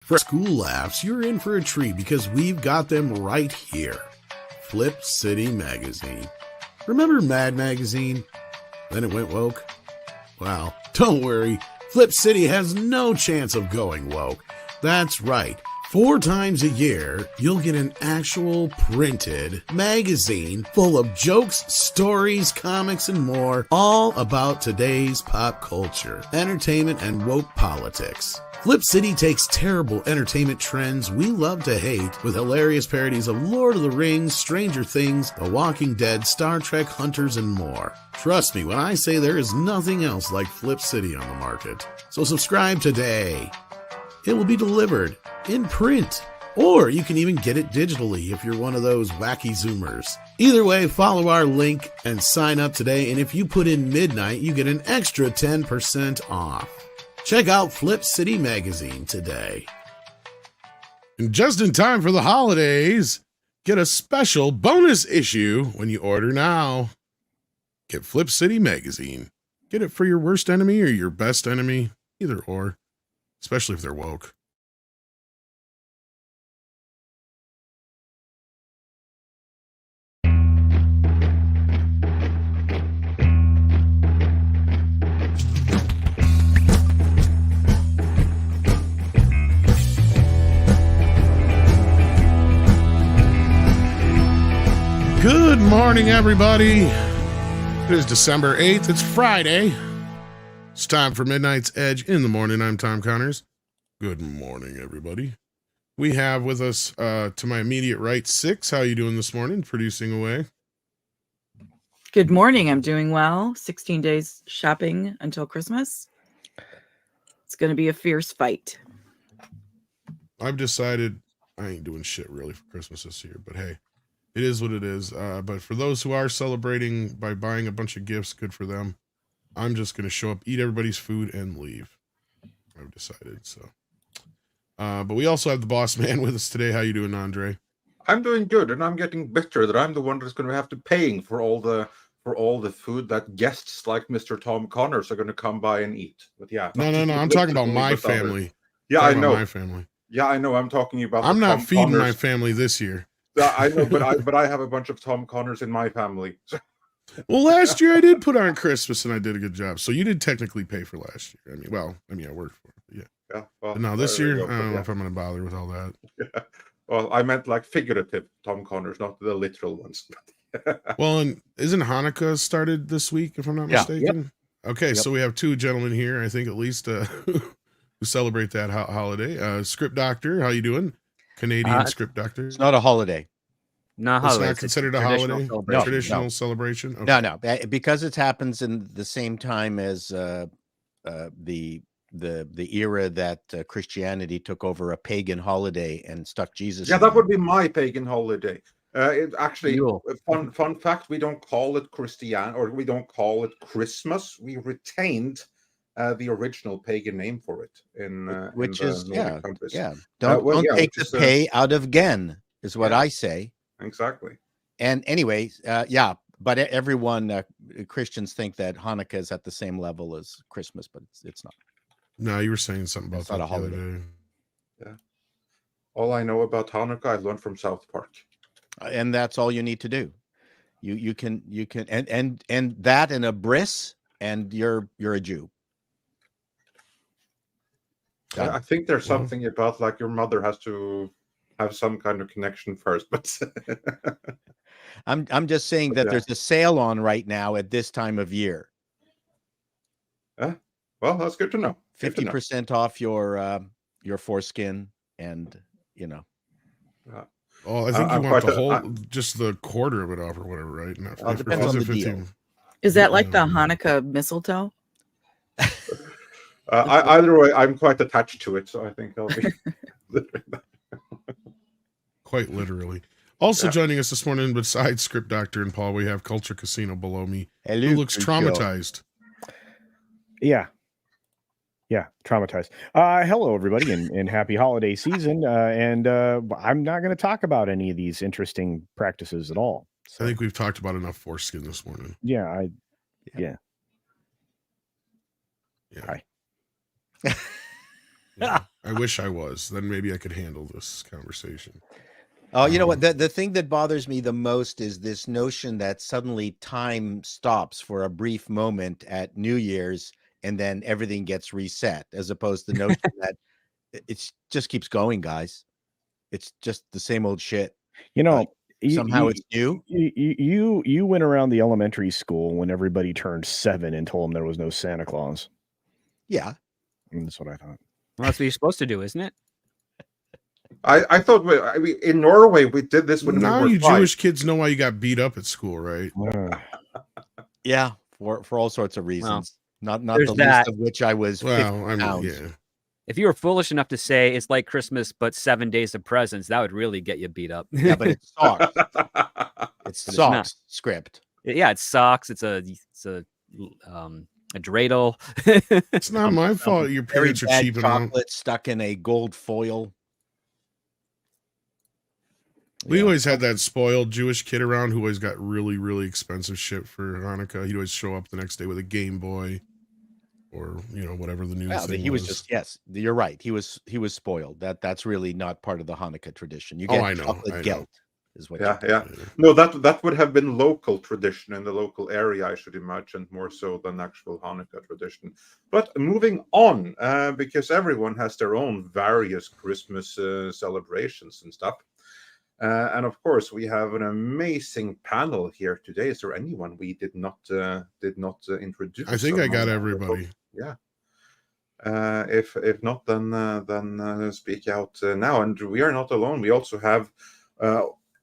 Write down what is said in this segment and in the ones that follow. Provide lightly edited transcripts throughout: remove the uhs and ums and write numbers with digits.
For school laughs, you're in for a treat because we've got them right here. Flip City Magazine. Remember Mad Magazine? Then it went woke? Well, don't worry. Flip City has no chance of going woke. That's right. 4 times a year, you'll get an actual printed magazine full of jokes, stories, comics, and more, all about today's pop culture, entertainment, and woke politics. Flip City takes terrible entertainment trends we love to hate with hilarious parodies of Lord of the Rings, Stranger Things, The Walking Dead, Star Trek, Hunters, and more. Trust me when I say there is nothing else like Flip City on the market. So subscribe today. It will be delivered in print, or you can even get it digitally if you're one of those wacky Zoomers. Either way, follow our link and sign up today, and if you put in midnight, you get an extra 10% off. Check out Flip City Magazine today. And just in time for the holidays, get a special bonus issue when you order now. Get Flip City Magazine. Get it for your worst enemy or your best enemy, either or. Especially if they're woke. Good morning, everybody. It is December 8th. It's Friday. It's time for Midnight's Edge in the morning. I'm Tom Connors. Good morning, everybody. We have with us, to my immediate right, Six. How you doing this morning? Producing away. Good morning. I'm doing well. 16 days shopping until Christmas. It's going to be a fierce fight. I've decided I ain't doing shit really for Christmas this year, but hey, it is what it is. But for those who are celebrating by buying a bunch of gifts, good for them. I'm just going to show up, eat everybody's food, and leave. I've decided, so. But we also have the boss man with us today. How you doing, Andre? I'm doing good, and I'm getting bitter that I'm the one that's going to have to paying for all the food that guests like Mr. Tom Connors are going to come by and eat. But yeah, No. I'm talking about my family. Yeah, I know. My family. Yeah, I know. I'm talking about. I'm not feeding Connors. my family this year. Yeah, I know, but I have a bunch of Tom Connors in my family. Well, last year I did put on Christmas and I did a good job. So you did technically pay for last year. I worked for it. Yeah. Yeah. Well, but no, this year, I don't know if I'm going to bother with all that. Yeah. Well, I meant like figurative Tom Connors, not the literal ones. Well, and isn't Hanukkah started this week, if I'm not mistaken? Yep. Okay, so we have 2 gentlemen here, I think at least, who celebrate that holiday. Script Doctor, how you doing? Canadian Script Doctor. It's not a holiday. Not holiday. It's not considered a holiday? Traditional celebration? Okay. No. Because it happens in the same time as the era that Christianity took over a pagan holiday and stuck Jesus. Yeah, that would be my pagan holiday. It actually, fun fact, we don't call it Christian, or we don't call it Christmas. We retained the original pagan name for it which in is Nordic countries. Yeah. Don't take the pay out of gen is what I say. Exactly. And anyway, but everyone, Christians think that Hanukkah is at the same level as Christmas, but it's not. No, you were saying something about that the other day. Yeah. All I know about Hanukkah, I learned from South Park. And that's all you need to do. You can and that and a bris, and you're a Jew. I think there's something about like your mother has to have some kind of connection first, but I'm just saying that there's a sale on right now at this time of year. Well, that's good to know. 50% off your foreskin, and Oh, I think you want the whole, just the quarter of it off or whatever, right? Not depends on the deal. Is that like the Hanukkah mistletoe? Either way, I'm quite attached to it, so I think I'll be quite literally. Also joining us this morning, besides Script Doctor and Paul, we have Culture Casino below me, who looks traumatized. Yeah, traumatized. Hello, everybody, and happy holiday season. And I'm not going to talk about any of these interesting practices at all. So. I think we've talked about enough foreskin this morning. Yeah. Hi. Yeah. I wish I was. Then maybe I could handle this conversation. Oh, you know what? The thing that bothers me the most is this notion that suddenly time stops for a brief moment at New Year's and then everything gets reset, as opposed to the notion that it just keeps going, guys. It's just the same old shit. You know, somehow it's new. You went around the elementary school when everybody turned 7 and told them there was no Santa Claus. Yeah. That's what I thought. Well, that's what you're supposed to do, isn't it? I thought in Norway we did this when now we were you 5. Jewish kids know why you got beat up at school, right? Yeah, for all sorts of reasons. Not the there's that. least of which I was 50 pounds. Yeah. If you were foolish enough to say it's like Christmas but 7 days of presents, that would really get you beat up. Yeah, but it's socks. It's But it's socks not. script. Yeah, it's socks. It's a dreidel. It's not my fault. Your Very parents are bad cheaping out. chocolate stuck in a gold foil. We always had that spoiled Jewish kid around who always got really, really expensive shit for Hanukkah. He'd always show up the next day with a Game Boy or, whatever the news thing he was just, yes, you're right. He was spoiled. That's really not part of the Hanukkah tradition. You get chocolate gelt is what. Yeah. No, that would have been local tradition in the local area, I should imagine, more so than actual Hanukkah tradition. But moving on, because everyone has their own various Christmas celebrations and stuff. And of course, we have an amazing panel here today. Is there anyone we did not introduce? I think I got everybody. Yeah. If not, then speak out now. And we are not alone. We also have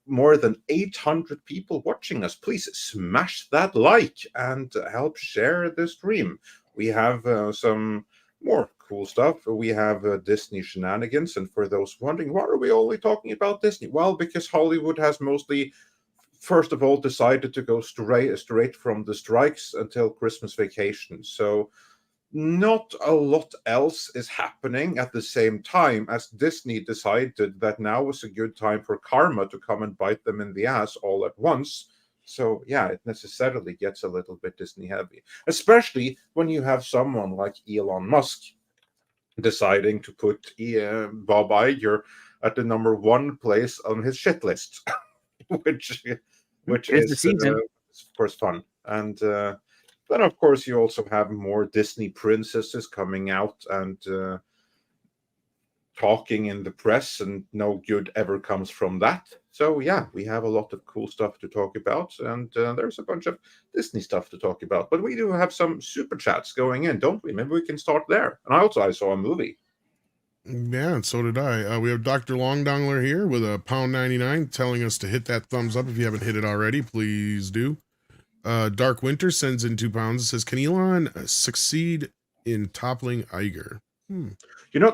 more than 800 people watching us. Please smash that like and help share the stream. We have some more cool stuff. We have Disney shenanigans, and for those wondering, why are we only talking about Disney? Well, because Hollywood has mostly, first of all, decided to go straight from the strikes until Christmas vacation. So not a lot else is happening at the same time as Disney decided that now was a good time for karma to come and bite them in the ass all at once. So, yeah, it necessarily gets a little bit Disney heavy, especially when you have someone like Elon Musk deciding to put Bob Iger at the #1 place on his shit list, which is, the season. of course, fun. And then, of course, you also have more Disney princesses coming out and talking in the press, and no good ever comes from that. So yeah, we have a lot of cool stuff to talk about, and there's a bunch of Disney stuff to talk about. But we do have some super chats going in, don't we? Maybe we can start there. And I saw a movie. Yeah, and so did I. We have Dr. Longdongler here with a £1.99 telling us to hit that thumbs up. If you haven't hit it already, please do. Dark Winter sends in £2 and says, can Elon succeed in toppling Iger?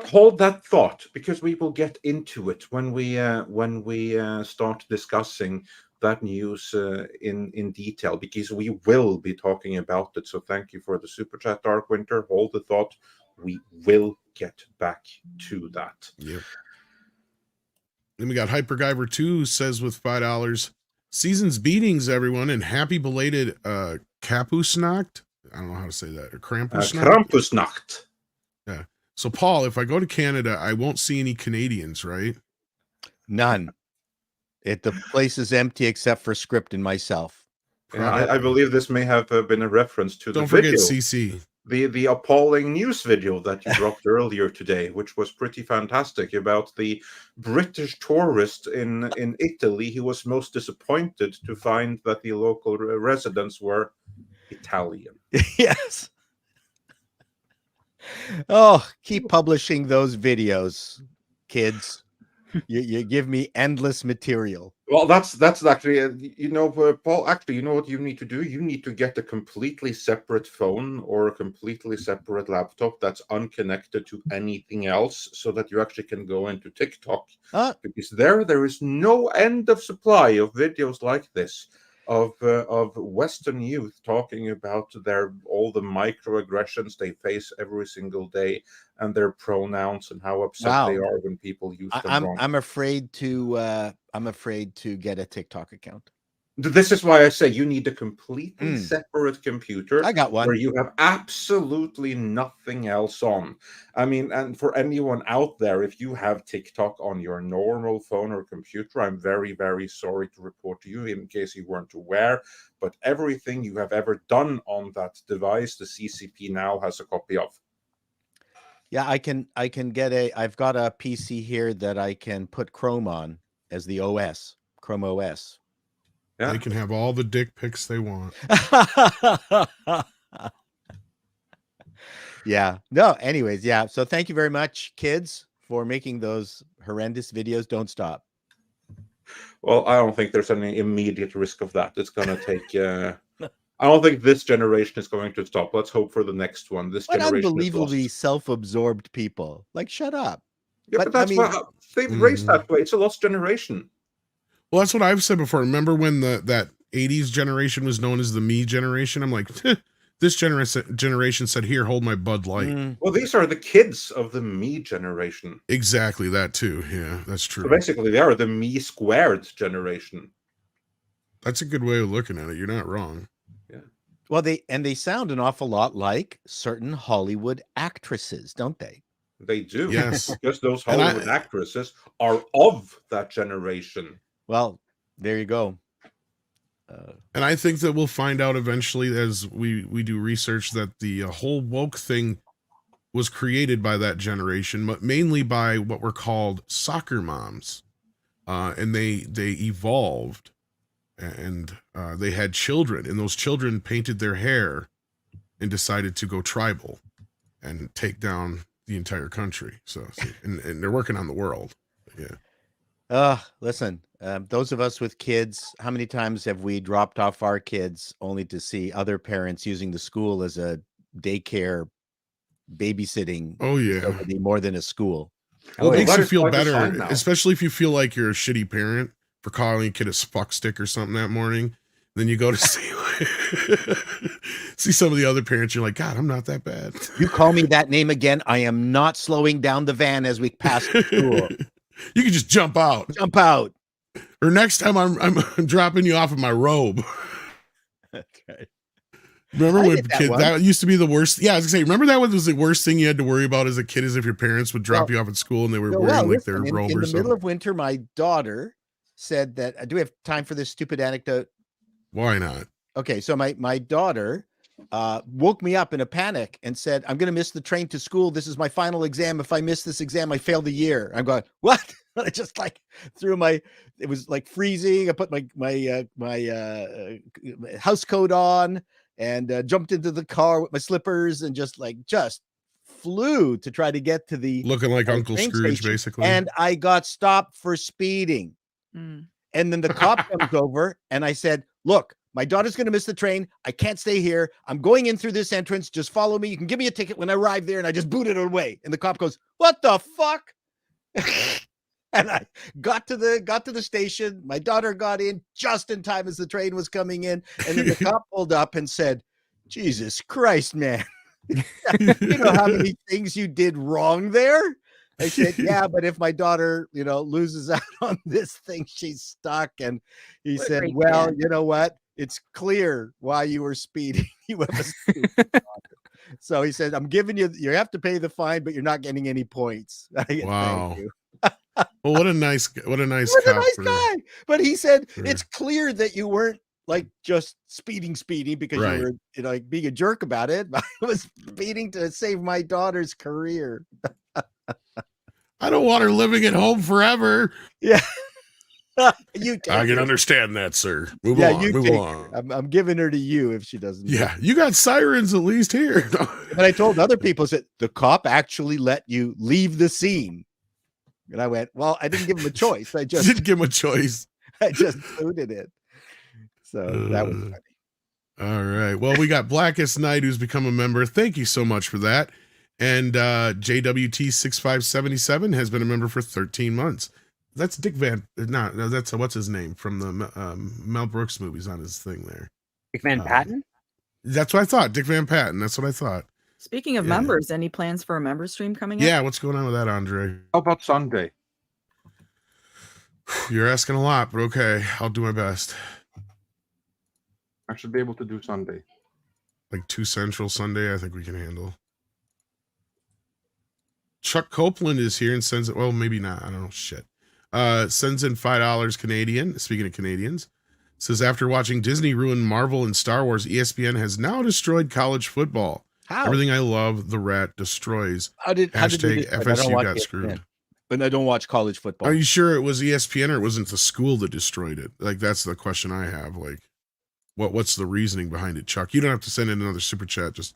Hold that thought, because we will get into it when we start discussing that news in detail, because we will be talking about it. So thank you for the super chat, Dark Winter. Hold the thought. We will get back to that. Yep. Then we got Hyperguyver 2 says with $5, season's beatings, everyone, and happy belated Kapusnacht. I don't know how to say that. Or Krampusnacht. Krampusnacht. Yeah. So, Paul, if I go to Canada, I won't see any Canadians, right? None. The place is empty except for Script and myself. Yeah, I believe this may have been a reference to Don't the video. Forget CC. The appalling news video that you dropped earlier today, which was pretty fantastic, about the British tourist in Italy who was most disappointed to find that the local residents were Italian. Yes. Oh, keep publishing those videos, kids. You give me endless material. Well, that's actually, Paul, actually, you know what you need to do? You need to get a completely separate phone or a completely separate laptop that's unconnected to anything else, so that you actually can go into TikTok. Because there is no end of supply of videos like this of Western youth talking about all the microaggressions they face every single day, and their pronouns, and how upset they are when people use them wrong. I'm afraid to get a TikTok account. This is why I say you need a completely separate computer. I got one. Where you have absolutely nothing else on. I mean, and for anyone out there, if you have TikTok on your normal phone or computer, I'm very, very sorry to report to you in case you weren't aware. But everything you have ever done on that device, the CCP now has a copy of. Yeah, I can get I've got a PC here that I can put Chrome on as the OS, Chrome OS. Yeah. They can have all the dick pics they want. Yeah. No, anyways, yeah. So thank you very much, kids, for making those horrendous videos. Don't stop. Well, I don't think there's any immediate risk of that. It's going to take... I don't think this generation is going to stop. Let's hope for the next one. This generation unbelievably self-absorbed people. Like, shut up. Yeah, but that's why they've raised that way. It's a lost generation. Well, that's what I've said before. Remember when that 80s generation was known as the me generation? I'm like, this generation said, here, hold my Bud Light. Well, these are the kids of the me generation. Exactly, that too. Yeah, that's true. So basically, they are the me squared generation. That's a good way of looking at it. You're not wrong. Yeah. Well, they sound an awful lot like certain Hollywood actresses, don't they? They do. Yes. Because those Hollywood actresses are of that generation. Well, there you go. And I think that we'll find out eventually as we do research that the whole woke thing was created by that generation, but mainly by what were called soccer moms. And they evolved and they had children, and those children painted their hair and decided to go tribal and take down the entire country. So and they're working on the world. Yeah. Listen, those of us with kids, how many times have we dropped off our kids only to see other parents using the school as a daycare babysitting? Oh yeah. Facility more than a school. Well, it makes you feel better, especially if you feel like you're a shitty parent for calling a kid a fuck stick or something that morning. Then you go to see some of the other parents. You're like, God, I'm not that bad. You call me that name again, I am not slowing down the van as we pass the school. You can just jump out. Jump out. Or next time I'm dropping you off of my robe. Okay. Remember when that used to be the worst? Yeah, I was gonna say, remember that was the worst thing you had to worry about as a kid, is if your parents would drop you off at school and they were wearing like their robe or something. In the middle of winter, my daughter said that, do we have time for this stupid anecdote? Why not? Okay, so my daughter woke me up in a panic and said, I'm going to miss the train to school. This is my final exam. If I miss this exam, I fail the year. I'm going, what? I just like threw it was like freezing. I put my house coat on and jumped into the car with my slippers and just flew to try to get to the looking like Uncle Scrooge station, basically. And I got stopped for speeding. And then the cop comes over and I said, look, my daughter's going to miss the train. I can't stay here. I'm going in through this entrance. Just follow me. You can give me a ticket when I arrive there. And I just booted it away. And the cop goes, what the fuck? And I got to the station. My daughter got in just in time as the train was coming in. And then the cop pulled up and said, Jesus Christ, man. You know how many things you did wrong there? I said, yeah, but if my daughter, loses out on this thing, she's stuck. And he said, well, you know what? It's clear why you were speeding. You have a stupid daughter. So he said, I'm giving you have to pay the fine, but you're not getting any points. Wow. Thank you. Well, what a nice guy. But he said, it's clear that you weren't like just speeding because you were like being a jerk about it. I was speeding to save my daughter's career. I don't want her living at home forever. Yeah. I can understand that, sir. Move along. I'm giving her to you if she doesn't. Yeah, you got sirens at least here. But I told other people that the cop actually let you leave the scene. And I went, well, I didn't give him a choice. I just didn't give him a choice. I just booted it. So that was funny. All right. Well, we got Blackest Night, who's become a member. Thank you so much for that. And JWT6577 has been a member for 13 months. That's Dick Van. No, that's what's his name from the Mel Brooks movies on his thing there. Dick Van Patten? That's what I thought. Dick Van Patten. That's what I thought. Speaking of members, any plans for a member stream coming up? Yeah, what's going on with that, Andre? How about Sunday? You're asking a lot, but okay, I'll do my best. I should be able to do Sunday. Like 2 Central Sunday, I think we can handle. Chuck Copeland is here and sends it. Well, maybe not. I don't know. Shit. Sends in $5 Canadian. Speaking of Canadians, says after watching Disney ruin Marvel and Star Wars, ESPN has now destroyed college football. How? Everything I love, the rat destroys. How did Hashtag FSU got ESPN, screwed. but I don't watch college football. Are you sure it was ESPN or it wasn't the school that destroyed it? Like, that's the question I have. Like, what's the reasoning behind it, Chuck? You don't have to send in another super chat. Just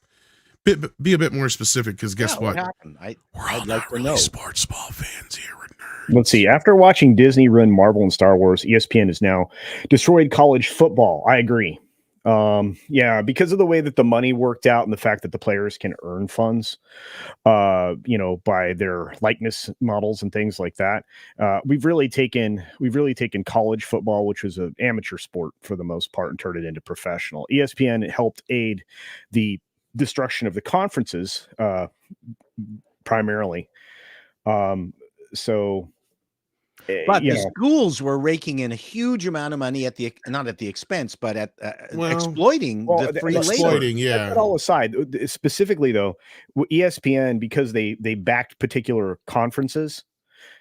be a bit more specific, because guess what? happened? We're all not really sports ball fans here. We're nerds. Let's see. After watching Disney run Marvel and Star Wars, ESPN has now destroyed college football. I agree. Yeah, because of the way that the money worked out and the fact that the players can earn funds, by their likeness models and things like that. We've really taken college football, which was an amateur sport for the most part, and turned it into professional. ESPN helped aid the destruction of the conferences, primarily. But the schools were raking in a huge amount of money not at the expense, but at exploiting the free labor. Yeah. That all aside, specifically though, ESPN, because they backed particular conferences,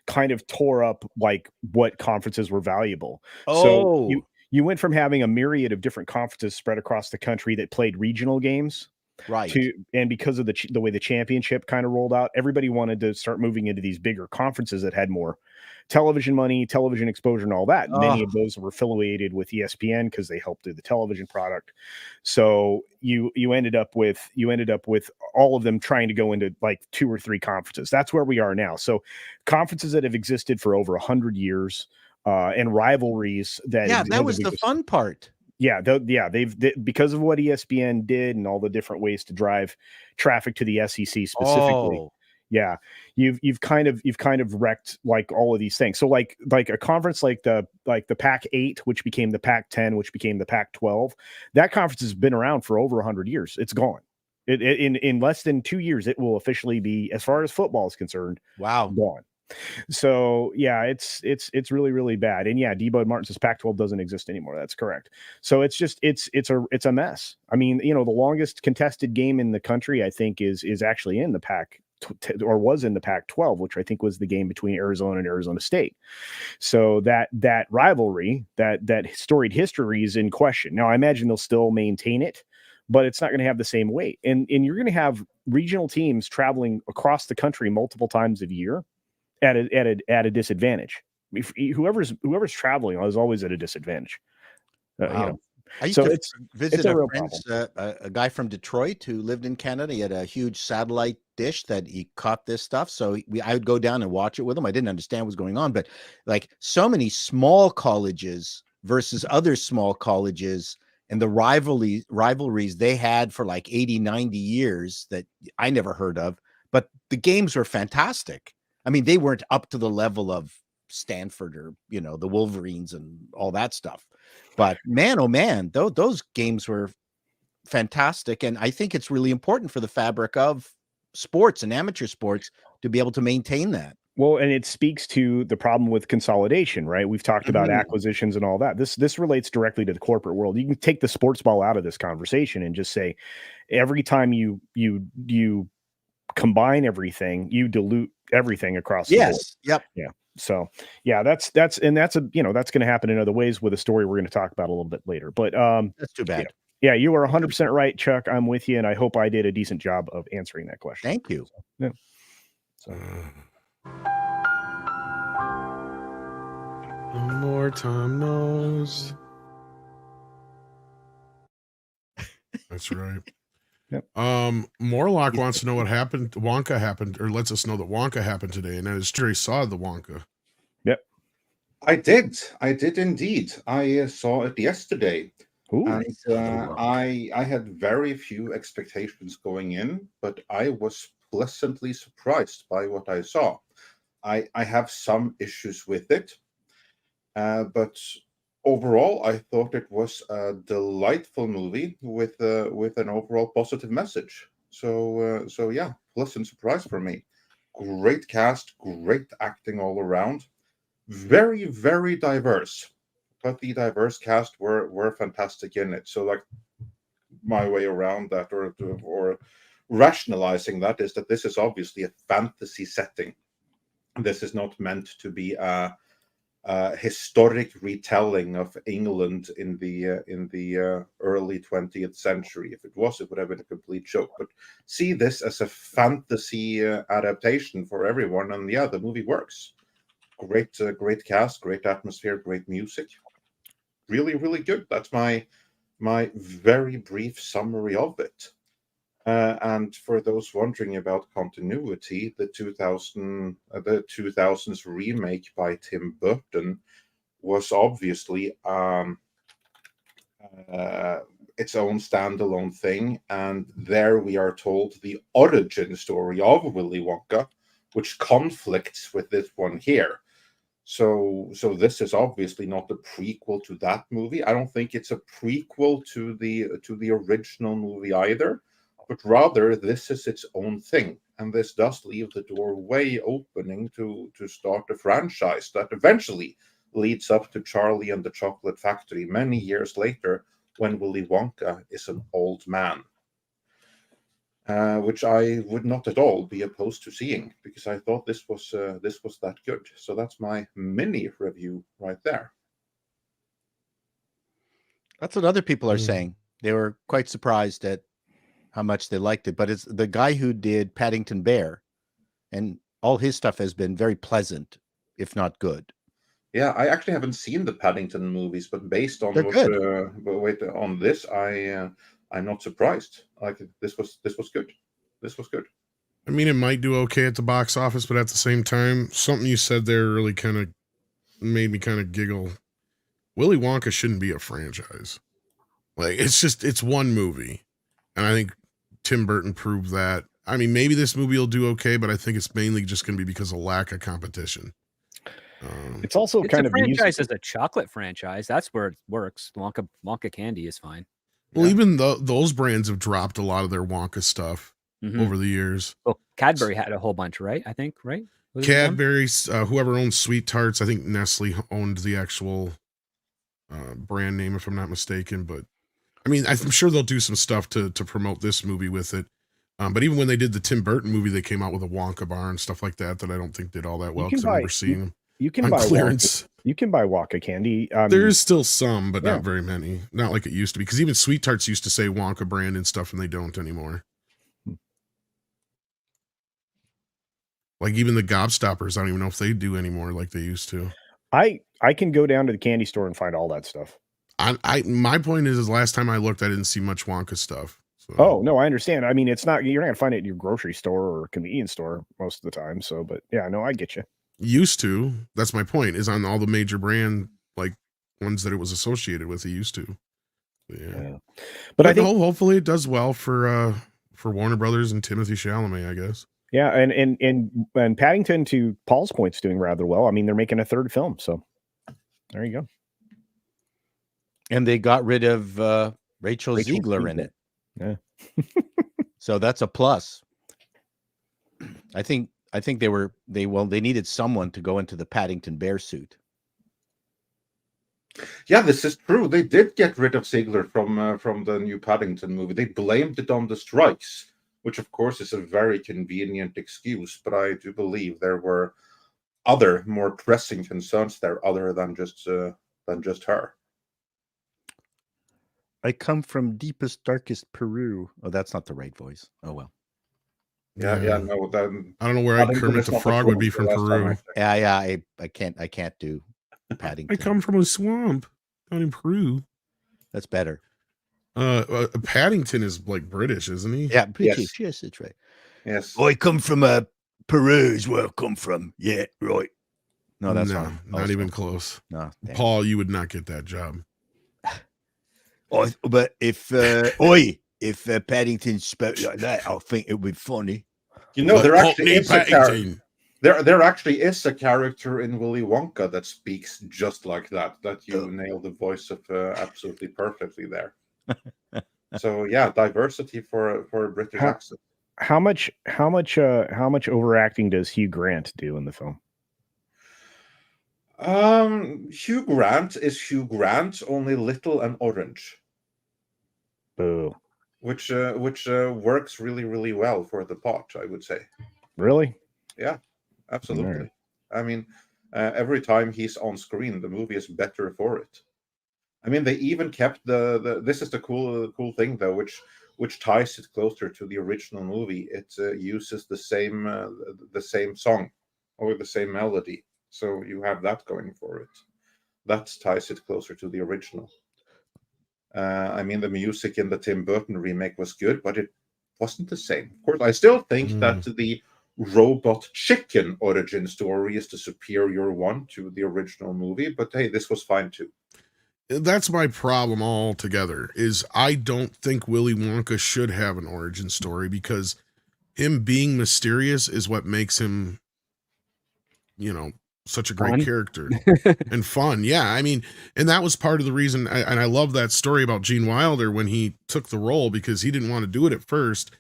kind of tore up like what conferences were valuable. So you went from having a myriad of different conferences spread across the country that played regional games. Right. And because of the way the championship kind of rolled out, everybody wanted to start moving into these bigger conferences that had more television money, television exposure, and all that. Many of those were affiliated with ESPN because they helped do the television product. So you ended up with all of them trying to go into like 2 or 3 conferences. That's where we are now. So conferences that have existed for over 100 years, and rivalries that that was the fun part. They've because of what ESPN did and all the different ways to drive traffic to the SEC specifically. You've kind of wrecked like all of these things. So like a conference like the Pac-8, which became the Pac-10, which became the Pac-12, that conference has been around for over 100 years. It's gone. In less than 2 years, it will officially be, as far as football is concerned, gone. So it's really, really bad. And Debo Martin says Pac-12 doesn't exist anymore. That's correct. So it's a mess. I mean, the longest contested game in the country, I think, is actually in the was in the Pac-12, which I think was the game between Arizona and Arizona State. So that rivalry, that storied history is in question. Now, I imagine they'll still maintain it, but it's not going to have the same weight. And you're going to have regional teams traveling across the country multiple times a year at a disadvantage. Whoever's traveling is always at a disadvantage. I used to visit a friend's, a guy from Detroit who lived in Canada. He had a huge satellite dish that he caught this stuff. So I would go down and watch it with him. I didn't understand what was going on, but like so many small colleges versus other small colleges and the rivalries they had for like 80, 90 years that I never heard of, but the games were fantastic. I mean, they weren't up to the level of Stanford or, the Wolverines and all that stuff. But man, oh man, those games were fantastic. And I think it's really important for the fabric of sports and amateur sports to be able to maintain that. Well, and it speaks to the problem with consolidation, right? We've talked about acquisitions and all that. This relates directly to the corporate world. You can take the sports ball out of this conversation and just say, every time you combine everything, you dilute everything across the board. Yep. Yeah. So that's going to happen in other ways with a story we're going to talk about a little bit later. But that's too bad. Yeah, you are 100% right, Chuck. I'm with you, and I hope I did a decent job of answering that question. Thank you. More Tom knows. That's right. Yep. Morlock wants to know what happened. Wonka happened, or lets us know that Wonka happened today, and that is true. He saw the Wonka. Yep. I did indeed. I saw it yesterday. Ooh. And I had very few expectations going in, but I was pleasantly surprised by what I saw. I have some issues with it, but overall, I thought it was a delightful movie with an overall positive message. So yeah, pleasant surprise for me. Great cast, great acting all around. Very, very diverse. the diverse cast were fantastic in it. So like my way around that, or rationalizing that, is that this is obviously a fantasy setting. This is not meant to be a historic retelling of England in the early 20th century. If it was, it would have been a complete joke. But see this as a fantasy adaptation for everyone, and yeah, the movie works. Great cast, great atmosphere, great music. Really, really good. That's my very brief summary of it. And for those wondering about continuity, the 2000s remake by Tim Burton was obviously its own standalone thing, and there we are told the origin story of Willy Wonka, which conflicts with this one here. So this is obviously not a prequel to that movie. I don't think it's a prequel to the original movie either, but rather this is its own thing. And this does leave the doorway opening to start a franchise that eventually leads up to Charlie and the Chocolate Factory many years later, when Willy Wonka is an old man. Which I would not at all be opposed to seeing, because I thought this was that good. So that's my mini review right there. That's what other people are saying. They were quite surprised at how much they liked it. But it's the guy who did Paddington Bear, and all his stuff has been very pleasant, if not good. Yeah, I actually haven't seen the Paddington movies, but based on on this, I'm not surprised. Like this was good. This was good. I mean, it might do okay at the box office, but at the same time, something you said there really kind of made me kind of giggle. Willy Wonka shouldn't be a franchise. Like, it's one movie. And I think Tim Burton proved that. I mean, maybe this movie will do okay, but I think it's mainly just going to be because of lack of competition. It's also kind of franchise as a chocolate franchise. That's where it works. Wonka candy is fine. Well, even those brands have dropped a lot of their Wonka stuff over the years. Well, Cadbury had a whole bunch, right? I think, right? Cadbury's, whoever owns Sweet Tarts, I think Nestle owned the actual brand name, if I'm not mistaken. But I mean, I'm sure they'll do some stuff to promote this movie with it. But even when they did the Tim Burton movie, they came out with a Wonka bar and stuff like that I don't think did all that well, because I remember seeing them. You can buy clearance. You can buy Wonka candy. There is still some, but not very many. Not like it used to be. Because even Sweet Tarts used to say Wonka brand and stuff, and they don't anymore. Like even the Gobstoppers, I don't even know if they do anymore like they used to. I can go down to the candy store and find all that stuff. My point is last time I looked, I didn't see much Wonka stuff. So. Oh no, I understand. I mean, you're not gonna find it in your grocery store or convenience store most of the time. So, but yeah, no, I get you. Used to. That's my point. Is on all the major brand like ones that it was associated with. It used to. Yeah. But I think hopefully it does well for Warner Brothers and Timothy Chalamet, I guess. Yeah, and Paddington, to Paul's point, is doing rather well. I mean, they're making a third film, so there you go. And they got rid of Rachel Ziegler in it. Yeah. So that's a plus. I think they needed someone to go into the Paddington Bear suit. Yeah, this is true. They did get rid of Ziegler from the new Paddington movie. They blamed it on the strikes, which of course is a very convenient excuse. But I do believe there were other more pressing concerns there, other than just her. I come from deepest, darkest Peru. Oh, that's not the right voice. Oh well. Yeah. No, I don't know where Kermit the Frog would be from Peru. Yeah. I can't do Paddington. I come from a swamp down in Peru. That's better. Paddington is like British, isn't he? Yeah, British. Yes, that's right. Yes. I come from Peru is where I come from. Yeah, right. No, that's wrong. Not even close. No, Paul, you would not get that job. But if Paddington spoke like that, I think it would be funny. You know, there actually is a character. There actually is a character in Willy Wonka that speaks just like that. That you nailed the voice of absolutely perfectly there. So yeah, diversity for a British accent. How much overacting does Hugh Grant do in the film? Hugh Grant is Hugh Grant, only little and orange. Boo. Which works really, really well for the part, I would say. Really? Yeah, absolutely. I mean, every time he's on screen, the movie is better for it. I mean, they even kept the this is the cool thing though, which ties it closer to the original movie. It uses the same song or the same melody, so you have that going for it. That ties it closer to the original. I mean, the music in the Tim Burton remake was good, but it wasn't the same. Of course, I still think that the robot chicken origin story is the superior one to the original movie, but hey, this was fine too. That's my problem altogether, is I don't think Willy Wonka should have an origin story, because him being mysterious is what makes him, you know, such a great character and fun. Yeah, I mean, and that was part of the reason, and I love that story about Gene Wilder when he took the role, because he didn't want to do it at first,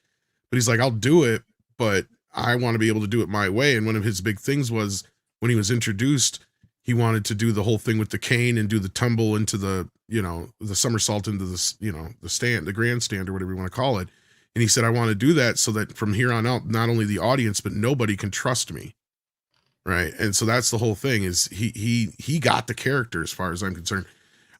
but he's like, I'll do it, but I want to be able to do it my way. And one of his big things was, when he was introduced, he wanted to do the whole thing with the cane and do the tumble into the, you know, the somersault into the, you know, the grandstand or whatever you want to call it. And he said, I want to do that so that from here on out, not only the audience, but nobody can trust me. Right. And so that's the whole thing, is he got the character as far as I'm concerned.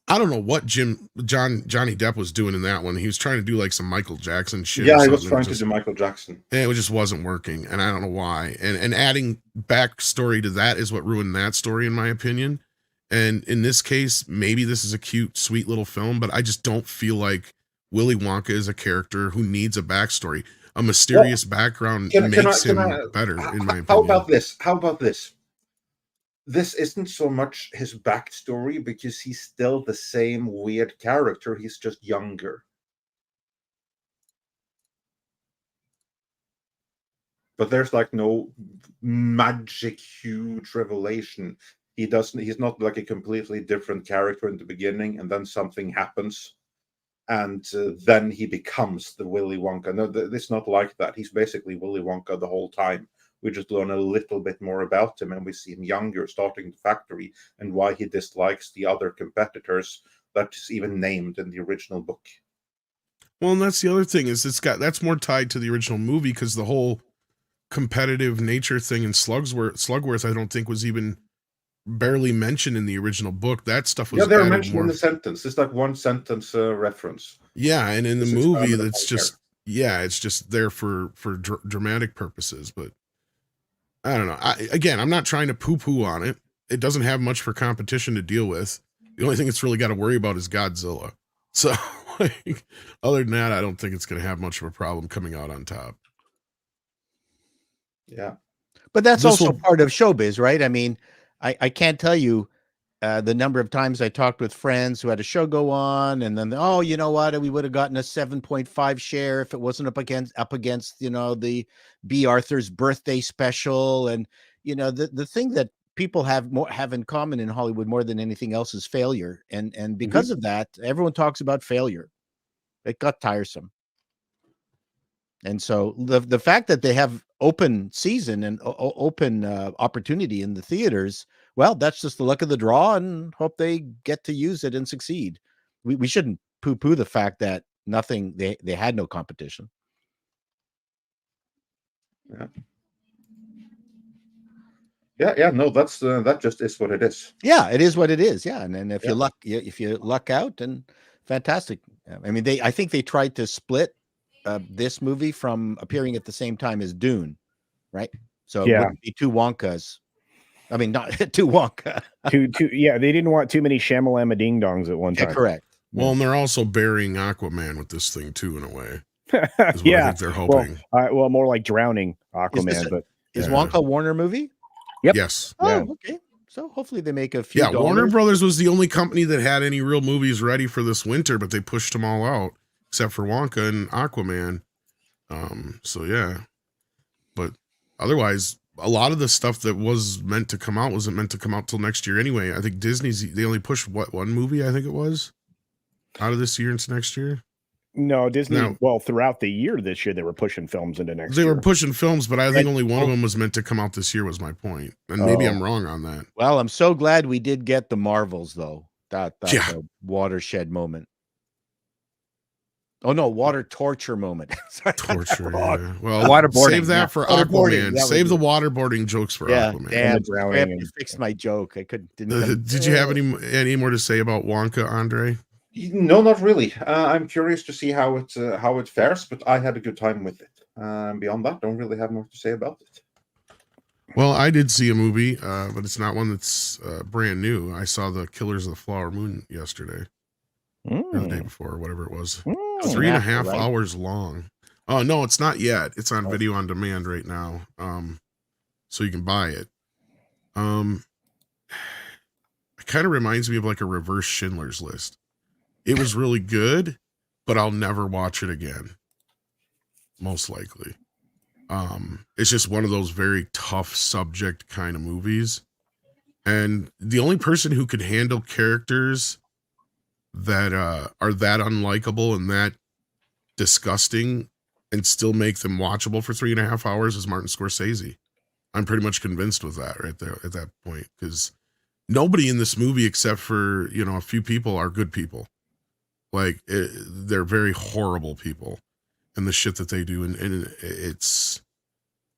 I don't know what Johnny Depp was doing in that one. He was trying to do like some Michael Jackson shit. Yeah, he was trying to do Michael Jackson. And it just wasn't working. And I don't know why. And adding backstory to that is what ruined that story, in my opinion. And in this case, maybe this is a cute, sweet little film, but I just don't feel like Willy Wonka is a character who needs a backstory. A mysterious background makes him better, in my opinion. How about this? This isn't so much his backstory, because he's still the same weird character. He's just younger. But there's like no magic huge revelation. He's not like a completely different character in the beginning, and then something happens, and then he becomes the Willy Wonka. No, it's not like that. He's basically Willy Wonka the whole time. We just learn a little bit more about him, and we see him younger, starting the factory, and why he dislikes the other competitors that is even named in the original book. Well, and that's the other thing, is that's more tied to the original movie, because the whole competitive nature thing in Slugworth, I don't think was even barely mentioned in the original book. That stuff was they're mentioned in the sentence. It's like one sentence reference. Yeah, and in the movie, that's just it's just there for dramatic purposes. But I don't know. I'm not trying to poo-poo on it. It doesn't have much for competition to deal with. The only thing it's really got to worry about is Godzilla. So, like, other than that, I don't think it's going to have much of a problem coming out on top. Yeah. But that's also part of showbiz, right? I mean, I can't tell you the number of times I talked with friends who had a show go on, and then, oh, you know what, we would have gotten a 7.5 share if it wasn't up against, you know, the B. Arthur's birthday special. And, you know, the thing that people have in common in Hollywood more than anything else is failure. And because of that, everyone talks about failure. It got tiresome. And so the fact that they have open season and open opportunity in the theaters, well, that's just the luck of the draw, and hope they get to use it and succeed. We shouldn't poo-poo the fact that they had no competition. Yeah. No, that's that just is what it is. Yeah, it is what it is. Yeah, and if you luck out, then fantastic. I mean, I think they tried to split this movie from appearing at the same time as Dune, right? So it wouldn't be two Wonkas. I mean, not two Wonka. They didn't want too many Shamalama Ding Dongs at one time. Correct. Well, and they're also burying Aquaman with this thing too, in a way. I think they're hoping. Well, more like drowning Aquaman. Is Wonka a Warner movie? Yep. Yes. Oh, okay. So hopefully they make a few. Yeah, Warner Brothers was the only company that had any real movies ready for this winter, but they pushed them all out except for Wonka and Aquaman. So yeah, but otherwise, a lot of the stuff that was meant to come out wasn't meant to come out till next year anyway. I think they only pushed one movie, I think it was, out of this year into next year. No, Disney. No. Well, throughout the year this year, they were pushing films into next They year. were pushing films, but I think only one of them was meant to come out this year. Was my point, and maybe I'm wrong on that. Well, I'm so glad we did get the Marvels, though. That's Yeah. a watershed moment. Oh no, water torture moment. Sorry, Torture. Yeah. Well, Waterboarding, save that yeah. for Waterboarding, Aquaman. that Save was the it. waterboarding jokes for Yeah, Aquaman. damn, drowning I and- fixed my joke. I didn't. Did you have any more to say about Wonka, Andre? No, not really. I'm curious to see how it fares, but I had a good time with it. Beyond that, don't really have more to say about it. Well, I did see a movie, but it's not one that's brand new. I saw The Killers of the Flower Moon yesterday, or the day before, or whatever it was. 3.5 hours long. Oh no, it's not yet. It's on video on demand right now, so you can buy it. It kind of reminds me of like a reverse Schindler's List. It was really good, but I'll never watch it again. Most likely. It's just one of those very tough subject kind of movies. And the only person who could handle characters that are that unlikable and that disgusting and still make them watchable for 3.5 hours is Martin Scorsese. I'm pretty much convinced with that right there at that point, because nobody in this movie except for, a few people are good people. Like they're very horrible people, and the shit that they do, and it's,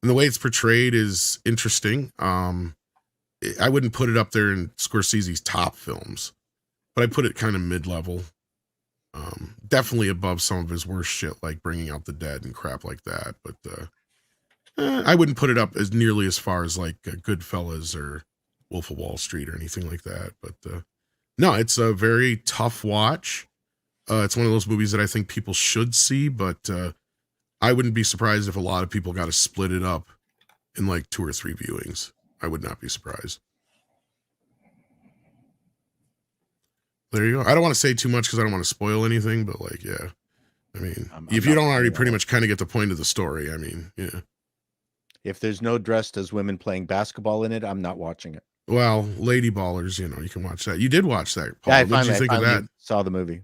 and the way it's portrayed is interesting. I wouldn't put it up there in Scorsese's top films, but I put it kind of mid-level. Definitely above some of his worst shit, like Bringing Out the Dead and crap like that. But I wouldn't put it up as nearly as far as like Goodfellas or Wolf of Wall Street or anything like that. But no, it's a very tough watch. It's one of those movies that I think people should see, but I wouldn't be surprised if a lot of people got to split it up in like 2 or 3 viewings. I would not be surprised. There you go. I don't want to say too much because I don't want to spoil anything, but like, yeah. I mean, if you don't already pretty much kind of get the point of the story, I mean, yeah. If there's no dressed as women playing basketball in it, I'm not watching it. Well, Lady Ballers, you can watch that. You did watch that, Paul. Yeah, What did you think of that? Saw the movie.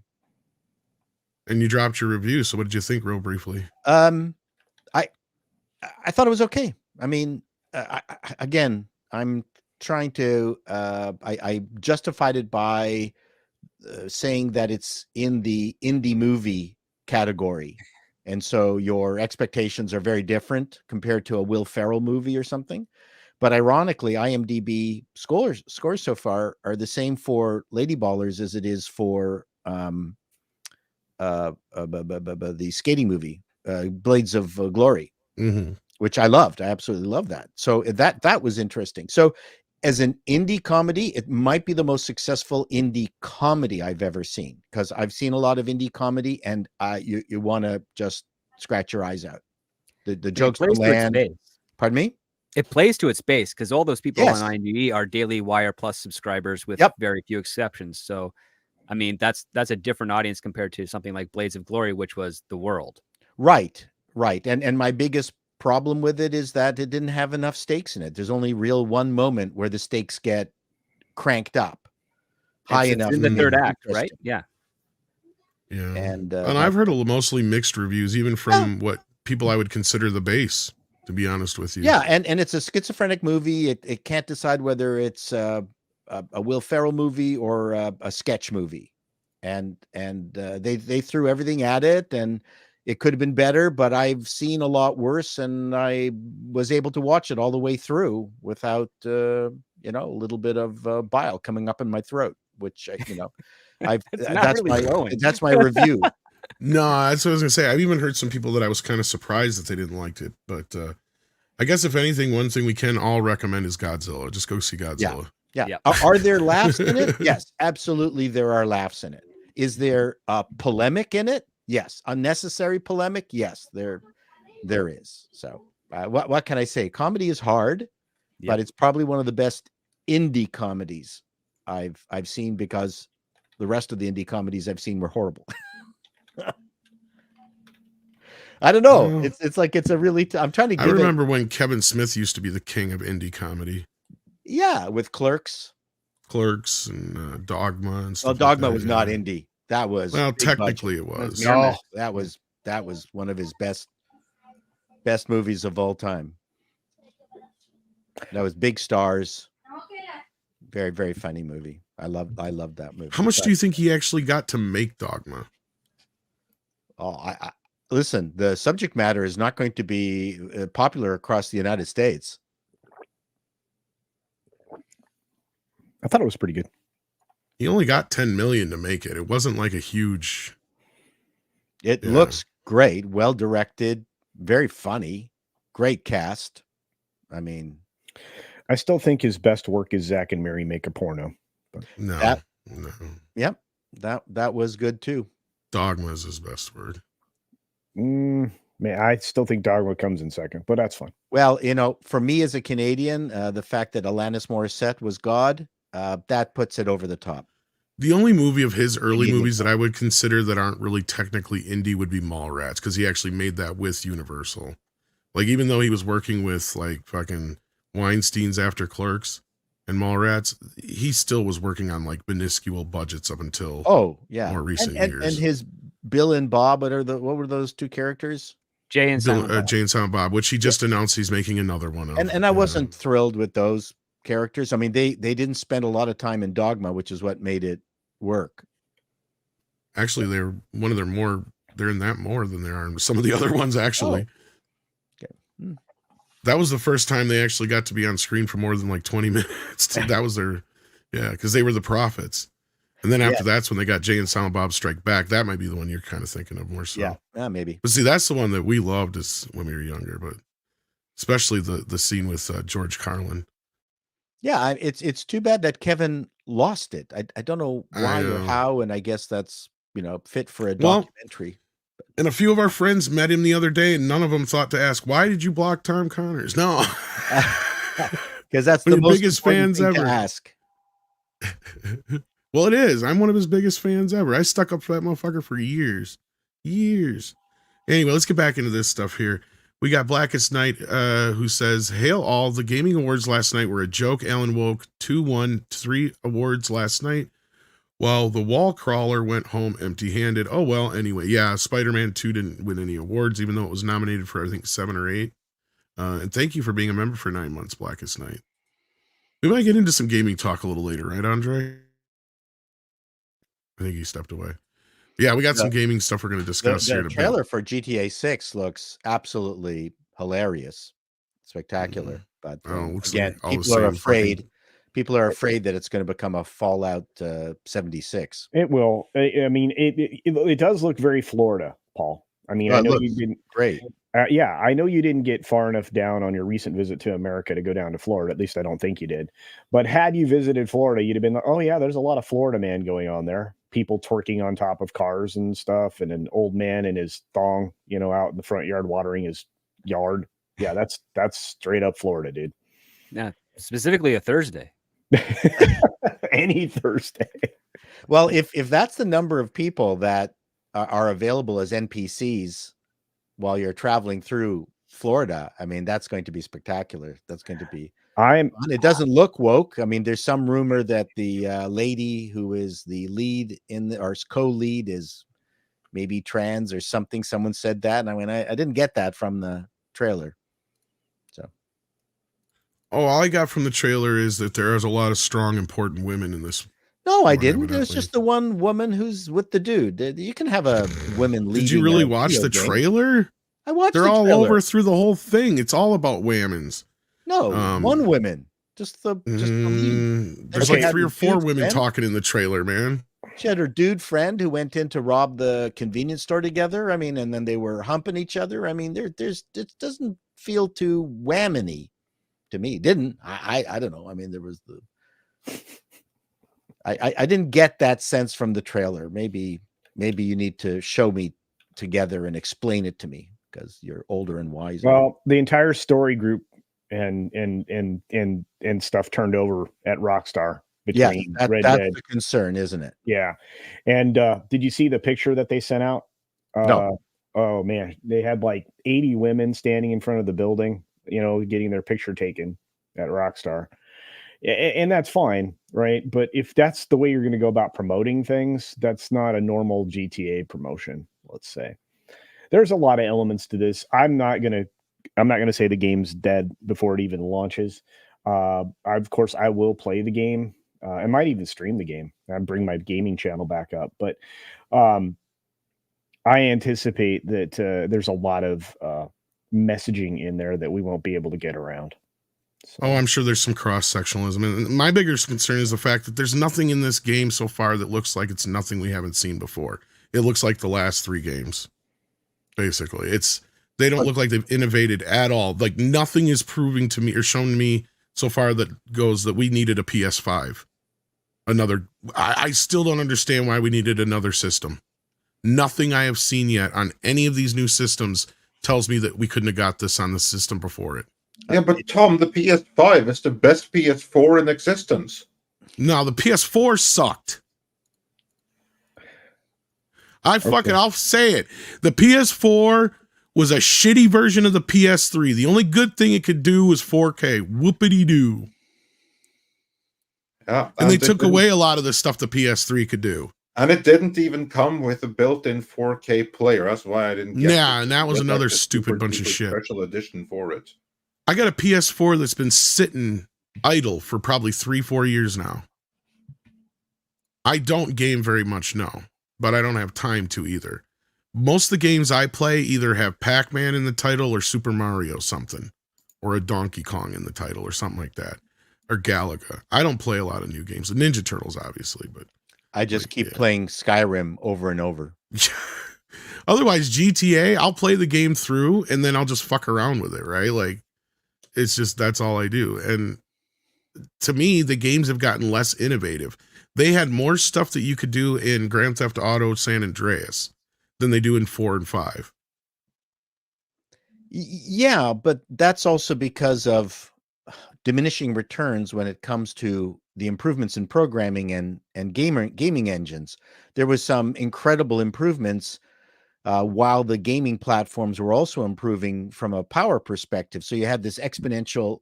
And you dropped your review. So what did you think, real briefly? I thought it was okay. I mean, again, I'm trying to, I justified it by saying that it's in the indie movie category. And so your expectations are very different compared to a Will Ferrell movie or something. But ironically, IMDb scores so far are the same for Lady Ballers as it is for the skating movie, Blades of Glory, which I loved. I absolutely love that. So that was interesting. So as an indie comedy, it might be the most successful indie comedy I've ever seen, because I've seen a lot of indie comedy, and you want to just scratch your eyes out. The jokes don't land. Pardon me? It plays to its base, because all those people on IMDb are Daily Wire Plus subscribers with very few exceptions. So, I mean, that's a different audience compared to something like Blades of Glory, which was the world. Right. And my biggest problem with it is that it didn't have enough stakes in it. There's only one moment where the stakes get cranked up high enough in the third act, right? Yeah. And I've heard mostly mixed reviews, even from what people I would consider the base, to be honest with you. Yeah, and it's a schizophrenic movie. It can't decide whether it's a Will Ferrell movie or a sketch movie, and they threw everything at it, and it could have been better, but I've seen a lot worse, and I was able to watch it all the way through without a little bit of bile coming up in my throat, which that's my review. No, that's what I was gonna say. I've even heard some people that I was kind of surprised that they didn't like it, but I guess if anything, one thing we can all recommend is Godzilla. Just go see Godzilla. Yeah. Are there laughs in it? Yes, absolutely. There are laughs in it. Is there polemic in it? Yes. Unnecessary polemic? Yes, there is. So what can I say? Comedy is hard, but it's probably one of the best indie comedies I've seen, because the rest of the indie comedies I've seen were horrible. I don't know. It's like, it's a really, I'm trying to give I remember when Kevin Smith used to be the king of indie comedy. Yeah, with Clerks and Dogma and stuff. Well, Dogma was not indie. That was technically it was. No, that was one of his best movies of all time. That was big stars. Very, very funny movie. I love that movie. How much do you think he actually got to make Dogma? Oh, I listen, the subject matter is not going to be popular across the United States. I thought it was pretty good. He only got 10 million to make it. It wasn't like a huge. It looks great, well directed, very funny, great cast. I mean, I still think his best work is Zach and Mary Make a Porno. But no. Yep, that was good too. Dogma is his best word. Man, I still think Dogma comes in second, but that's fine. Well, for me as a Canadian, the fact that Alanis Morissette was God, that puts it over the top. The only movie of his early movies that I would consider that aren't really technically indie would be Mallrats, because he actually made that with Universal. Like, even though he was working with like fucking Weinstein's After Clerks and Mallrats, he still was working on like minuscule budgets up until more recent years. And his Bill and Bob, what were those two characters? Jay and Silent Bob, which he just announced he's making another one of. And I wasn't thrilled with those characters. I mean, they didn't spend a lot of time in Dogma, which is what made it work. Actually, they're in that more than they are in some of the other ones, actually. Okay. That was the first time they actually got to be on screen for more than like 20 minutes. That was because they were the prophets. And then after that's when they got Jay and Silent Bob Strike Back. That might be the one you're kind of thinking of more so. Yeah, maybe. But see, that's the one that we loved when we were younger, but especially the scene with George Carlin. Yeah, it's too bad that Kevin lost it. I don't know why or how, and I guess that's fit for a documentary. And a few of our friends met him the other day, and none of them thought to ask, "Why did you block Tom Connors?" No, because that's the most biggest fans ever. To ask. Well, it is. I'm one of his biggest fans ever. I stuck up for that motherfucker for years. Anyway, let's get back into this stuff here. We got Blackest Night, who says, "Hail all, the gaming awards last night were a joke. Alan Woke 2 won 3 awards last night, while the Wall Crawler went home empty-handed. Oh, well, anyway. Yeah, Spider-Man 2 didn't win any awards, even though it was nominated for, I think, 7 or 8. And thank you for being a member for 9 months, Blackest Night. We might get into some gaming talk a little later, right, Andre? I think he stepped away. Yeah, we got some gaming stuff we're going to discuss here in a bit. The trailer for GTA 6 looks absolutely hilarious, spectacular. But again, like people are afraid. People are afraid that it's going to become a Fallout 76. It will. I mean, it does look very Florida, Paul. I mean, I know you didn't. Great. I know you didn't get far enough down on your recent visit to America to go down to Florida. At least I don't think you did. But had you visited Florida, you'd have been like, oh, yeah, there's a lot of Florida man going on there. People twerking on top of cars and stuff, and an old man in his thong, out in the front yard watering his yard. Yeah, that's straight up Florida, dude. Yeah, specifically a Thursday. Any Thursday. Well, if that's the number of people that are available as NPCs while you're traveling through Florida, I mean, that's going to be spectacular. That's going to be. It doesn't look woke. I mean, there's some rumor that the lady who is the lead or co-lead is maybe trans or something. Someone said that, and I mean, I didn't get that from the trailer. So, all I got from the trailer is that there is a lot of strong, important women in this. No, I didn't. There's just the one woman who's with the dude. You can have a woman leading. Did you really watch the trailer? I watched. They're all over through the whole thing. It's all about women's. No, one woman. Just the lead. There's like 3 or 4 women talking in the trailer, man. She had her dude friend who went in to rob the convenience store together. I mean, and then they were humping each other. I mean, it doesn't feel too whammony to me. It didn't. I don't know. I mean, there was I didn't get that sense from the trailer. Maybe you need to show me together and explain it to me because you're older and wiser. Well, the entire story group and stuff turned over at Rockstar between Red Dead. That's the concern, isn't it? Yeah. And did you see the picture that they sent out? No. Oh man, they had like 80 women standing in front of the building, getting their picture taken at Rockstar. And that's fine, right? But if that's the way you're going to go about promoting things, that's not a normal GTA promotion, let's say. There's a lot of elements to this. I'm not going to say the game's dead before it even launches. Of course, I will play the game. I might even stream the game and bring my gaming channel back up. But I anticipate that there's a lot of messaging in there that we won't be able to get around. So. Oh, I'm sure there's some cross-sectionalism. And my biggest concern is the fact that there's nothing in this game so far that looks like it's nothing we haven't seen before. It looks like the last 3 games. Basically, they don't look like they've innovated at all. Like nothing is proving to me or shown me so far that goes that we needed a PS5. I still don't understand why we needed another system. Nothing I have seen yet on any of these new systems tells me that we couldn't have got this on the system before it. Yeah, but Tom, the PS5 is the best PS4 in existence. No, the PS4 sucked. I'll say it. The PS4 was a shitty version of the PS3. The only good thing it could do was 4K. Whoopity-doo. Yeah, and they took away a lot of the stuff the PS3 could do. And it didn't even come with a built-in 4K player. That's why I didn't get it. Yeah, and that was another stupid bunch of shit. Special edition for it. I got a PS4 that's been sitting idle for probably 3-4 years now. I don't game very much, no. But I don't have time to either. Most of the games I play either have Pac-Man in the title or Super Mario something. Or a Donkey Kong in the title or something like that. Or Galaga. I don't play a lot of new games. The Ninja Turtles, obviously, but... I just keep playing Skyrim over and over. Otherwise, GTA, I'll play the game through and then I'll just fuck around with it, right? Like, it's just, that's all I do. And to me, the games have gotten less innovative. They had more stuff that you could do in Grand Theft Auto San Andreas than they do in 4 and 5. Yeah, but that's also because of diminishing returns when it comes to the improvements in programming and gaming engines. There was some incredible improvements while the gaming platforms were also improving from a power perspective. So you had this exponential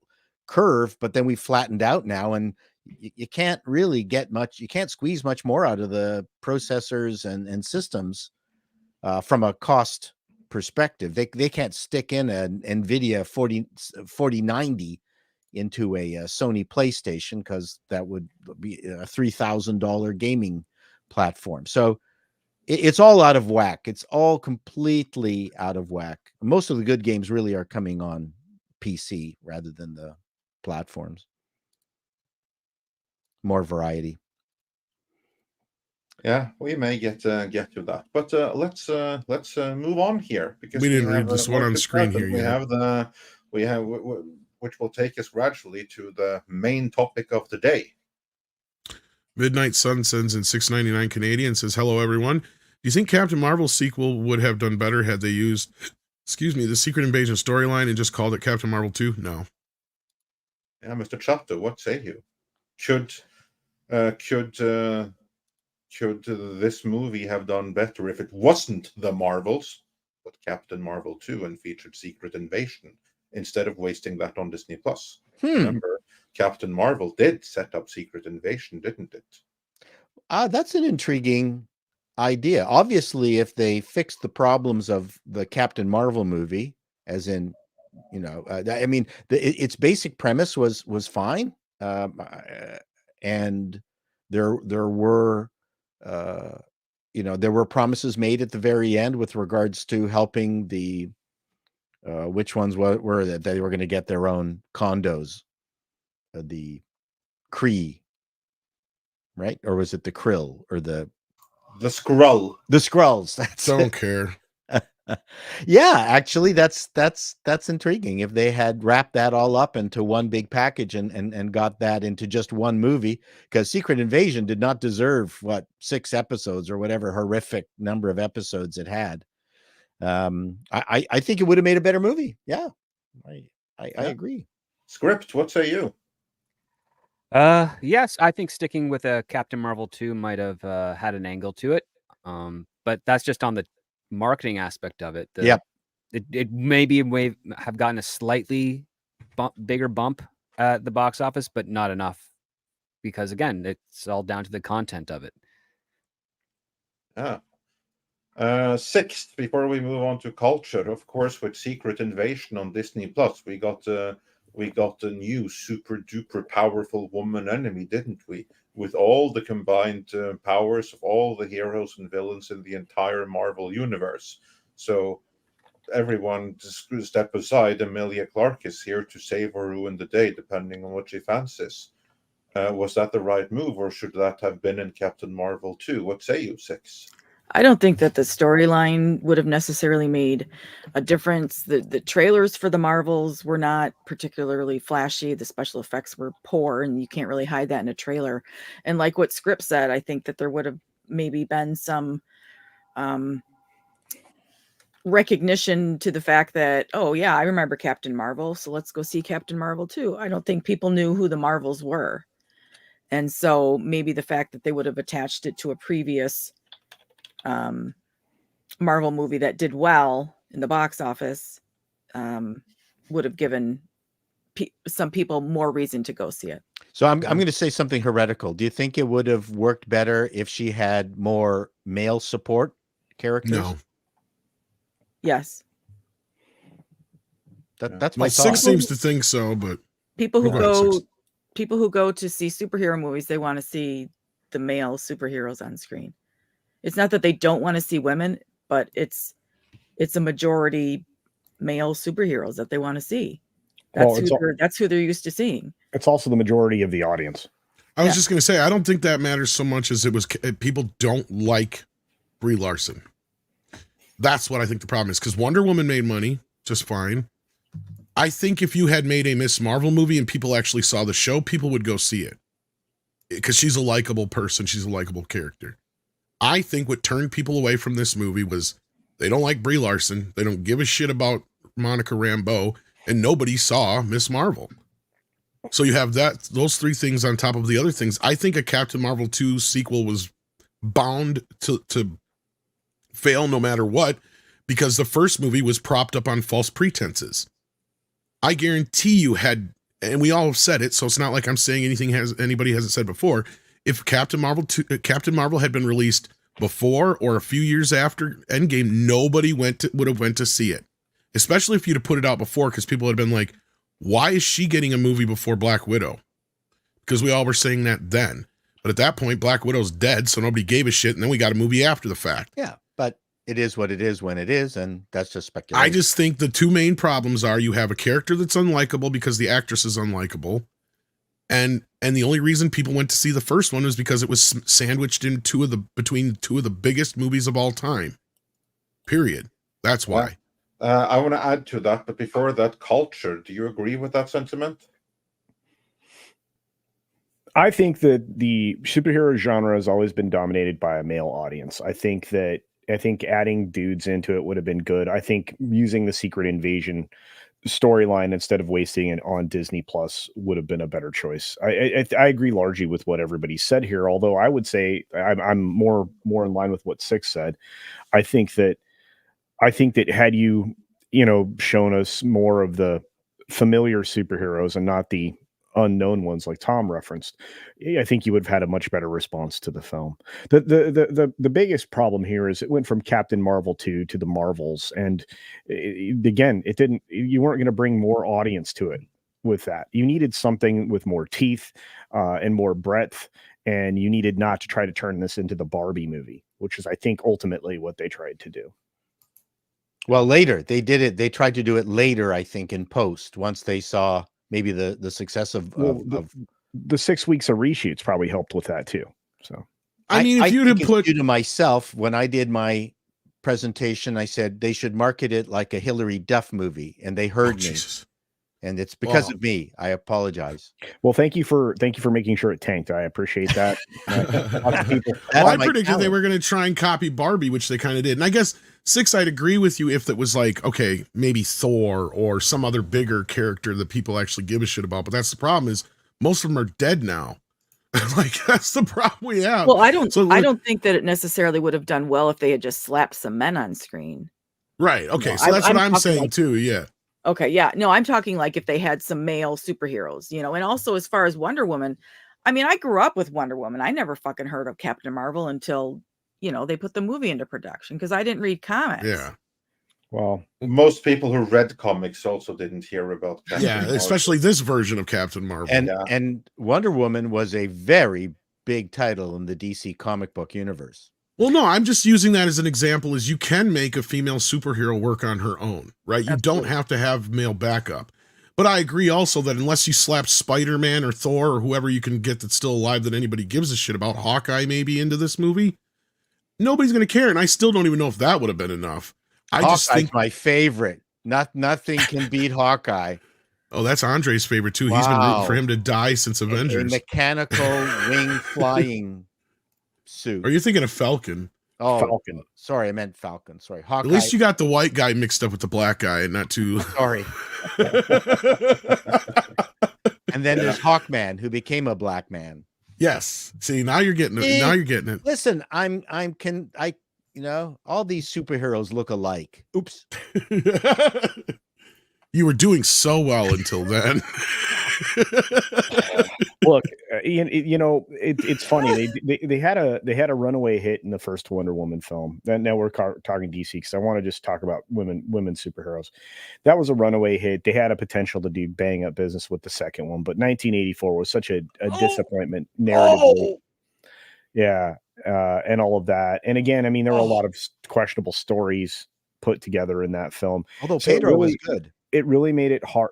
curve, but then we flattened out now, and you can't really get much, you can't squeeze much more out of the processors and systems from a cost perspective. They can't stick in an NVIDIA 4090 into a Sony PlayStation, because that would be a $3,000 gaming platform. So it's all out of whack. It's all completely out of whack. Most of the good games really are coming on PC rather than the platforms. More variety. Yeah, we may get to that, but let's move on here, because we didn't read this one on screen here yet. We have which will take us gradually to the main topic of the day. Midnight Sun sends in $6.99 Canadian, says, hello, everyone. Do you think Captain Marvel's sequel would have done better had they used, the Secret Invasion storyline and just called it Captain Marvel 2? No. Yeah, Mr. Chato, what say you? Should this movie have done better if it wasn't the Marvels, but Captain Marvel 2 and featured Secret Invasion, instead of wasting that on Disney Plus? Remember, Captain Marvel did set up Secret Invasion, didn't it? That's an intriguing idea. Obviously, if they fixed the problems of the Captain Marvel movie, as in, I mean, its basic premise was fine, and there were there were promises made at the very end with regards to helping the which ones were that they were going to get their own condos, the Kree, right? Or was it the Krill or the Skrull? The Skrulls. Don't care. Yeah, actually, that's intriguing. If they had wrapped that all up into one big package and got that into just one movie, because Secret Invasion did not deserve 6 episodes or whatever horrific number of episodes it had. I think it would have made a better movie. Yeah, I agree. Script, what say you? Yes, I think sticking with a Captain Marvel 2 might have had an angle to it. But that's just on the marketing aspect of it. It maybe may have gotten a slightly bigger bump at the box office, but not enough because again, it's all down to the content of it. Sixth, before we move on to culture, of course, with Secret Invasion on Disney Plus, we got a new super duper powerful woman enemy, didn't we? With all the combined powers of all the heroes and villains in the entire Marvel universe. So everyone just step aside. Emilia Clarke is here to save or ruin the day, depending on what she fancies. Was that the right move, or should that have been in Captain Marvel 2? What say you, Six? I don't think that the storyline would have necessarily made a difference. The trailers for the Marvels were not particularly flashy. The special effects were poor, and you can't really hide that in a trailer. And like what Script said, I think that there would have maybe been some recognition to the fact that, oh yeah, I remember Captain Marvel, so let's go see Captain Marvel too. I don't think people knew who the Marvels were. And so maybe the fact that they would have attached it to a previous Marvel movie that did well in the box office would have given some people more reason to go see it. So I'm going to say something heretical. Do you think it would have worked better if she had more male support characters? No. Yes. That's my Six thought. seems to think so, but people who go to see superhero movies, they want to see the male superheroes on screen. It's not that they don't want to see women, but it's a majority male superheroes that they want to see. That's who they're used to seeing. It's also the majority of the audience. I was just going to say, I don't think that matters so much as it was people don't like Brie Larson. That's what I think the problem is, because Wonder Woman made money just fine. I think if you had made a Miss Marvel movie and people actually saw the show, people would go see it because she's a likable person. She's a likable character. I think what turned people away from this movie was they don't like Brie Larson. They don't give a shit about Monica Rambeau, and nobody saw Miss Marvel. So you have those three things on top of the other things. I think a Captain Marvel 2 sequel was bound to fail no matter what, because the first movie was propped up on false pretenses. I guarantee you and we all have said it, so it's not like I'm saying anybody hasn't said before. If Captain Marvel had been released before or a few years after Endgame, nobody would have went to see it. Especially if you'd have put it out before, because people had been like, why is she getting a movie before Black Widow? Because we all were saying that then. But at that point, Black Widow's dead, so nobody gave a shit, and then we got a movie after the fact. Yeah, but it is what it is when it is, and that's just speculation. I just think the two main problems are you have a character that's unlikable because the actress is unlikable, and the only reason people went to see the first one was because it was sandwiched in between two of the biggest movies of all time. Period. That's why. I want to add to that, but before that, culture. Do you agree with that sentiment? I think that the superhero genre has always been dominated by a male audience. I think adding dudes into it would have been good. I think using the Secret Invasion storyline instead of wasting it on Disney Plus would have been a better choice. I agree largely with what everybody said here, although I would say I'm more in line with what Six said. I think that had you shown us more of the familiar superheroes and not the unknown ones like Tom referenced, I think you would have had a much better response to the film. The biggest problem here is it went from Captain Marvel 2 to the Marvels, and you weren't going to bring more audience to it with that. You needed something with more teeth and more breadth, and you needed not to try to turn this into the Barbie movie, which is, I think, ultimately what they tried to do. Well, later they did it. They tried to do it later, I think, in post, once they saw maybe the success of the 6 weeks of reshoots probably helped with that too. So I mean, if you'd have put to myself when I did my presentation, I said they should market it like a Hillary Duff movie, and they heard me. Jesus. And it's because of me. I apologize. Well, thank you for making sure it tanked. I appreciate that. Lots of people. I predicted they were going to try and copy Barbie, which they kind of did. And I guess Six, I'd agree with you if it was like, okay, maybe Thor or some other bigger character that people actually give a shit about. But that's the problem, is most of them are dead now. Like, that's the problem we have. Well, I don't think that it necessarily would have done well if they had just slapped some men on screen. Right. Okay. So that's what I'm saying too. Yeah. Okay. Yeah. No, I'm talking like if they had some male superheroes, and also as far as Wonder Woman, I mean, I grew up with Wonder Woman. I never fucking heard of Captain Marvel until, they put the movie into production because I didn't read comics. Yeah. Well, most people who read comics also didn't hear about Captain Marvel. Especially this version of Captain Marvel. And Wonder Woman was a very big title in the DC comic book universe. Well, no, I'm just using that as an example, as you can make a female superhero work on her own, right? You don't have to have male backup. But I agree also that unless you slap Spider-Man or Thor or whoever you can get that's still alive that anybody gives a shit about, Hawkeye maybe into this movie, nobody's going to care. And I still don't even know if that would have been enough. I just think my favorite. Nothing can beat Hawkeye. Oh, that's Andre's favorite too. Wow. He's been rooting for him to die since Avengers. A mechanical wing flying suit. Are you thinking of Falcon? Oh, Falcon. Sorry, I meant Falcon. Sorry, Hawkeye. At least you got the white guy mixed up with the black guy, and not too. Sorry. And then there's Hawkman, who became a black man. Yes. See, now you're getting it. Now you're getting it. Listen, all these superheroes look alike. Oops. You were doing so well until then. Look, it's funny. They had a runaway hit in the first Wonder Woman film. And now we're talking DC because I want to just talk about women superheroes. That was a runaway hit. They had a potential to do bang up business with the second one, but 1984 was such a disappointment narratively. Yeah, and all of that. And again, I mean, there were a lot of questionable stories put together in that film. Although Pedro was good. It really made it hard.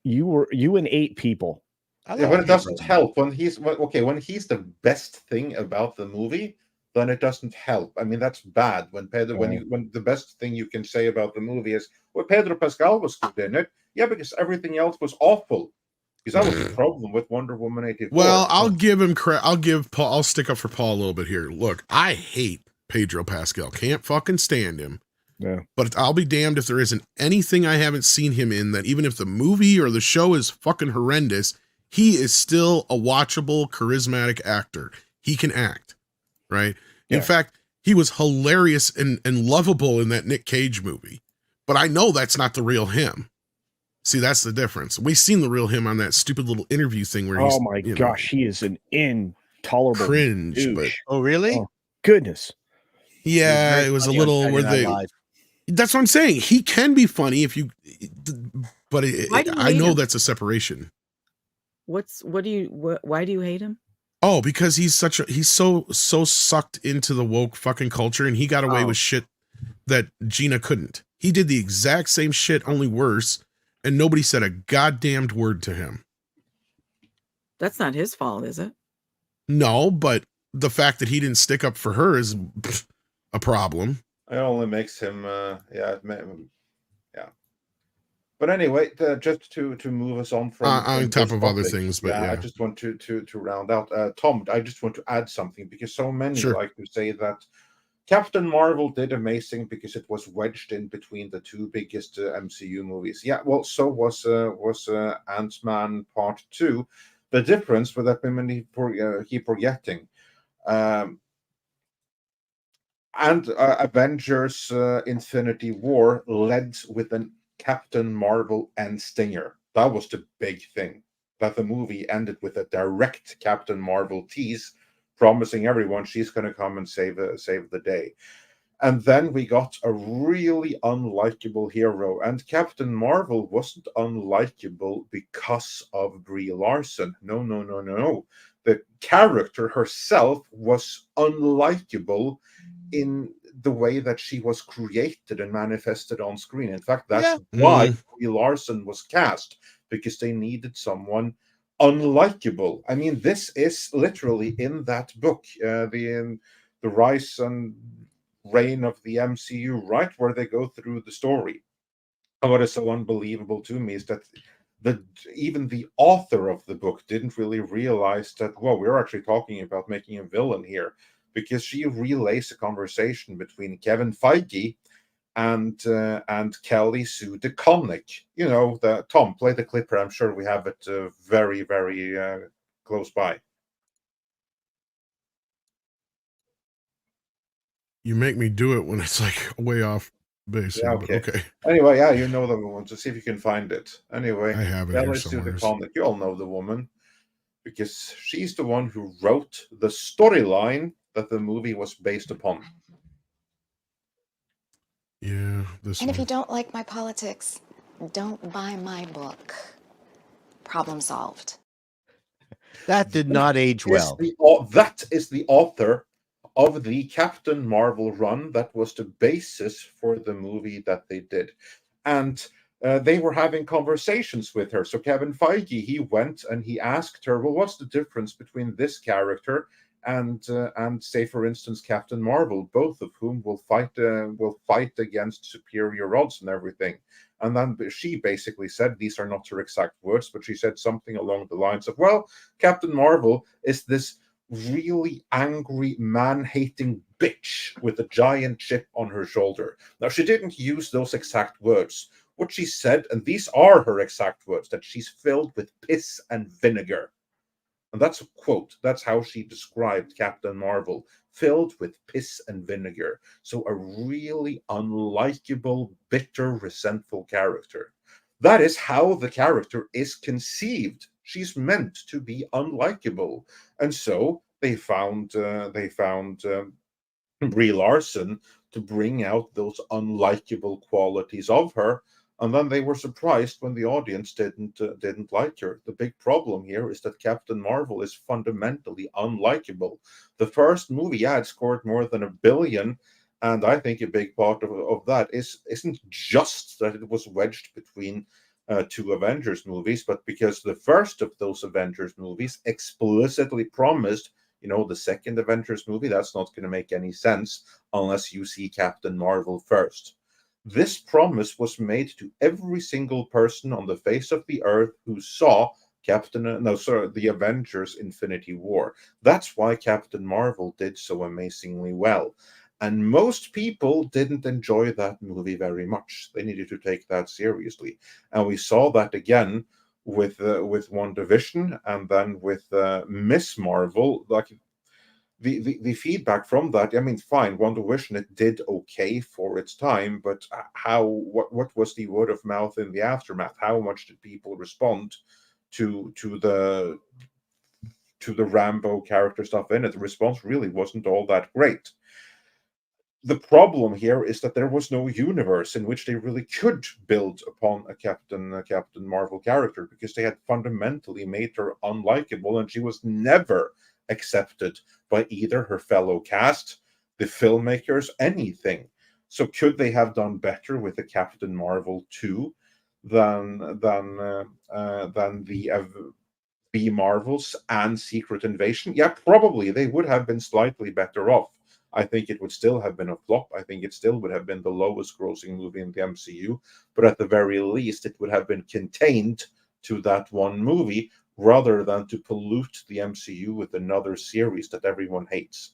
You and 8 people. When it doesn't help, when he's the best thing about the movie, then it doesn't help. I mean, that's bad. When the best thing you can say about the movie is, well, Pedro Pascal was good in it. Yeah, because everything else was awful. Because that was the problem with Wonder Woman 84. Well, I'll give him credit. I'll stick up for Paul a little bit here. Look, I hate Pedro Pascal. Can't fucking stand him. Yeah. But I'll be damned if there isn't anything I haven't seen him in that, even if the movie or the show is fucking horrendous, he is still a watchable, charismatic actor. He can act, right? Yeah. In fact, he was hilarious and lovable in that Nick Cage movie. But I know that's not the real him. See, that's the difference. We've seen the real him on that stupid little interview thing where he's... Oh my gosh, he is an intolerable cringe. douche. But oh, really? Oh, goodness. Yeah, it was a little where they... That's what I'm saying. He can be funny if you... But I know that's a separation. Why do you hate him? Oh, because he's so sucked into the woke fucking culture, and he got away with shit that Gina couldn't. He did the exact same shit, only worse, and nobody said a goddamned word to him. That's not his fault, is it? No, but the fact that he didn't stick up for her is a problem. It only makes him, yeah. But anyway, just to move us on from on top of other things, but yeah, I just want to round out. Tom, I just want to add something because so many like to say that Captain Marvel did amazing because it was wedged in between the 2 biggest MCU movies. Yeah, well, so was Ant-Man Part 2. The difference with that keep forgetting. And Avengers Infinity War led with an Captain Marvel and Stinger. That was the big thing. That the movie ended with a direct Captain Marvel tease, promising everyone she's going to come and save the day. And then we got a really unlikable hero. And Captain Marvel wasn't unlikable because of Brie Larson. No. The character herself was unlikable in the way that she was created and manifested on screen. In fact, that's why Brie Larson was cast, because they needed someone unlikable. I mean, this is literally in that book, the rise and reign of the MCU, right where they go through the story. And what is so unbelievable to me is that even the author of the book didn't really realize that, well, we're actually talking about making a villain here, because she relays a conversation between Kevin Feige and Kelly Sue DeConnick. You know, Tom, play the clip here. I'm sure we have it very, very close by. You make me do it when it's like way off base. Yeah, okay. Anyway, yeah, you know the woman. So see if you can find it. Anyway, I have it here somewhere. You all know the woman. because she's the one who wrote the storyline that the movie was based upon. Yeah, and if you don't like my politics, don't buy my book. Problem solved. That did not age well. That is the author of the Captain Marvel run that was the basis for the movie that they did. And they were having conversations with her. So Kevin Feige, he went and he asked her, well, what's the difference between this character and say, for instance, Captain Marvel, both of whom will fight against superior odds and everything. And then she basically said, these are not her exact words, but she said something along the lines of, well, Captain Marvel is this really angry, man-hating bitch with a giant chip on her shoulder. Now, she didn't use those exact words. What she said, and these are her exact words, that she's filled with piss and vinegar. And that's a quote. That's how she described Captain Marvel, filled with piss and vinegar. So a really unlikable, bitter, resentful character. That is how the character is conceived. She's meant to be unlikable. And so they found Brie Larson to bring out those unlikable qualities of her. And then they were surprised when the audience didn't like her. The big problem here is that Captain Marvel is fundamentally unlikable. The first movie, it scored more than $1 billion, and I think a big part of that isn't just that it was wedged between two Avengers movies, but because the first of those Avengers movies explicitly promised, the second Avengers movie, that's not going to make any sense unless you see Captain Marvel first. This promise was made to every single person on the face of the earth who saw the Avengers Infinity War. That's why Captain Marvel did so amazingly well. And most people didn't enjoy that movie very much. They needed to take that seriously. And we saw that again with WandaVision, and then with Miss Marvel. Like, the feedback from that, I mean, fine, WandaVision, it did okay for its time, but what was the word of mouth in the aftermath? How much did people respond to the Rambo character stuff in it? The response really wasn't all that great. The problem here is that there was no universe in which they really could build upon a Captain Marvel character, because they had fundamentally made her unlikable, and she was never accepted by either her fellow cast, the filmmakers, anything. So could they have done better with the Captain Marvel 2 than the B Marvels and Secret Invasion? Yeah, probably they would have been slightly better off. I think it would still have been a flop. I think it still would have been the lowest grossing movie in the MCU, but at the very least, it would have been contained to that one movie, rather than to pollute the MCU with another series that everyone hates.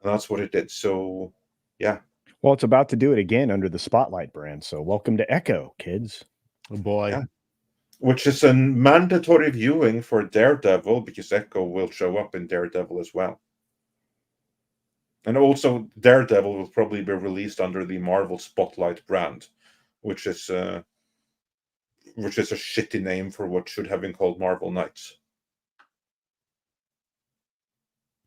And that's what it did. So, yeah. Well, it's about to do it again under the Spotlight brand. So welcome to Echo, kids. Oh, boy. Yeah. Which is a mandatory viewing for Daredevil, because Echo will show up in Daredevil as well. And also, Daredevil will probably be released under the Marvel Spotlight brand, which is a shitty name for what should have been called Marvel Knights.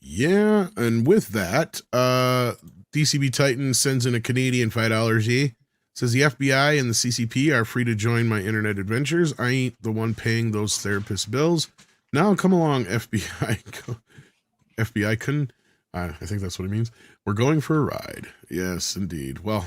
Yeah, and with that, DCB Titan sends in a Canadian $5 says the FBI and the CCP are free to join my internet adventures. I ain't the one paying those therapist bills. Now come along, FBI. FBI couldn't. I think that's what it means. We're going for a ride. Yes, indeed. Well,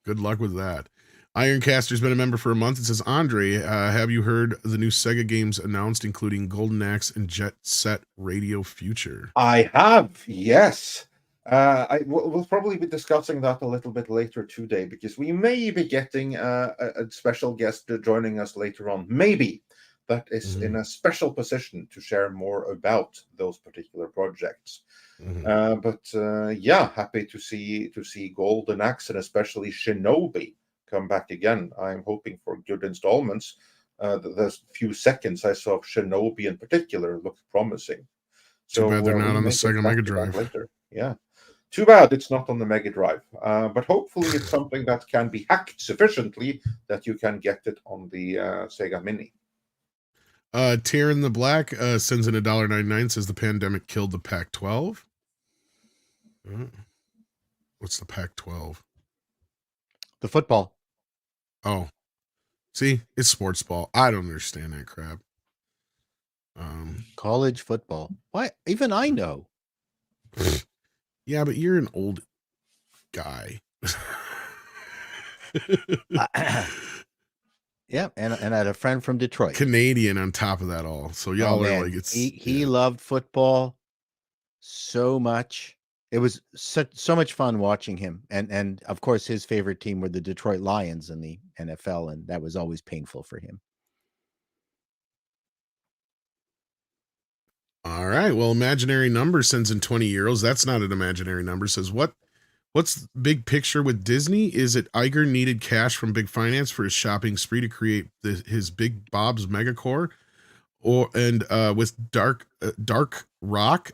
good luck with that. Ironcaster's been a member for a month. It says, Andre, have you heard the new Sega games announced, including Golden Axe and Jet Set Radio Future? I have, yes. We'll probably be discussing that a little bit later today, because we may be getting a special guest joining us later on. Maybe that is in a special position to share more about those particular projects. Yeah, happy to see Golden Axe and especially Shinobi come back again. I'm hoping for good installments. The few seconds I saw of Shinobi in particular looked promising. Too bad they're not on the Sega Mega Drive. Later. Yeah. Too bad it's not on the Mega Drive. But hopefully it's something that can be hacked sufficiently that you can get it on the Sega Mini. Tear in the Black sends in $1.99, says the pandemic killed the Pac-12. What's the Pac-12? The football. Oh, see, it's sports ball. I don't understand that crap. College football. Why? Even I know. Yeah, but you're an old guy. Yeah, and I had a friend from Detroit. Canadian on top of that all. So y'all are like, it's he loved football so much. It was so much fun watching him. And of course his favorite team were the Detroit Lions in the NFL, and that was always painful for him. All right. Well, imaginary number sends in 20 euros. That's not an imaginary number. Says what's big picture with Disney? Is it Iger needed cash from big finance for his shopping spree to create his Big Bob's Megacore? And with Dark Rock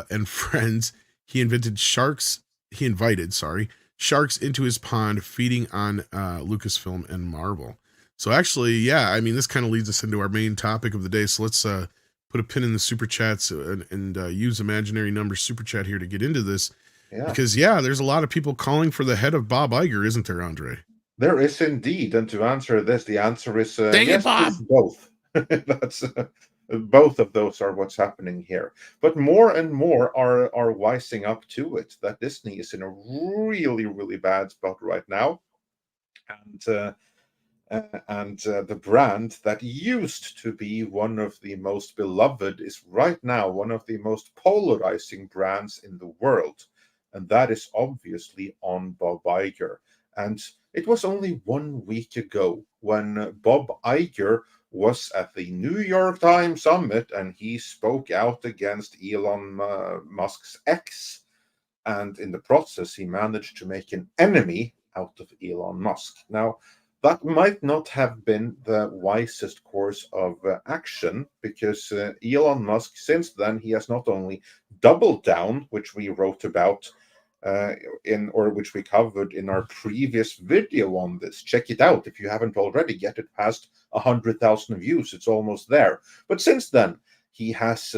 and friends, he invited sharks into his pond, feeding on Lucasfilm and Marvel. So actually, yeah, I mean, this kind of leads us into our main topic of the day. So let's put a pin in the super chats and use imaginary number super chat here to get into this. Yeah. Because there's a lot of people calling for the head of Bob Iger, isn't there, Andre? There is indeed. And to answer this, the answer is yes, Bob. Both. That's both of those are what's happening here. But more and more are wising up to it, that Disney is in a really, really bad spot right now. And the brand that used to be one of the most beloved is right now one of the most polarizing brands in the world. And that is obviously on Bob Iger. And it was only 1 week ago when Bob Iger was at the New York Times Summit and he spoke out against Elon Musk's ex. And in the process, he managed to make an enemy out of Elon Musk. Now, that might not have been the wisest course of action, because Elon Musk, since then, he has not only doubled down, which we wrote about which we covered in our previous video on this. Check it out if you haven't already. Get it past 100,000 views. It's almost there. But since then, he has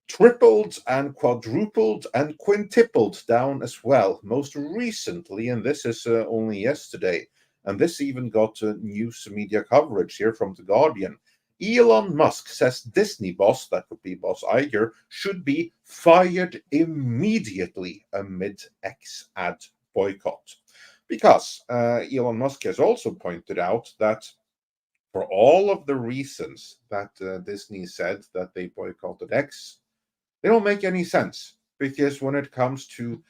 tripled and quadrupled and quintupled down as well. Most recently, and this is only yesterday, and this even got news media coverage here from The Guardian. Elon Musk says Disney boss, that would be Boss Iger, should be fired immediately amid X ad boycott. Because Elon Musk has also pointed out that for all of the reasons that Disney said that they boycotted X, they don't make any sense. Because when it comes to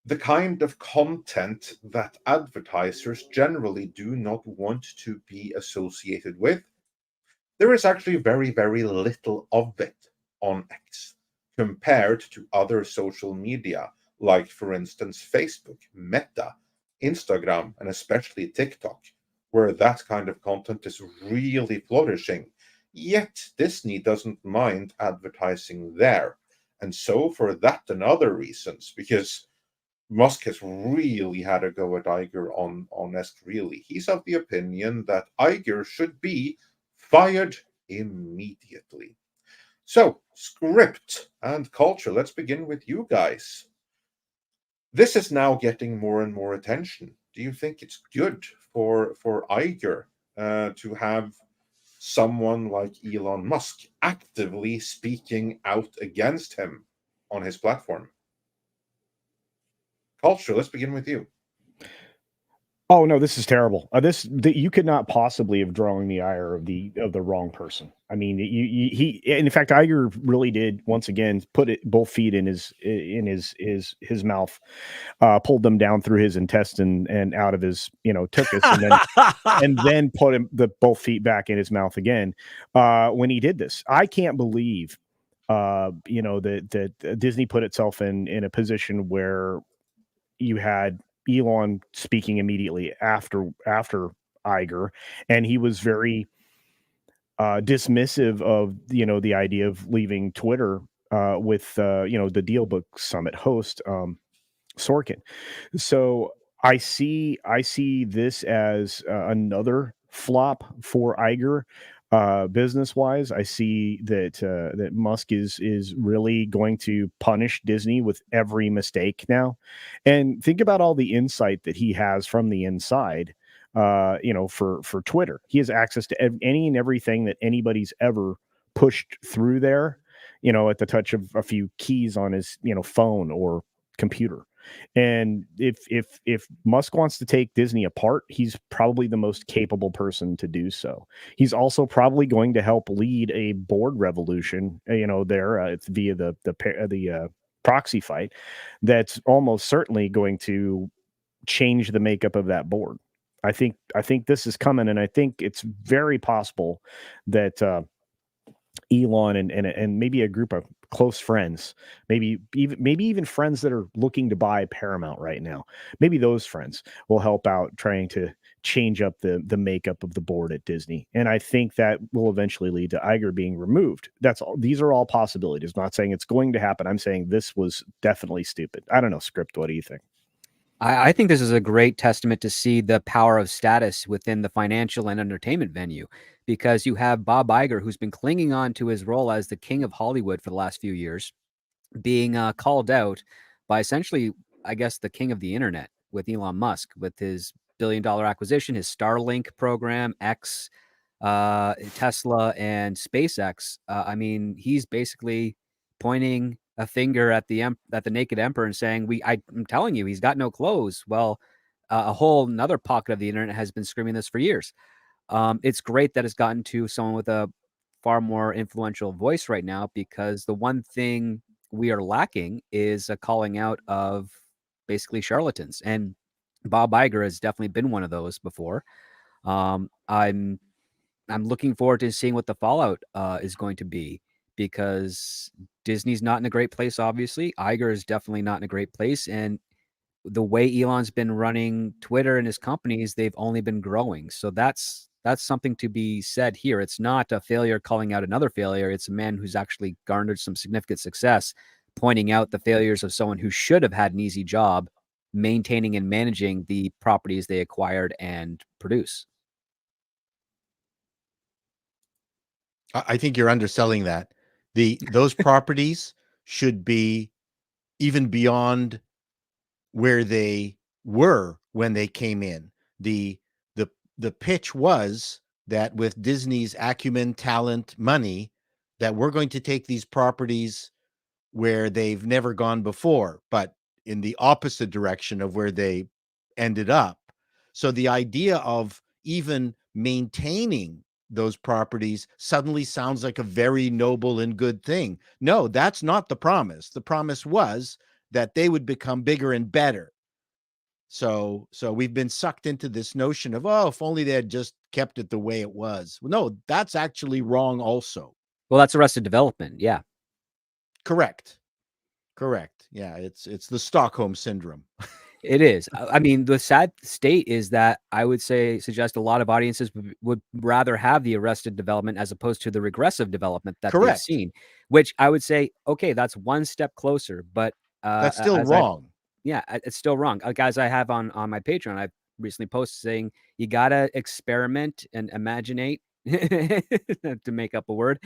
the kind of content that advertisers generally do not want to be associated with, there is actually very, very little of it on X compared to other social media, like, for instance, Facebook, Meta, Instagram, and especially TikTok, where that kind of content is really flourishing. Yet Disney doesn't mind advertising there. And so for that and other reasons, because Musk has really had a go at Iger on X, really. He's of the opinion that Iger should be fired immediately. So, script and culture. Let's begin with you guys. This is now getting more and more attention. Do you think it's good for Iger to have someone like Elon Musk actively speaking out against him on his platform? Culture, let's begin with you. Oh no, this is terrible. You could not possibly have drawn the ire of the wrong person. I mean, he in fact, Iger really did once again put both feet in his mouth, pulled them down through his intestine and out of his tuchus, and then put both feet back in his mouth again when he did this. I can't believe that Disney put itself in a position where you had Elon speaking immediately after Iger, and he was very dismissive of the idea of leaving Twitter with the DealBook Summit host Sorkin. So I see this as another flop for Iger. business wise. I see that that Musk is really going to punish Disney with every mistake now. And think about all the insight that he has from the inside. For Twitter, he has access to any and everything that anybody's ever pushed through there, at the touch of a few keys on his, phone or computer. And if Musk wants to take Disney apart, he's probably the most capable person to do so. He's also probably going to help lead a board revolution. It's via the proxy fight that's almost certainly going to change the makeup of that board. I think this is coming, and I think it's very possible that Elon and maybe a group of close friends, maybe even friends that are looking to buy Paramount right now, maybe those friends will help out trying to change up the makeup of the board at Disney. And I think that will eventually lead to Iger being removed. That's all. These are all possibilities. I'm not saying it's going to happen. I'm saying this was definitely stupid. I don't know, Script. What do you think? I think this is a great testament to see the power of status within the financial and entertainment venue, because you have Bob Iger, who's been clinging on to his role as the king of Hollywood for the last few years, being called out by essentially, I guess, the king of the internet with Elon Musk, with his billion-dollar acquisition, his Starlink program, X, Tesla, and SpaceX. I mean, he's basically pointing a finger at the naked emperor and saying, I'm telling you, he's got no clothes. Well, a whole another pocket of the internet has been screaming this for years. It's great that it's gotten to someone with a far more influential voice right now, because the one thing we are lacking is a calling out of basically charlatans. And Bob Iger has definitely been one of those before. I'm looking forward to seeing what the fallout is going to be, because Disney's not in a great place, obviously. Iger is definitely not in a great place. And the way Elon's been running Twitter and his companies, they've only been growing. So that's something to be said here. It's not a failure calling out another failure. It's a man who's actually garnered some significant success, pointing out the failures of someone who should have had an easy job maintaining and managing the properties they acquired and produce. I think you're underselling that. Those properties should be even beyond where they were when they came in. The pitch was that with Disney's acumen, talent, money, that we're going to take these properties where they've never gone before, but in the opposite direction of where they ended up. So the idea of even maintaining those properties suddenly sounds like a very noble and good thing. No, that's not the promise. The promise was that they would become bigger and better. So we've been sucked into this notion of, oh, if only they had just kept it the way it was. Well, no, that's actually wrong also. Well, that's Arrested Development. Yeah. Correct. Yeah, it's the Stockholm syndrome. It is. I mean, the sad state is that I would suggest a lot of audiences would rather have the Arrested Development as opposed to the regressive development that they've seen, which I would say, okay, that's one step closer, but that's still wrong. It's still wrong. Like, as I have on my Patreon, I've recently posted saying you gotta experiment and imaginate to make up a word,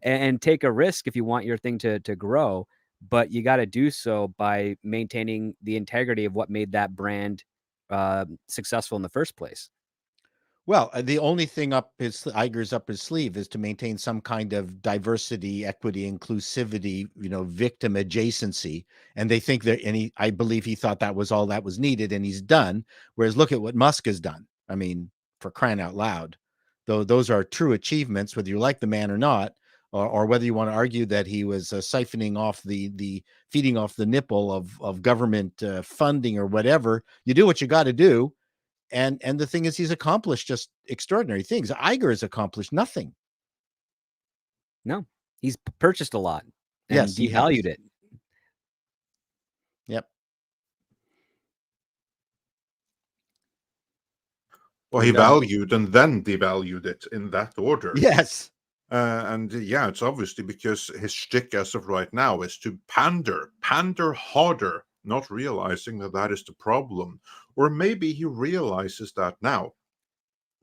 and take a risk if you want your thing to grow. But you got to do so by maintaining the integrity of what made that brand successful in the first place. Well, the only thing Iger's up his sleeve is to maintain some kind of diversity, equity, inclusivity, victim adjacency. And they think that, I believe he thought that was all that was needed, and he's done. Whereas look at what Musk has done. I mean, for crying out loud, though, those are true achievements, whether you like the man or not. Or whether you want to argue that he was siphoning off feeding off the nipple of government funding or whatever. You do what you got to do, and the thing is, he's accomplished just extraordinary things. Iger has accomplished nothing. No, he's purchased a lot. And yes, he devalued it. Yep. Well, he valued and then devalued it in that order. Yes. And yeah, it's obviously because his shtick as of right now is to pander harder, not realizing that is the problem. Or maybe he realizes that now.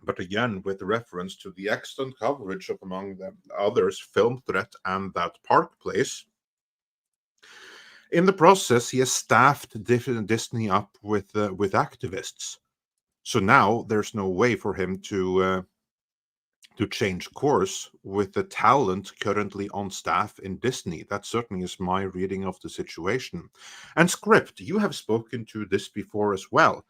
but again, with reference to the excellent coverage of, among them others, Film Threat and That Park Place. In the process, he has staffed Disney up with activists. So now there's no way for him to change course with the talent currently on staff in Disney. That certainly is my reading of the situation. And Script, you have spoken to this before as well,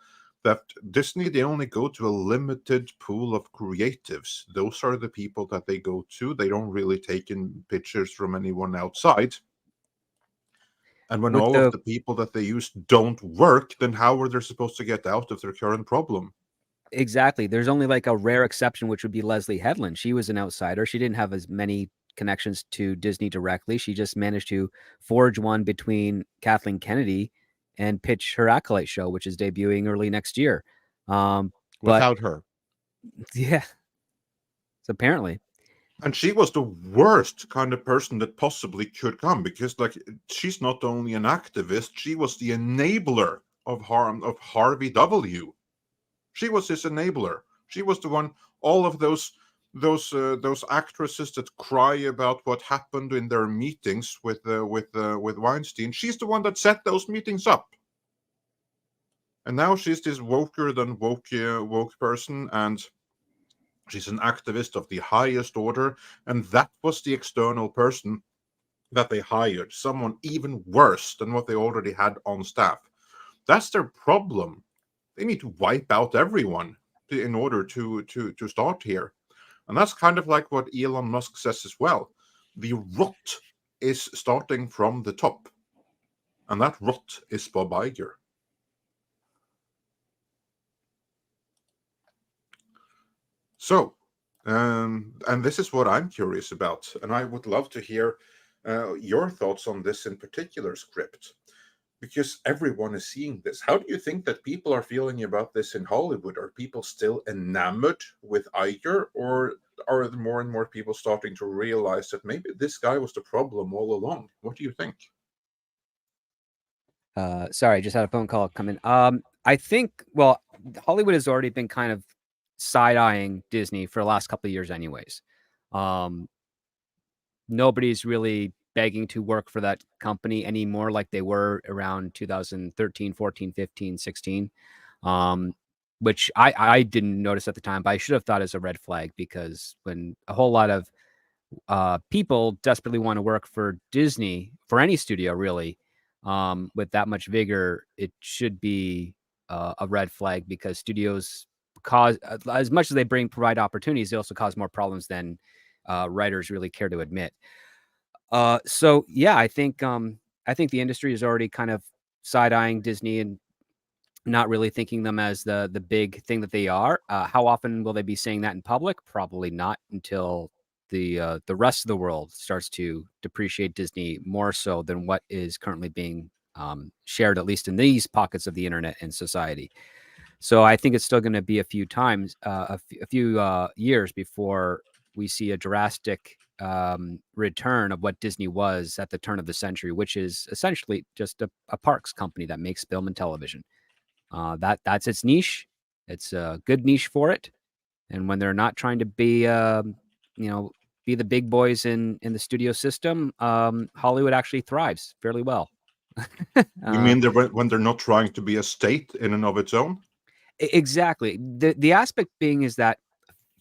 that Disney, they only go to a limited pool of creatives. Those are the people that they go to. They don't really take in pictures from anyone outside. And when all of the people that they use don't work, then how are they supposed to get out of their current problem? Exactly. There's only like a rare exception, which would be Leslie Headland. She was an outsider. She didn't have as many connections to Disney directly. She just managed to forge one between Kathleen Kennedy and pitch her Acolyte show, which is debuting early next year. Without her. Yeah. So apparently. And she was the worst kind of person that possibly could come, because like she's not only an activist, she was the enabler of Harvey W. She was his enabler. She was the one. All of those actresses that cry about what happened in their meetings with Weinstein. She's the one that set those meetings up. And now she's this woker than woke person, and she's an activist of the highest order, and that was the external person that they hired, someone even worse than what they already had on staff. That's their problem. They need to wipe out everyone in order to start here. And that's kind of like what Elon Musk says as well. The rot is starting from the top. And that rot is Bob Iger. So, and this is what I'm curious about, and I would love to hear your thoughts on this in particular, Script, because everyone is seeing this. How do you think that people are feeling about this in Hollywood? Are people still enamored with Iger, or are more and more people starting to realize that maybe this guy was the problem all along? What do you think? Sorry, I just had a phone call come in. I think, well, Hollywood has already been kind of side-eyeing Disney for the last couple of years anyways. Nobody's really begging to work for that company anymore like they were around 2013, 14, 15, 16, which I didn't notice at the time, but I should have thought as a red flag, because when a whole lot of people desperately want to work for Disney, for any studio really, with that much vigor, it should be a red flag, because studios cause, as much as they provide opportunities, they also cause more problems than writers really care to admit. So yeah, I think the industry is already kind of side-eyeing Disney and not really thinking them as the big thing that they are. How often will they be saying that in public? Probably not until the rest of the world starts to depreciate Disney more so than what is currently being shared, at least in these pockets of the internet and society. So I think it's still going to be a few years before we see a drastic return of what Disney was at the turn of the century, which is essentially just a parks company that makes film and television. That's its niche. It's a good niche for it. And when they're not trying to be, be the big boys in the studio system, Hollywood actually thrives fairly well. You mean when they're not trying to be a state in and of its own? Exactly. The aspect being is that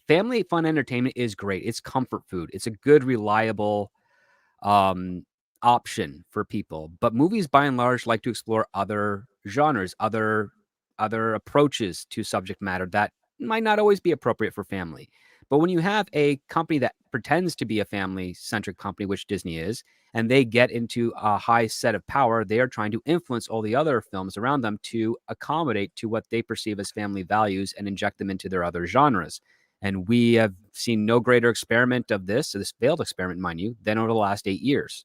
family fun entertainment is great. It's comfort food. It's a good, reliable option for people. But movies, by and large, like to explore other genres, other approaches to subject matter that might not always be appropriate for family. But when you have a company that pretends to be a family-centric company, which Disney is, and they get into a high set of power, they are trying to influence all the other films around them to accommodate to what they perceive as family values and inject them into their other genres. And we have seen no greater experiment of this failed experiment, mind you, than over the last 8 years.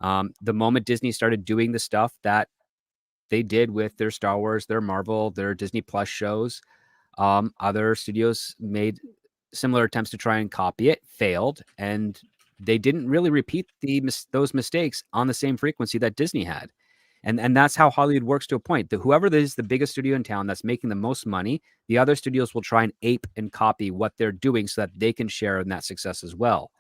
The moment Disney started doing the stuff that they did with their Star Wars, their Marvel, their Disney Plus shows, other studios made similar attempts to try and copy it, failed, and they didn't really repeat those mistakes on the same frequency that Disney had. And that's how Hollywood works to a point. Whoever is the biggest studio in town that's making the most money, the other studios will try and ape and copy what they're doing so that they can share in that success as well.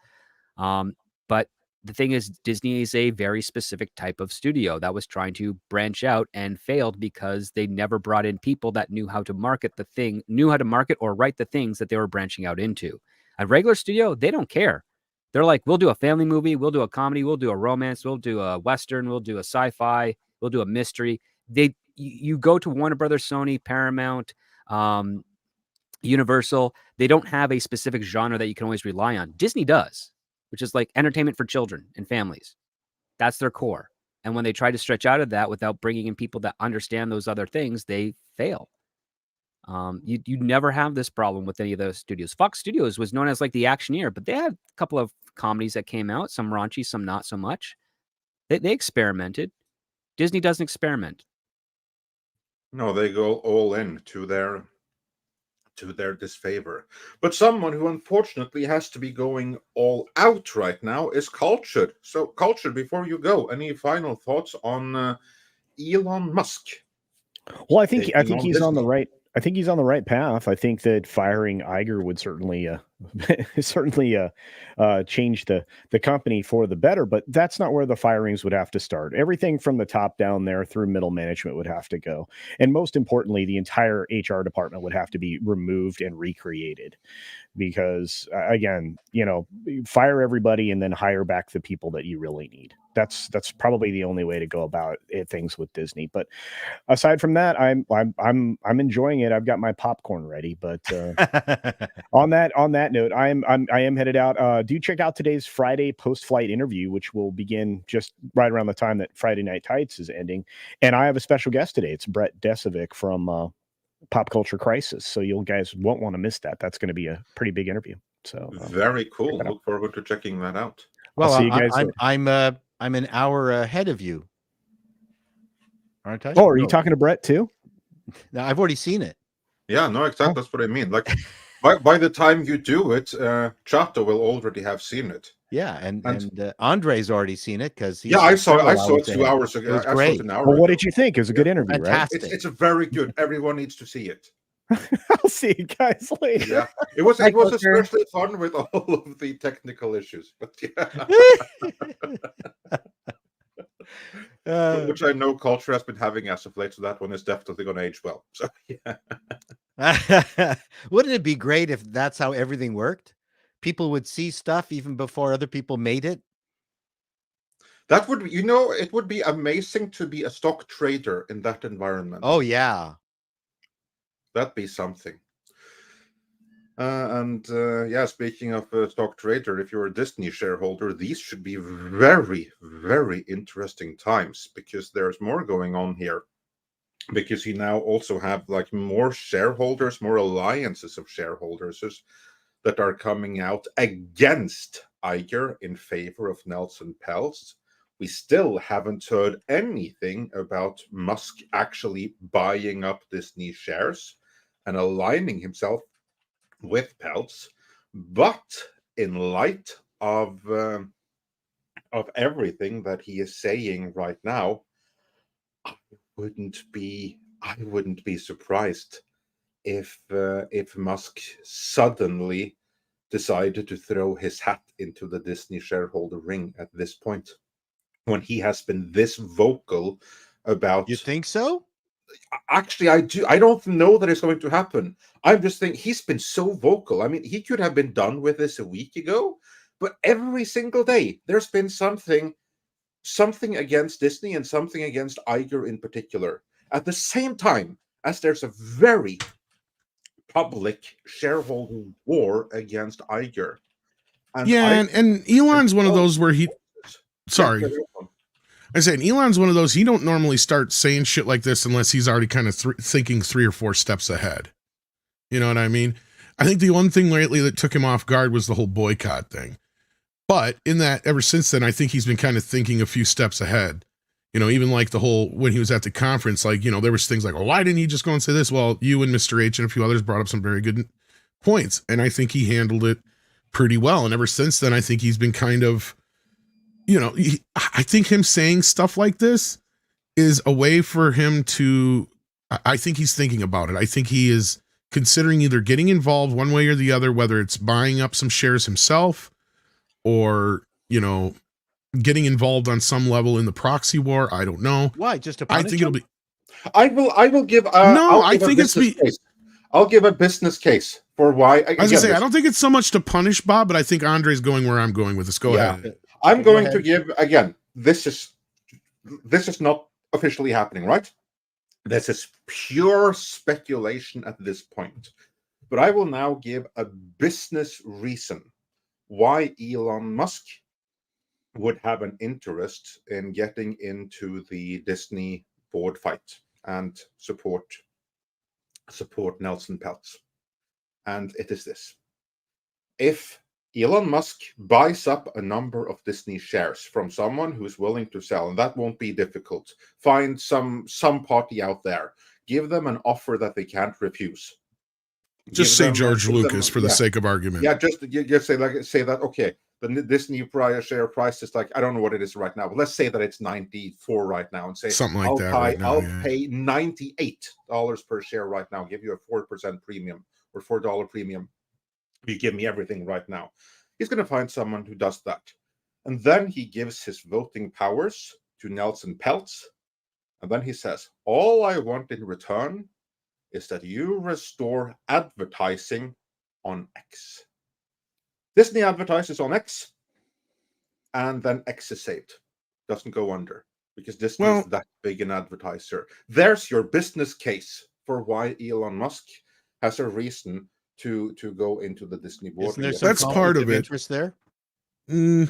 But the thing is, Disney is a very specific type of studio that was trying to branch out and failed because they never brought in people that knew how to market or write the things that they were branching out into. A regular studio, they don't care. They're like, we'll do a family movie, we'll do a comedy, we'll do a romance, we'll do a Western, we'll do a sci-fi, we'll do a mystery. You go to Warner Brothers, Sony, Paramount, Universal, they don't have a specific genre that you can always rely on. Disney does, which is like entertainment for children and families. That's their core. And when they try to stretch out of that without bringing in people that understand those other things, they fail. You never have this problem with any of those studios. Fox Studios was known as like the actioneer, but they had a couple of comedies that came out, some raunchy, some not so much. They experimented. Disney doesn't experiment. No, they go all in to their disfavor. But someone who unfortunately has to be going all out right now is Cultured. So, Cultured, before you go, any final thoughts on Elon Musk? Well, I think he's on the right. I think he's on the right path. I think that firing Iger would certainly change the company for the better, but that's not where the firings would have to start. Everything from the top down there through middle management would have to go. And most importantly, the entire HR department would have to be removed and recreated. Because again, fire everybody and then hire back the people that you really need. That's probably the only way to go about things with Disney. But aside from that, I'm enjoying it. I've got my popcorn ready. But on that note, I am headed out. Do check out today's Friday post-flight interview, which will begin just right around the time that Friday Night Tights is ending. And I have a special guest today. It's Brett Desovic from Pop Culture Crisis. So you guys won't want to miss that. That's going to be a pretty big interview. So very cool. Look forward to checking that out. Well, I'll see you guys. I'm an hour ahead of you, aren't I? Oh, are you talking to Brett too? No, I've already seen it. Yeah, no, exactly. That's what I mean. Like by the time you do it, Chato will already have seen it. Yeah, and Andre's already seen it because I saw it 2 hours ago. It was great. Well, what did you think? It was a good interview, fantastic. Right? It's a very good. Everyone needs to see it. I'll see you guys later. Yeah, it was especially fun with all of the technical issues, but yeah. Which I know Culture has been having as of late, so that one is definitely going to age well. So yeah. Wouldn't it be great if that's how everything worked? People would see stuff even before other people made it. That would, it would be amazing to be a stock trader in that environment. Oh yeah. That'd be something. Speaking of stock trader, if you're a Disney shareholder, these should be very, very interesting times because there's more going on here. Because you now also have like more shareholders, more alliances of shareholders that are coming out against Iger in favor of Nelson Peltz. We still haven't heard anything about Musk actually buying up Disney shares and aligning himself with Peltz, but in light of everything that he is saying right now, I wouldn't be surprised if Musk suddenly decided to throw his hat into the Disney shareholder ring at this point, when he has been this vocal about. You think so? Actually, I do. I don't know that it's going to happen. I'm just thinking he's been so vocal. I mean, he could have been done with this a week ago, but every single day there's been something against Disney and something against Iger in particular. At the same time as there's a very public shareholder war against Iger. And Elon's one of those where he. Sorry. I said Elon's one of those, he don't normally start saying shit like this unless he's already kind of thinking 3 or 4 steps ahead. You know what I mean? I think the one thing lately that took him off guard was the whole boycott thing. But in that, ever since then, I think he's been kind of thinking a few steps ahead. Even like the whole, when he was at the conference, like, there was things like, well, why didn't he just go and say this? Well, you and Mr. H and a few others brought up some very good points. And I think he handled it pretty well. And ever since then, I think he's been kind of, I think him saying stuff like this is a way for him to, I think he's thinking about it. I think he is considering either getting involved one way or the other, whether it's buying up some shares himself or, getting involved on some level in the proxy war. I don't know. Why? Just to I punish think it'll him? be. I will give. No, I think it's case. I'll give a business case for why. I was gonna say I don't think it's so much to punish Bob, but I think Andre's going where I'm going with this. Go ahead. I'm going to give again. This is not officially happening, right? This is pure speculation at this point. But I will now give a business reason why Elon Musk would have an interest in getting into the Disney board fight and support Nelson Peltz. And it is this. If Elon Musk buys up a number of Disney shares from someone who's willing to sell, and that won't be difficult, find some party out there, give them an offer that they can't refuse. Just say George Lucas for the sake of argument. Yeah, just say that, okay, the Disney share price is like, I don't know what it is right now, but let's say that it's 94 right now, and say something like that right now. I'll pay $98 per share right now, give you a 4% premium or $4 premium. You give me everything right now. He's going to find someone who does that. And then he gives his voting powers to Nelson Peltz. And then he says, all I want in return is that you restore advertising on X. Disney advertises on X, and then X is saved. Doesn't go under, because Disney is that big an advertiser. There's your business case for why Elon Musk has a reason to go into the Disney board. That's part of it. Interest there? I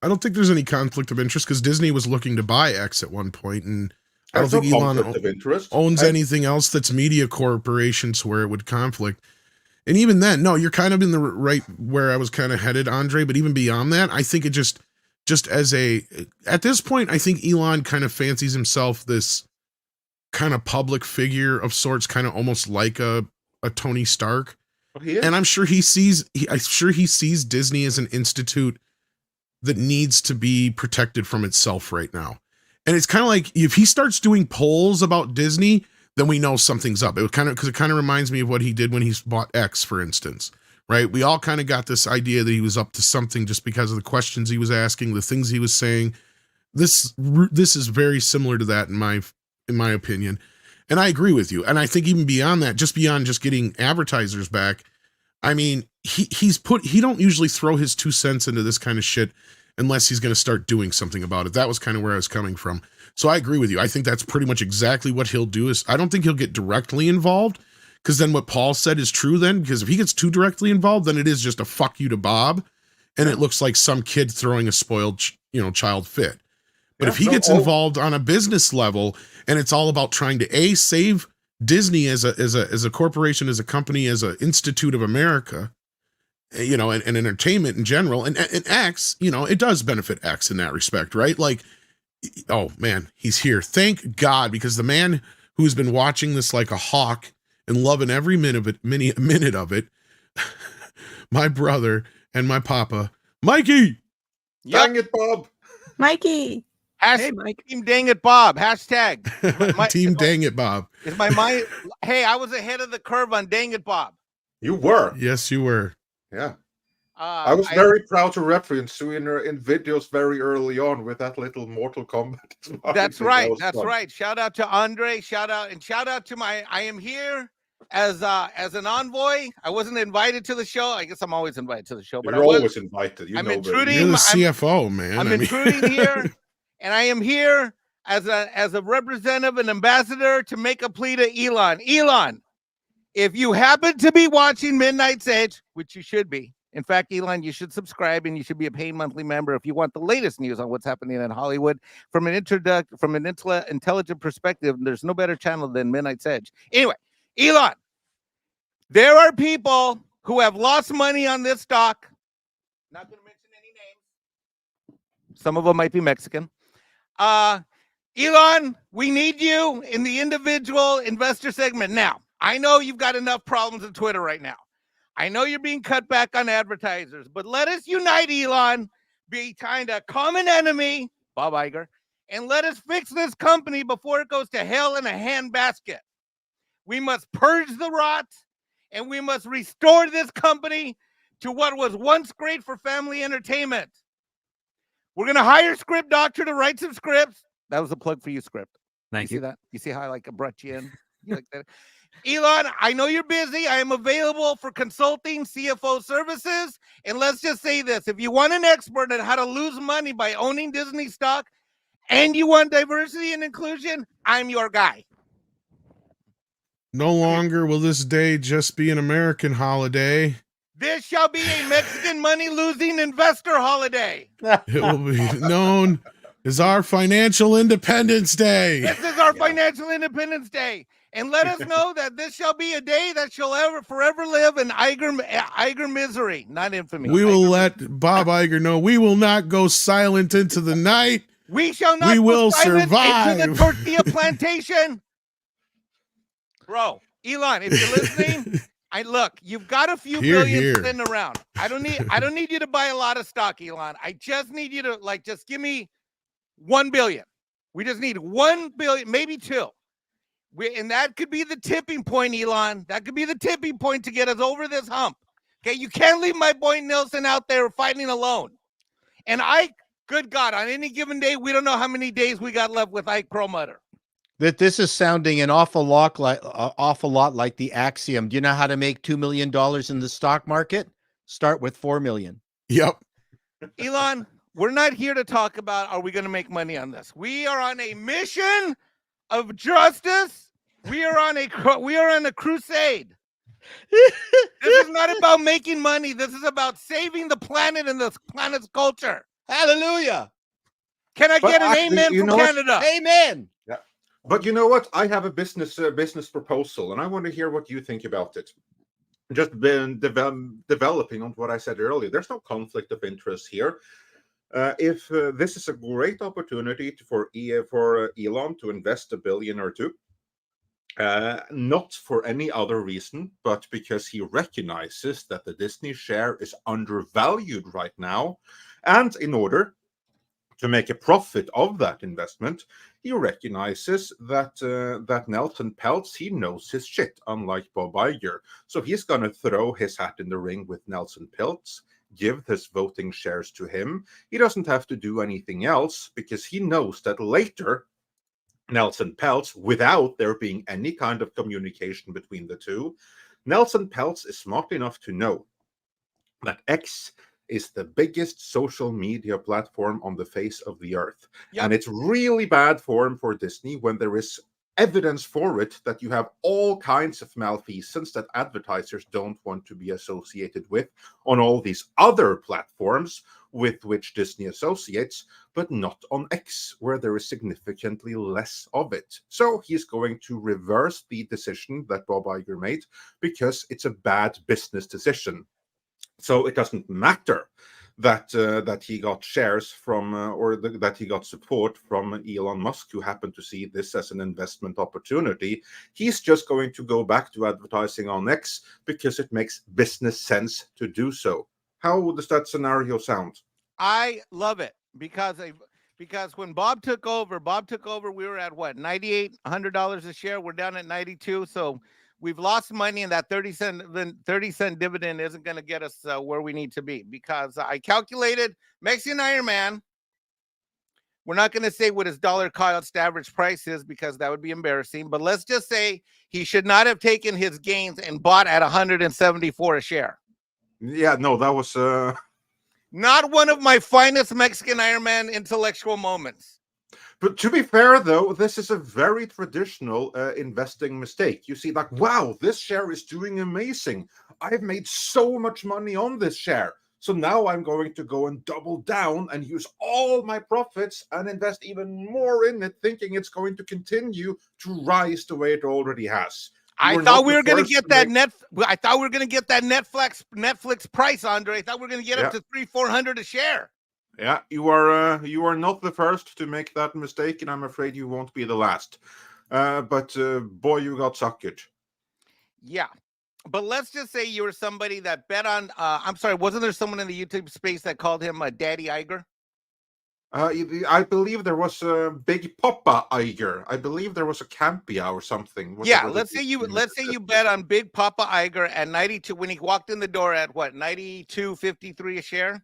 don't think there's any conflict of interest because Disney was looking to buy X at one point, and I don't think Elon owns anything else that's media corporations where it would conflict. And even then, no, you're kind of in the right where I was kind of headed, Andre. But even beyond that, I think it just as at this point, I think Elon kind of fancies himself this kind of public figure of sorts, kind of almost like a Tony Stark. And I'm sure he sees Disney as an institute that needs to be protected from itself right now. And it's kind of like if he starts doing polls about Disney, then we know something's up. It kind of reminds me of what he did when he bought X, for instance, right? We all kind of got this idea that he was up to something just because of the questions he was asking, the things he was saying. This is very similar to that in my opinion. And I agree with you. And I think even beyond that, just beyond just getting advertisers back, I mean, he don't usually throw his 2 cents into this kind of shit unless he's going to start doing something about it. That was kind of where I was coming from. So I agree with you. I think that's pretty much exactly what he'll do. Is I don't think he'll get directly involved, because then what Paul said is true then, because if he gets too directly involved, then it is just a fuck you to Bob, and it looks like some kid throwing a spoiled child fit. But if he gets involved on a business level, and it's all about trying to save Disney as a corporation, as a company, as an institute of America, and entertainment in general, and X, it does benefit X in that respect, right? Like, oh man, he's here. Thank God, because the man who's been watching this like a hawk and loving every minute of it, my brother and my papa, Mikey. Dang it, Bob. Mikey. Hey, Mike. Team Dang It Bob. Hashtag. Team Dang It Bob. Is my mind? Hey, I was ahead of the curve on Dang It Bob. You were. Yes, you were. Yeah. I was very proud to reference you in videos very early on with that little Mortal Kombat. That's right. That's right. Shout out to Andre. Shout out to I am here as an envoy. I wasn't invited to the show. I guess I'm always invited to the show, but you're always invited. I'm intruding. You're the CFO, man. I'm intruding here, and I am here as a representative and ambassador to make a plea to Elon. Elon, if you happen to be watching Midnight's Edge, which you should be. In fact, Elon, you should subscribe and you should be a paying monthly member if you want the latest news on what's happening in Hollywood from an intelligent perspective. There's no better channel than Midnight's Edge. Anyway, Elon, there are people who have lost money on this stock. Not going to mention any names. Some of them might be Mexican. Elon, we need you in the individual investor segment. Now, I know you've got enough problems on Twitter right now. I know you're being cut back on advertisers, but let us unite, Elon, behind a common enemy, Bob Iger, and let us fix this company before it goes to hell in a handbasket. We must purge the rot, and we must restore this company to what was once great for family entertainment. We're going to hire Script Doctor to write some scripts. That was a plug for you, Script. Thank you. See that? You see how I brought you in? You like that? Elon, I know you're busy. I am available for consulting, CFO services. And let's just say this. If you want an expert on how to lose money by owning Disney stock and you want diversity and inclusion, I'm your guy. No longer will this day just be an American holiday. This shall be a Mexican money-losing investor holiday. It will be known as our Financial Independence Day. This is our Financial Independence Day. And let us know that this shall be a day that shall forever live in Iger misery, not infamy. We will let Bob Iger know we will not go silent into the night. We shall not we go will silent survive. into the tortilla plantation. Bro, Elon, if you're listening, you've got a few billion sitting around. I don't need you to buy a lot of stock, Elon. I just need you to just give me 1 billion. We just need 1 billion, maybe 2. And that could be the tipping point, Elon. That could be the tipping point to get us over this hump. Okay, you can't leave my boy Nelson out there fighting alone. And good God, on any given day, we don't know how many days we got left with Ike Perlmutter. That this is sounding an awful lot like the axiom. Do you know how to make $2 million in the stock market? Start with 4 million. Yep. Elon, we're not here to talk about are we going to make money on this. We are on a mission of justice. We are on a crusade. This is not about making money. This is about saving the planet and the planet's culture. Hallelujah. Can I get an amen from Canada? Amen. Yeah. But you know what? I have a business proposal, and I want to hear what you think about it. Just been developing on what I said earlier. There's no conflict of interest here. If this is a great opportunity for Elon to invest $1 billion or $2 billion, not for any other reason, but because he recognizes that the Disney share is undervalued right now, and in order to make a profit of that investment, he recognizes that Nelson Peltz, he knows his shit, unlike Bob Iger. So he's going to throw his hat in the ring with Nelson Peltz, give his voting shares to him. He doesn't have to do anything else because he knows that later Nelson Peltz, without there being any kind of communication between the two, Nelson Peltz is smart enough to know that X is the biggest social media platform on the face of the earth. Yep. And it's really bad form for Disney when there is evidence for it that you have all kinds of malfeasance that advertisers don't want to be associated with on all these other platforms with which Disney associates, but not on X, where there is significantly less of it. So he's going to reverse the decision that Bob Iger made because it's a bad business decision. So it doesn't matter that he got shares from that he got support from Elon Musk, who happened to see this as an investment opportunity. He's just going to go back to advertising on X because it makes business sense to do so. How does that scenario sound? I love it because when Bob took over, we were at what, $9,800 a share. We're down at 92. So we've lost money, and that 30-cent dividend isn't going to get us where we need to be, because I calculated Mexican Iron Man. We're not going to say what his dollar cost average price is because that would be embarrassing. But let's just say he should not have taken his gains and bought at 174 a share. Yeah, no, that was not one of my finest Mexican Iron Man intellectual moments. But to be fair, though, this is a very traditional investing mistake. You see, like, wow, this share is doing amazing. I've made so much money on this share. So now I'm going to go and double down and use all my profits and invest even more in it, thinking it's going to continue to rise the way it already has. I thought we were going to get that I thought we were going to get that Netflix price, Andre. I thought we were going to get up to $300-400 a share. Yeah, you are not the first to make that mistake, and I'm afraid you won't be the last. But boy, you got suckered. Yeah, but let's just say you were somebody that bet on. I'm sorry, wasn't there someone in the YouTube space that called him Daddy Iger? I believe there was a Big Papa Iger. I believe there was a Campia or something. Yeah, let's say you bet on Big Papa Iger at 92 when he walked in the door at what, 92.53 a share,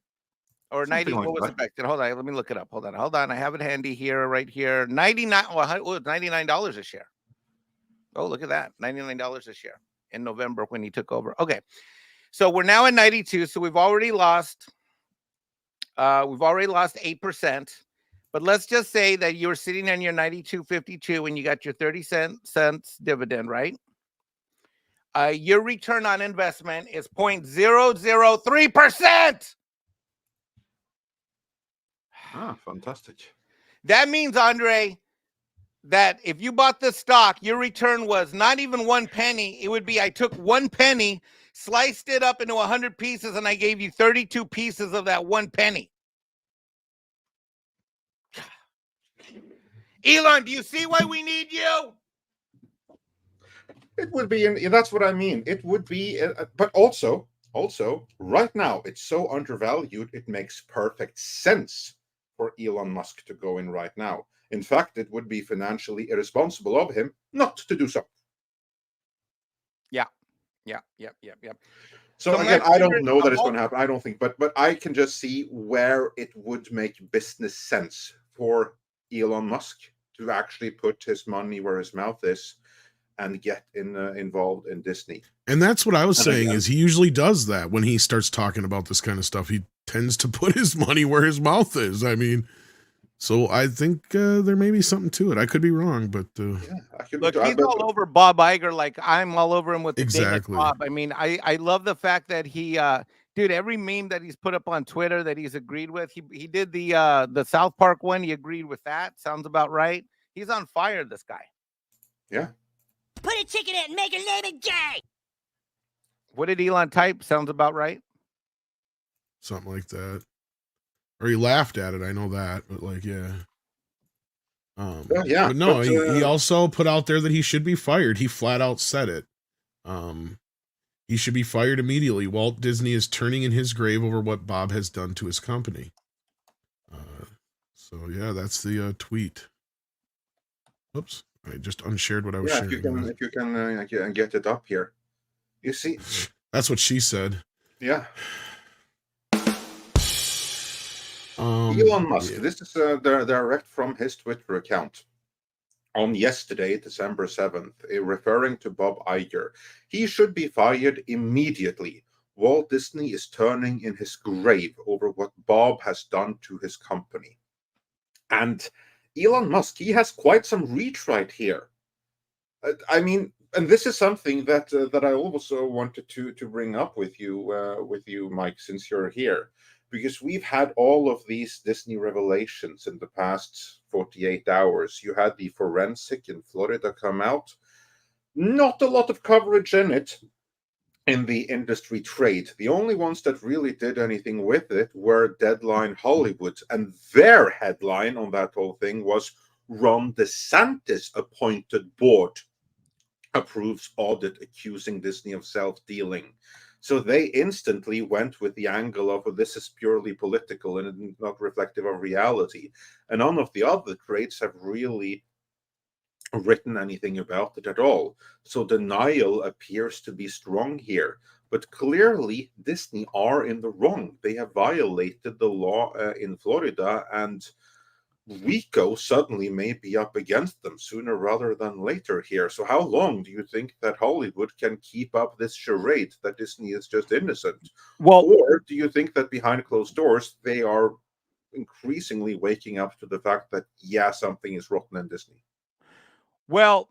or Something 90. like What was that. it back then? Hold on, let me look it up. Hold on. I have it handy here, right here. 99. Well, $99 a share. Oh, look at that, $99 a share in November when he took over. Okay, so we're now at 92. So we've already lost 8%. But let's just say that you're sitting on your 92.52 and you got your 30 cents dividend, right? Your return on investment is 0.003%. Ah, fantastic. That means, Andre, that if you bought the stock, your return was not even 1 penny. It would be, I took 1 penny, sliced it up into 100 pieces, and I gave you 32 pieces of that 1 penny. Elon, do you see why we need you? It would be, that's what I mean. It would be, but also, right now, it's so undervalued, it makes perfect sense for Elon Musk to go in right now. In fact, it would be financially irresponsible of him not to do so. Yeah. So again, I don't know that it's going to happen. I don't think, but I can just see where it would make business sense for Elon Musk to actually put his money where his mouth is and get involved in Disney. And that's what I was saying, is he usually does that when he starts talking about this kind of stuff. He tends to put his money where his mouth is. I mean, so I think there may be something to it. I could be wrong, but look, he's all over Bob Iger like I'm all over him with the exactly. Bob. I mean, I love the fact that he dude, every meme that he's put up on Twitter that he's agreed with, he did the South Park one. He agreed with that. Sounds about right. He's on fire, this guy. Yeah. Put a chicken in and make her name it gay. What did Elon type? Sounds about right. Something like that. Or he laughed at it. I know that, but like, yeah. Yeah. But no, he also put out there that he should be fired. He flat out said it. He should be fired immediately. Walt Disney is turning in his grave over what Bob has done to his company. So yeah, that's the tweet. Oops, I just unshared what I was sharing. If you can get it up here. You see, that's what she said. Yeah. Elon Musk. This is direct from his Twitter account. On yesterday, December 7th, referring to Bob Iger. He should be fired immediately. Walt Disney is turning in his grave over what Bob has done to his company. And Elon Musk, he has quite some reach right here. I mean, and this is something that I also wanted to bring up with you, Mike, since you're here. Because we've had all of these Disney revelations in the past 48 hours. You had the forensic in Florida come out. Not a lot of coverage in it in the industry trade. The only ones that really did anything with it were Deadline Hollywood. And their headline on that whole thing was Ron DeSantis appointed board approves audit accusing Disney of self-dealing. So they instantly went with the angle of this is purely political and not reflective of reality. And none of the other trades have really written anything about it at all. So denial appears to be strong here. But clearly, Disney are in the wrong. They have violated the law in Florida, and RICO suddenly may be up against them sooner rather than later here. So how long do you think that Hollywood can keep up this charade that Disney is just innocent? Well, or do you think that behind closed doors, they are increasingly waking up to the fact that, yeah, something is rotten in Disney? Well,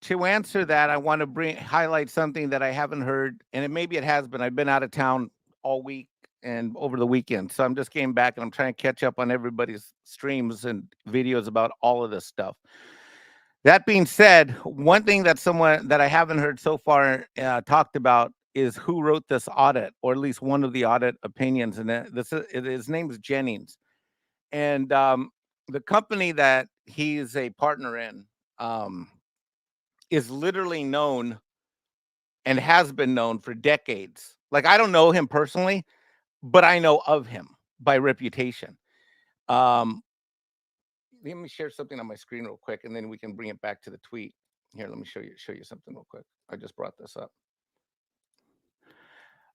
to answer that, I want to highlight something that I haven't heard, and maybe it has been. I've been out of town all week and over the weekend. So I'm just getting back and I'm trying to catch up on everybody's streams and videos about all of this stuff. That being said, one thing that I haven't heard so far talked about is who wrote this audit, or at least one of the audit opinions. And his name is Jennings. And the company that he's a partner in is literally known and has been known for decades. Like, I don't know him personally, but I know of him by reputation. Let me share something on my screen real quick, and then we can bring it back to the tweet. Here, let me show you something real quick. I just brought this up.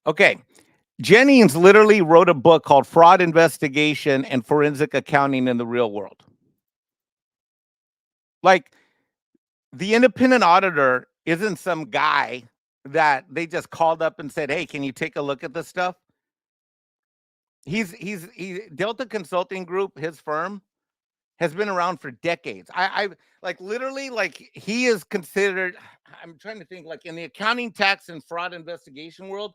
Okay. Jennings literally wrote a book called Fraud Investigation and Forensic Accounting in the Real World. Like, the independent auditor isn't some guy that they just called up and said, hey, can you take a look at this stuff? He's Delta Consulting Group, his firm, has been around for decades. I like literally, like, he is considered, I'm trying to think, like, in the accounting, tax, and fraud investigation world,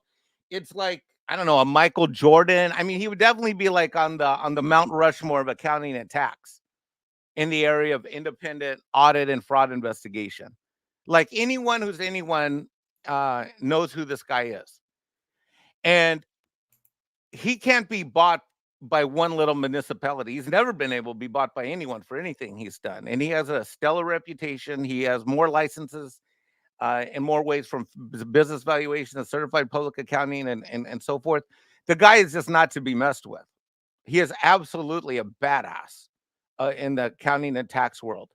it's like, I don't know, a Michael Jordan. I mean, he would definitely be like on the Mount Rushmore of accounting and tax in the area of independent audit and fraud investigation. Like, anyone who's anyone knows who this guy is. And he can't be bought by one little municipality. He's never been able to be bought by anyone for anything he's done. And he has a stellar reputation. He has more licenses in more ways, from business valuation to certified public accounting and so forth. The guy is just not to be messed with. He is absolutely a badass in the accounting and tax world.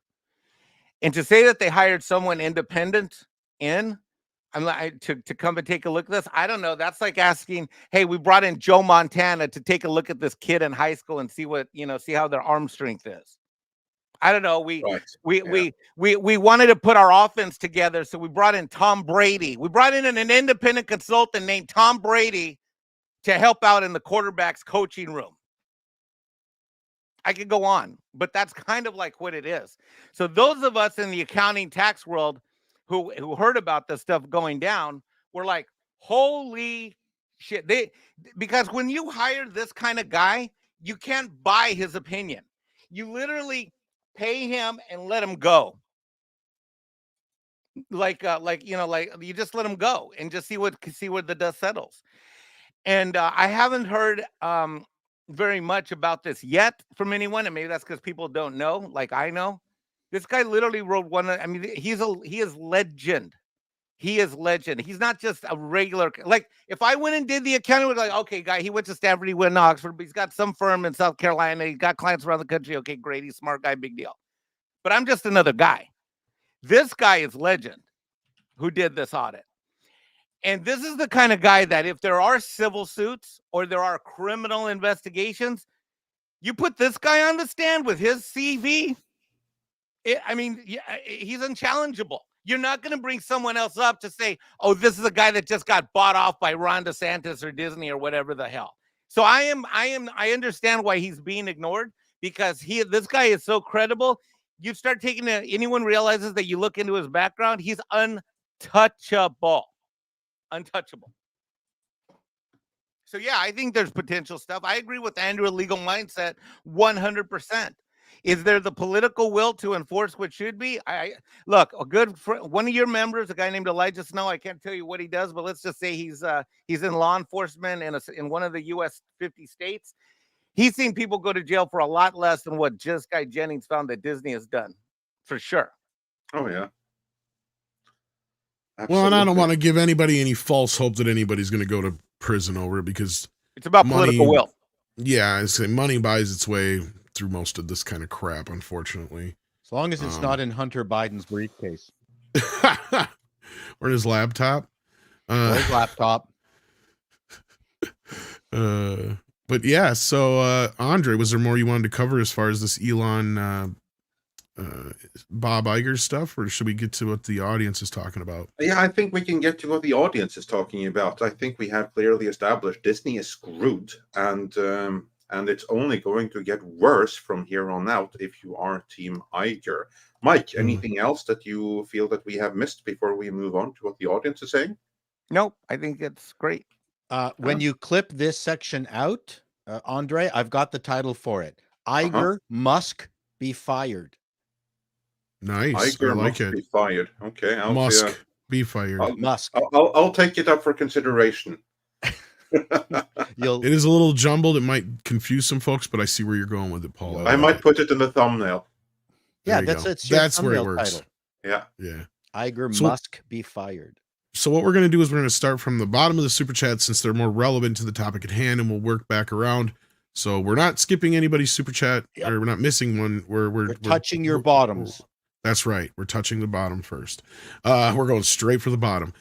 And to say that they hired someone independent to come and take a look at this, I don't know. That's like asking, hey, we brought in Joe Montana to take a look at this kid in high school and see how their arm strength is. I don't know. We wanted to put our offense together, so we brought in Tom Brady. We brought in an independent consultant named Tom Brady to help out in the quarterback's coaching room. I could go on, but that's kind of like what it is. So those of us in the accounting tax world who heard about this stuff going down were like, holy shit. Because when you hire this kind of guy, you can't buy his opinion. You literally pay him and let him go. Like you just let him go and just see where the dust settles. And I haven't heard very much about this yet from anyone, and maybe that's because people don't know, like I know. This guy literally wrote one. I mean, he is legend. He is legend. He's not just a regular. Like, if I went and did the accounting, we'd be like, okay, guy, he went to Stanford, he went to Oxford, but he's got some firm in South Carolina. He got clients around the country. Okay, great. He's a smart guy. Big deal. But I'm just another guy. This guy is legend who did this audit. And this is the kind of guy that if there are civil suits or there are criminal investigations, you put this guy on the stand with his CV. He's unchallengeable. You're not going to bring someone else up to say, oh, this is a guy that just got bought off by Ron DeSantis or Disney or whatever the hell. So I understand why he's being ignored, because this guy is so credible. You start taking anyone realizes that you look into his background, he's untouchable. Untouchable. So yeah, I think there's potential stuff. I agree with Andrew, legal mindset, 100%. Is there the political will to enforce what should be? Look, a good friend, one of your members, a guy named Elijah Snow. I can't tell you what he does, but let's just say he's in law enforcement in one of the U.S. 50 states. He's seen people go to jail for a lot less than what this guy Jennings found that Disney has done, for sure. Oh yeah. Absolutely. Well, and I don't want to give anybody any false hope that anybody's going to go to prison over it, because it's about political will. Yeah, I say money buys its way through most of this kind of crap, unfortunately. As long as it's not in Hunter Biden's briefcase. Or in his laptop. Or his laptop. But yeah, so Andre, was there more you wanted to cover as far as this Elon Bob Iger stuff, or should we get to what the audience is talking about? Yeah, I think we can get to what the audience is talking about. I think we have clearly established Disney is screwed, and it's only going to get worse from here on out if you are Team Iger. Mike, anything else that you feel that we have missed before we move on to what the audience is saying? Nope, I think it's great. When you clip this section out, Andre, I've got the title for it. Iger Musk be fired. Nice. Iger I like must it. be fired. Okay. Musk be fired. I'll take it up for consideration. It is a little jumbled. It might confuse some folks, but I see where you're going with it, Paul. I might put it in the thumbnail. Yeah, that's where it works. Title. Yeah. Iger Musk be fired. So what we're going to do is we're going to start from the bottom of the super chat, since they're more relevant to the topic at hand, and we'll work back around. So we're not skipping anybody's super chat, or we're not missing one. We're touching your bottoms. That's right. We're touching the bottom first. We're going straight for the bottom.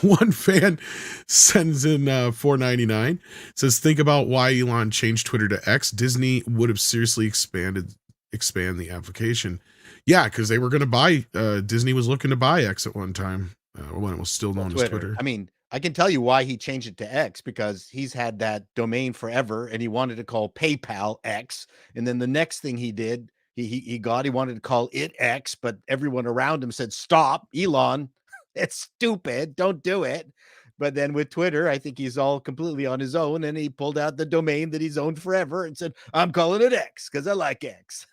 One fan sends in $4.99. Says, think about why Elon changed Twitter to X. Disney would have seriously expand the application. Yeah, because they were going to buy. Disney was looking to buy X at one time when it was still known as Twitter. I mean, I can tell you why he changed it to X, because he's had that domain forever, and he wanted to call PayPal X. And then the next thing he did, he wanted to call it X, but everyone around him said, stop, Elon, it's stupid, don't do it. But then with Twitter, I think he's all completely on his own, and he pulled out the domain that he's owned forever and said, I'm calling it X because I like X.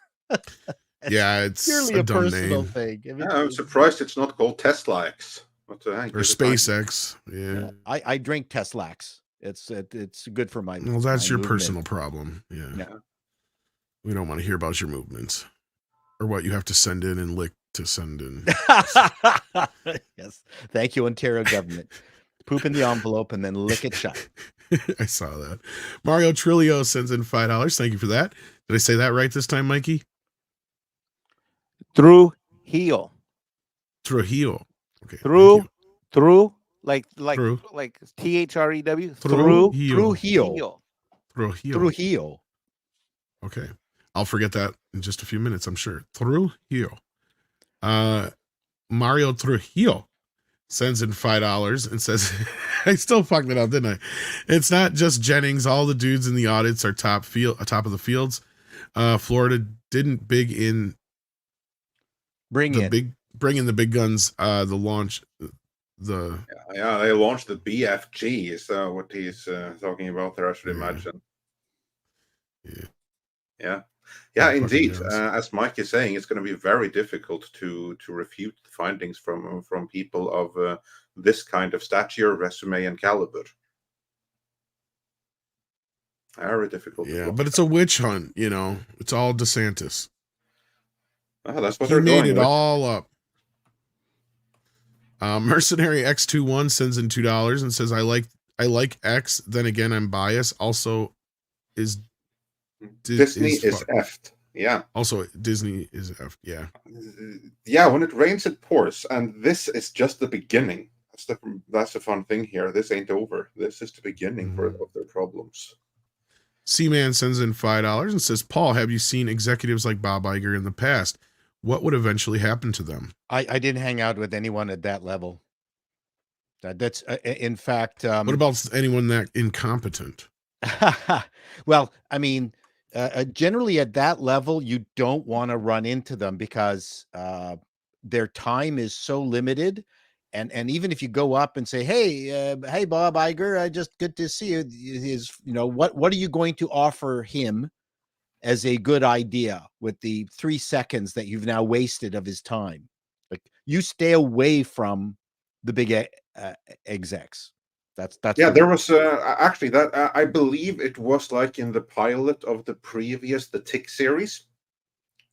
It's purely a personal thing. I mean, I'm surprised it's not called Tesla X. What the heck? Or SpaceX. Yeah. I drink Teslax. It's good for my. Well, that's my your movement. personal problem. Yeah. We don't want to hear about your movements or what you have to send in and lick to send in. Yes. Thank you, Ontario government. Poop in the envelope and then lick it shut. I saw that. Mario Trillo sends in $5. Thank you for that. Did I say that right this time, Mikey? Trujillo. Trujillo. Okay. Through True. like THREW. Trujillo. Okay. I'll forget that in just a few minutes, I'm sure. Trujillo. Mario Trujillo sends in $5 and says, I still fucked it up, didn't I? It's not just Jennings. All the dudes in the audits are top of the fields. Florida didn't bring in the big guns. They launched the BFG is what he's talking about there, I should imagine. Yeah, indeed. As Mike is saying, it's going to be very difficult to refute the findings from people of this kind of stature, resume, and caliber. Very difficult. Yeah, but it's a witch hunt, It's all DeSantis. Oh, that's what he they're made going it with. all up. Mercenary X21 sends in $2 and says, I like X. Then again, I'm biased. Also, Disney is effed. Yeah. Also, Disney is effed. Yeah. Yeah. When it rains, it pours, and this is just the beginning. That's the fun thing here. This ain't over. This is the beginning of their problems. C-Man sends in $5 and says, Paul, have you seen executives like Bob Iger in the past? What would eventually happen to them? I didn't hang out with anyone at that level. That's in fact. What about anyone that incompetent? Well, I mean, generally at that level, you don't want to run into them because their time is so limited. And even if you go up and say, hey, Bob Iger, just good to see you. What are you going to offer him as a good idea with the 3 seconds that you've now wasted of his time? Like, you stay away from the big execs. That's there was actually that I believe it was like in the pilot of the Tick series,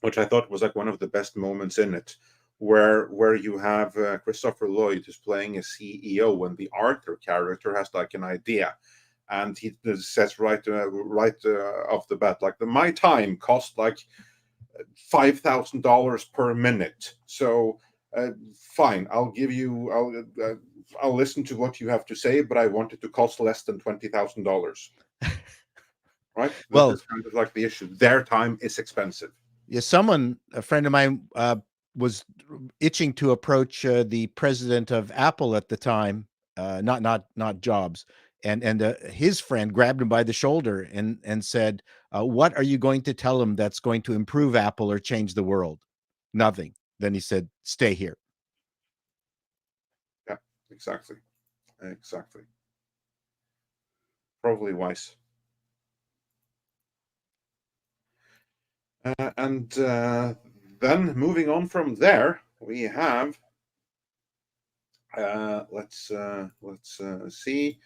which I thought was like one of the best moments in it, where you have Christopher Lloyd who's playing a CEO when the Arthur character has like an idea, and he says right off the bat, like, my time cost like $5,000 per minute, so fine, I'll listen to what you have to say, but I want it to cost less than $20,000. Right? Well, that's kind of like the issue. Their time is expensive. Yeah, a friend of mine, was itching to approach the president of Apple at the time, not Jobs, and his friend grabbed him by the shoulder and said, "What are you going to tell him that's going to improve Apple or change the world?" Nothing. Then he said, "Stay here." Yeah, exactly. Probably wise. And then moving on from there, we have let's see.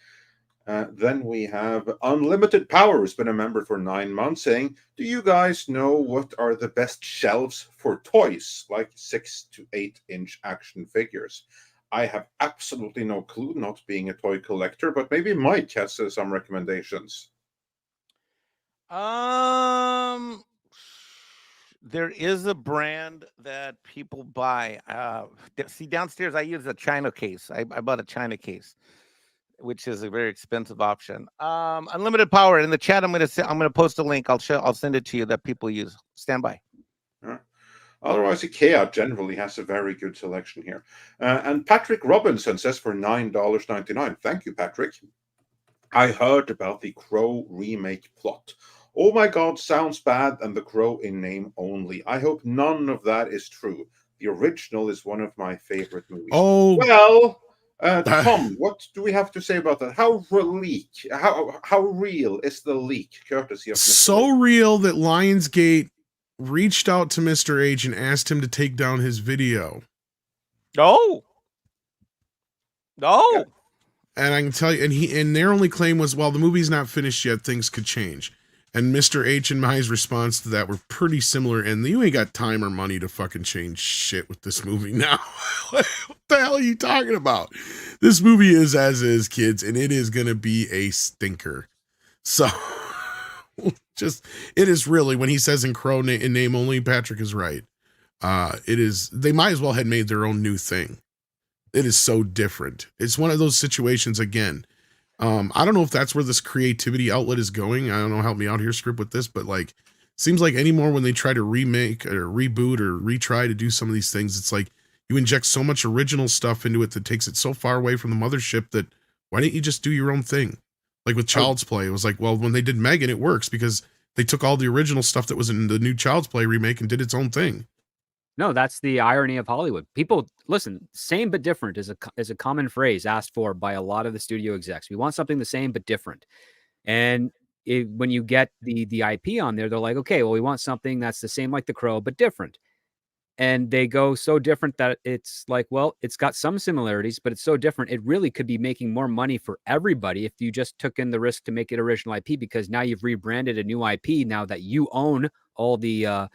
Then we have Unlimited Power, who's been a member for 9 months, saying, do you guys know what are the best shelves for toys, like 6 to 8 inch action figures? I have absolutely no clue, not being a toy collector, but maybe Mike has some recommendations. There is a brand that people buy. See, downstairs I use a China case. I bought a China case, which is a very expensive option. Unlimited power in the chat. I'm gonna post a link. I'll send it to you that people use. Stand by. Otherwise, IKEA generally has a very good selection here. And Patrick Robinson says for $9.99. Thank you, Patrick. I heard about the Crow remake plot. Oh my God, sounds bad, and the Crow in name only. I hope none of that is true. The original is one of my favorite movies. Oh, well, Tom, what do we have to say about that? How real is the leak? Courtesy of Mr. So real that Lionsgate reached out to Mr. H and asked him to take down his video. No. Yeah. And I can tell you, and their only claim was, well, the movie's not finished yet, things could change. And Mr. H and my response to that were pretty similar. And you ain't got time or money to fucking change shit with this movie now. What the hell are you talking about? This movie is as is, kids, and it is going to be a stinker. So it is really, when he says in Crow in name only, Patrick is right. It is, they might as well have made their own new thing. It is so different. It's one of those situations again. I don't know if that's where this creativity outlet is going. I don't know, help me out here, Script, with this, but like, seems like anymore when they try to remake or reboot or retry to do some of these things, it's like you inject so much original stuff into it that takes it so far away from the mothership that why didn't you just do your own thing? Like with Child's Play, it was like, well, when they did Megan, it works because they took all the original stuff that was in the new Child's Play remake and did its own thing. No, that's the irony of Hollywood. People, listen, same but different is a common phrase asked for by a lot of the studio execs. We want something the same but different. And when you get the IP on there, they're like, okay, well, we want something that's the same like The Crow but different. And they go so different that it's like, well, it's got some similarities, but it's so different. It really could be making more money for everybody if you just took in the risk to make it original IP, because now you've rebranded a new IP now that you own all the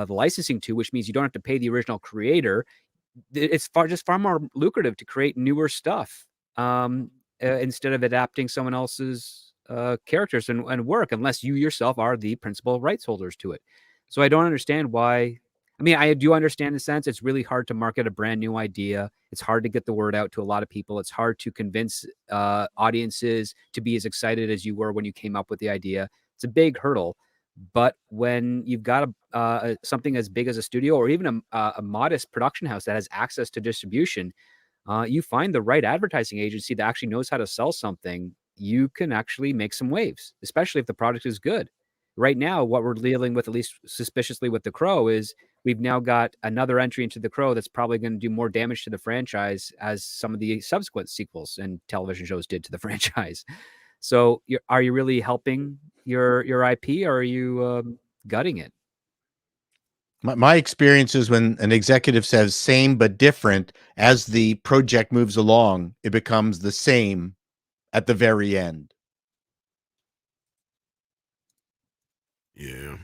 licensing to, which means you don't have to pay the original creator. It's far more lucrative to create newer stuff instead of adapting someone else's characters and work, unless you yourself are the principal rights holders to it. So I don't understand why. I mean, I do understand the sense. It's really hard to market a brand new idea. It's hard to get the word out to a lot of people. It's hard to convince audiences to be as excited as you were when you came up with the idea. It's a big hurdle. But when you've got something as big as a studio or even a modest production house that has access to distribution, you find the right advertising agency that actually knows how to sell something, you can actually make some waves, especially if the product is good. Right now, what we're dealing with, at least suspiciously with The Crow, is we've now got another entry into The Crow that's probably going to do more damage to the franchise as some of the subsequent sequels and television shows did to the franchise. So are you really helping your IP, or are you gutting it? My experience is when an executive says same but different, as the project moves along, it becomes the same at the very end. Yeah.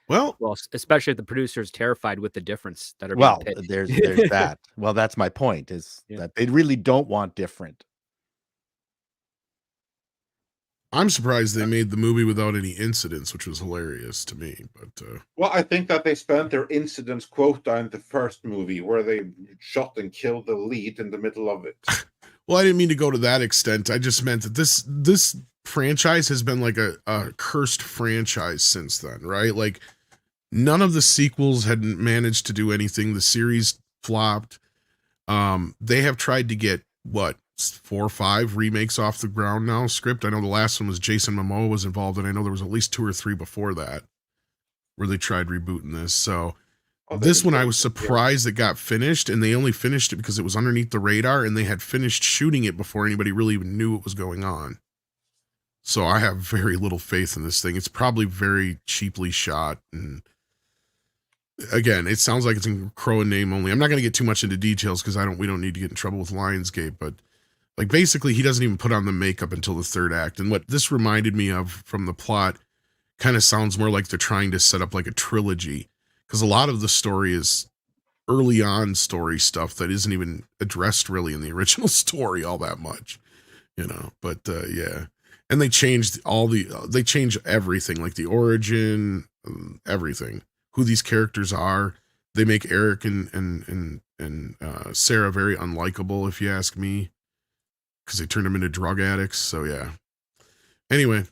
Well, especially if the producer is terrified with the difference that are well, being pitched. there's that. Well, that's my point, is that they really don't want different. I'm surprised they made the movie without any incidents, which was hilarious to me. But well, I think that they spent their incidents quota in the first movie, where they shot and killed the lead in the middle of it. Well, I didn't mean to go to that extent. I just meant that this franchise has been like a cursed franchise since then, right? Like none of the sequels had managed to do anything. The series flopped. They have tried to get 4 or 5 remakes off the ground now. Script, I know the last one was Jason Momoa was involved, and I know there was at least 2 or 3 before that where they tried rebooting this. So this one I was surprised it got finished, and they only finished it because it was underneath the radar, and they had finished shooting it before anybody really even knew what was going on. So I have very little faith in this thing. It's probably very cheaply shot, and again, it sounds like it's in Crow in name only. I'm not going to get too much into details because we don't need to get in trouble with Lionsgate, but like basically he doesn't even put on the makeup until the third act. And what this reminded me of from the plot kind of sounds more like they're trying to set up like a trilogy, because a lot of the story is early on story stuff that isn't even addressed really in the original story all that much, but yeah. And they changed they changed everything, like the origin, everything, who these characters are. They make Eric and Sarah very unlikable, if you ask me, because they turned them into drug addicts. So yeah. Anyway,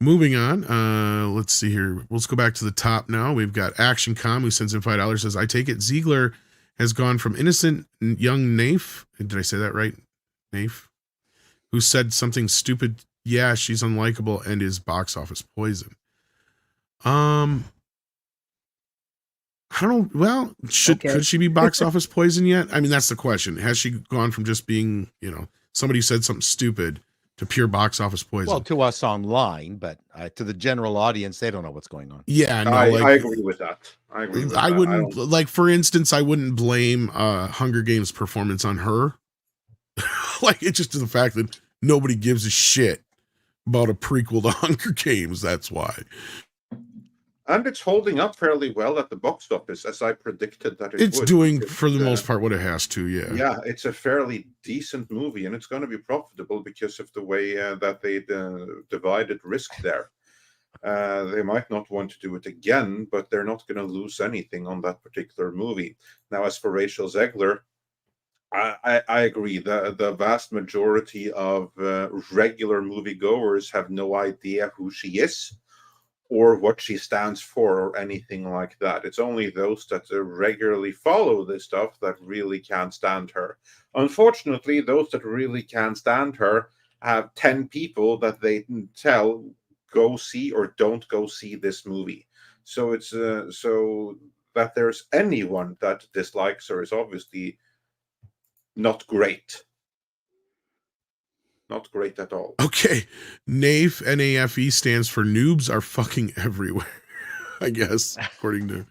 moving on. Let's see here. Let's go back to the top now. We've got Action Com, who sends in $5. Says, I take it Ziegler has gone from innocent young Naif. Did I say that right? Naif, who said something stupid. Yeah, she's unlikable and is box office poison. I don't know. Well, could she be box office poison yet? I mean, that's the question. Has she gone from just being, somebody who said something stupid to pure box office poison? Well, to us online, but to the general audience, they don't know what's going on. Yeah, no, I agree with that. I wouldn't, like, for instance, I wouldn't blame Hunger Games performance on her. Like, it's just the fact that nobody gives a shit about a prequel to Hunger Games. That's why. And it's holding up fairly well at the box office, as I predicted that it would. It's doing, for the most part, what it has to, yeah. Yeah, it's a fairly decent movie, and it's going to be profitable because of the way that they divided risk there. They might not want to do it again, but they're not going to lose anything on that particular movie. Now, as for Rachel Ziegler, I agree. The vast majority of regular moviegoers have no idea who she is or what she stands for or anything like that. It's only those that regularly follow this stuff that really can't stand her. Unfortunately, those that really can't stand her have 10 people that they can tell go see or don't go see this movie. So it's so that there's anyone that dislikes her is obviously not great. Not great at all. Okay. NAFE, N-A-F-E, stands for noobs are fucking everywhere, I guess, according to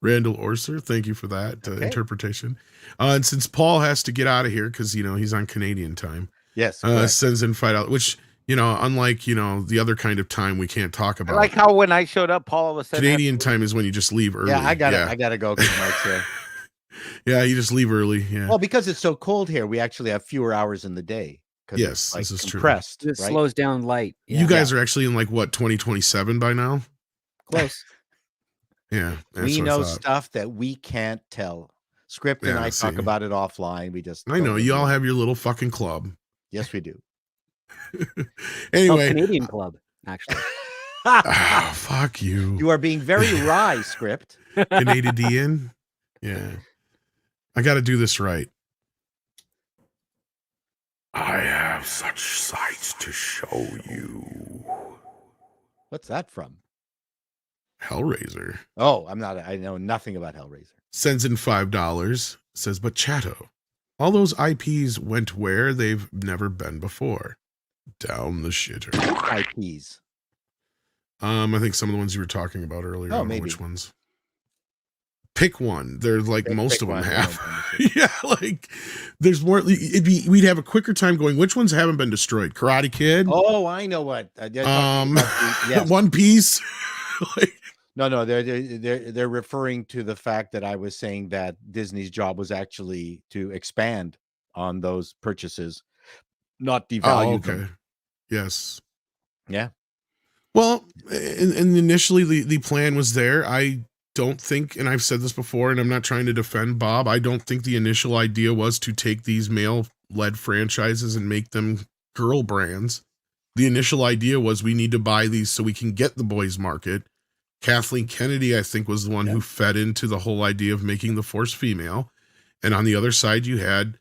Randall Orser. Thank you for that interpretation. And since Paul has to get out of here because, he's on Canadian time. Yes. Sends in $5, which, unlike, the other kind of time we can't talk about. I like how when I showed up, Paul was saying Canadian time is when you just leave early. Yeah, I gotta go because Mike's here. Yeah, you just leave early. Yeah. Well, because it's so cold here, we actually have fewer hours in the day. Yes, this is compressed, true. It slows down light. Yeah. You guys are actually in 2027 by now? Close. Yeah. We know stuff that we can't tell. Script and I talk about it offline. I know. You all have your little fucking club. Yes, we do. Anyway. Canadian club, actually. Oh, fuck you. You are being very wry, Script. Canadian? Yeah. I got to do this right. I have such sights to show you. What's that from? Hellraiser. Oh, I know nothing about Hellraiser. Sends in $5. Says, but Chato, all those IPs went where they've never been before. Down the shitter. IPs. I think some of the ones you were talking about earlier. Oh, maybe. Which ones? Pick one. They're most of them have. Yeah, there's more. We'd have a quicker time going. Which ones haven't been destroyed? Karate Kid. Oh, I know what. Yes. One Piece. No, they're referring to the fact that I was saying that Disney's job was actually to expand on those purchases, not devalue them. Yes. Yeah. Well, and initially the plan was there. I don't think, and I've said this before, and I'm not trying to defend Bob, I don't think the initial idea was to take these male-led franchises and make them girl brands. The initial idea was we need to buy these so we can get the boys market. Kathleen Kennedy, I think, was the one who fed into the whole idea of making the Force female. And on the other side, you had,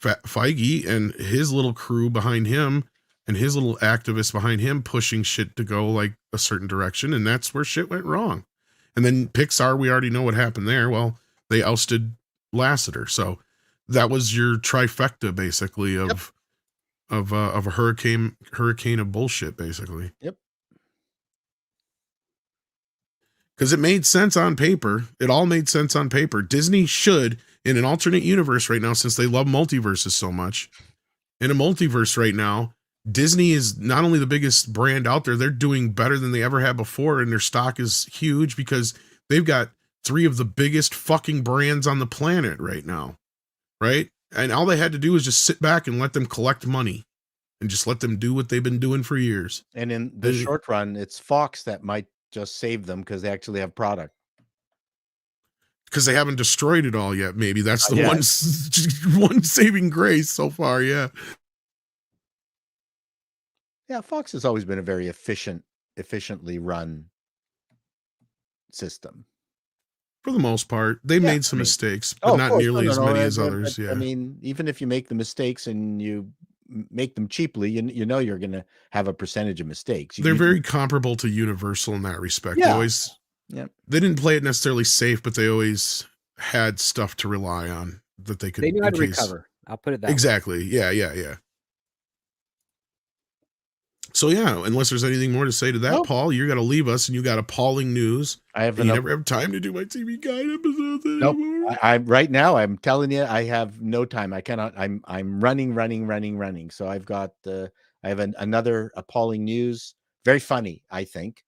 Feige and his little crew behind him and his little activists behind him pushing shit to go a certain direction. And that's where shit went wrong. And then Pixar, we already know what happened there. Well, they ousted Lasseter. So that was your trifecta, basically, of a hurricane of bullshit, basically. Yep. Because it made sense on paper. It all made sense on paper. Disney should, in an alternate universe right now, since they love multiverses so much, in a multiverse right now, Disney is not only the biggest brand out there, they're doing better than they ever have before, and their stock is huge because they've got 3 of the biggest fucking brands on the planet right now, right? And all they had to do was just sit back and let them collect money and just let them do what they've been doing for years. And in the short run, it's Fox that might just save them because they actually have product. Because they haven't destroyed it all yet. Maybe that's the one saving grace so far. Yeah. Yeah, Fox has always been a very efficiently run system. For the most part, they made some mistakes, but not nearly as many as others. Yeah, I mean, even if you make the mistakes and you make them cheaply, you know you're going to have a percentage of mistakes. They're very comparable to Universal in that respect. Yeah. They always, they didn't play it necessarily safe, but they always had stuff to rely on that they could. They knew how to recover. I'll put it that way. Exactly. Yeah. So yeah, unless there's anything more to say to that, Paul, you're going to leave us, and you got appalling news. I have you never have time to do my TV Guide episodes anymore. Nope. I'm right now. I'm telling you, I have no time. I cannot. I'm running. So I've got I have another appalling news. Very funny, I think,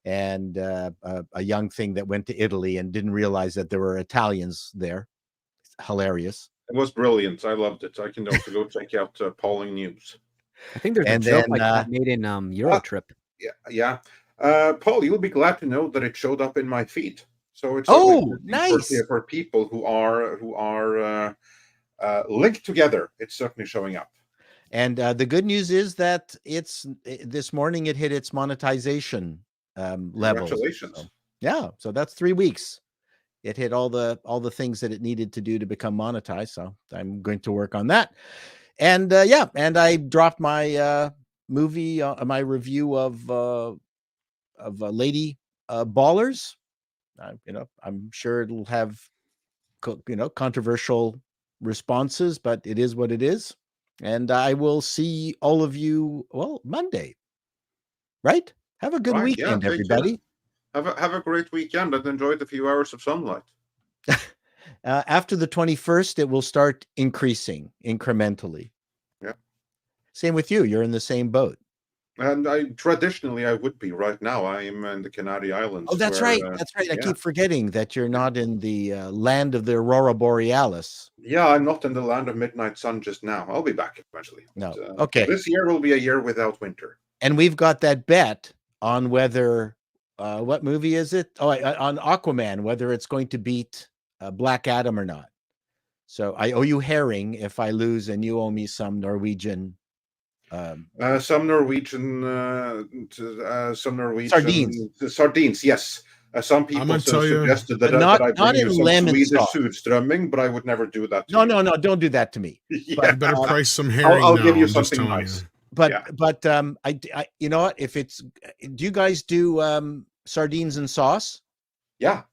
and a young thing that went to Italy and didn't realize that there were Italians there. Hilarious. It was brilliant. I loved it. I can also go check out appalling news. I think there's a joke like that made in Euro Trip. Yeah. Paul, you'll be glad to know that it showed up in my feed. So it's nice for people who are linked together. It's certainly showing up. And the good news is that this morning it hit its monetization level. Congratulations! So that's 3 weeks. It hit all the things that it needed to do to become monetized. So I'm going to work on that. And and I dropped my movie, my review of Lady Ballers. I'm sure it'll have controversial responses, but it is what it is. And I will see all of you Monday. Right? Have a good weekend, everybody. Have a great weekend and enjoy the few hours of sunlight. After the 21st, it will start increasing incrementally. Yeah. Same with you. You're in the same boat. And traditionally I would be right now. I am in the Canary Islands. Oh, that's right. That's right. I keep forgetting that you're not in the land of the Aurora Borealis. Yeah, I'm not in the land of midnight sun just now. I'll be back eventually. No. Okay. This year will be a year without winter. And we've got that bet on whether what movie is it? Oh, on Aquaman, whether it's going to beat Black Adam or not. So I owe you herring if I lose, and you owe me some Norwegian. Some Norwegian sardines. Yes. Some people suggested that I bring you some Swedish surströmming, but I would never do that. No, don't do that to me. Yeah. Better price some herring. I'll give you something nice. But I you know what? If it's, do you guys do sardines and sauce? Yeah.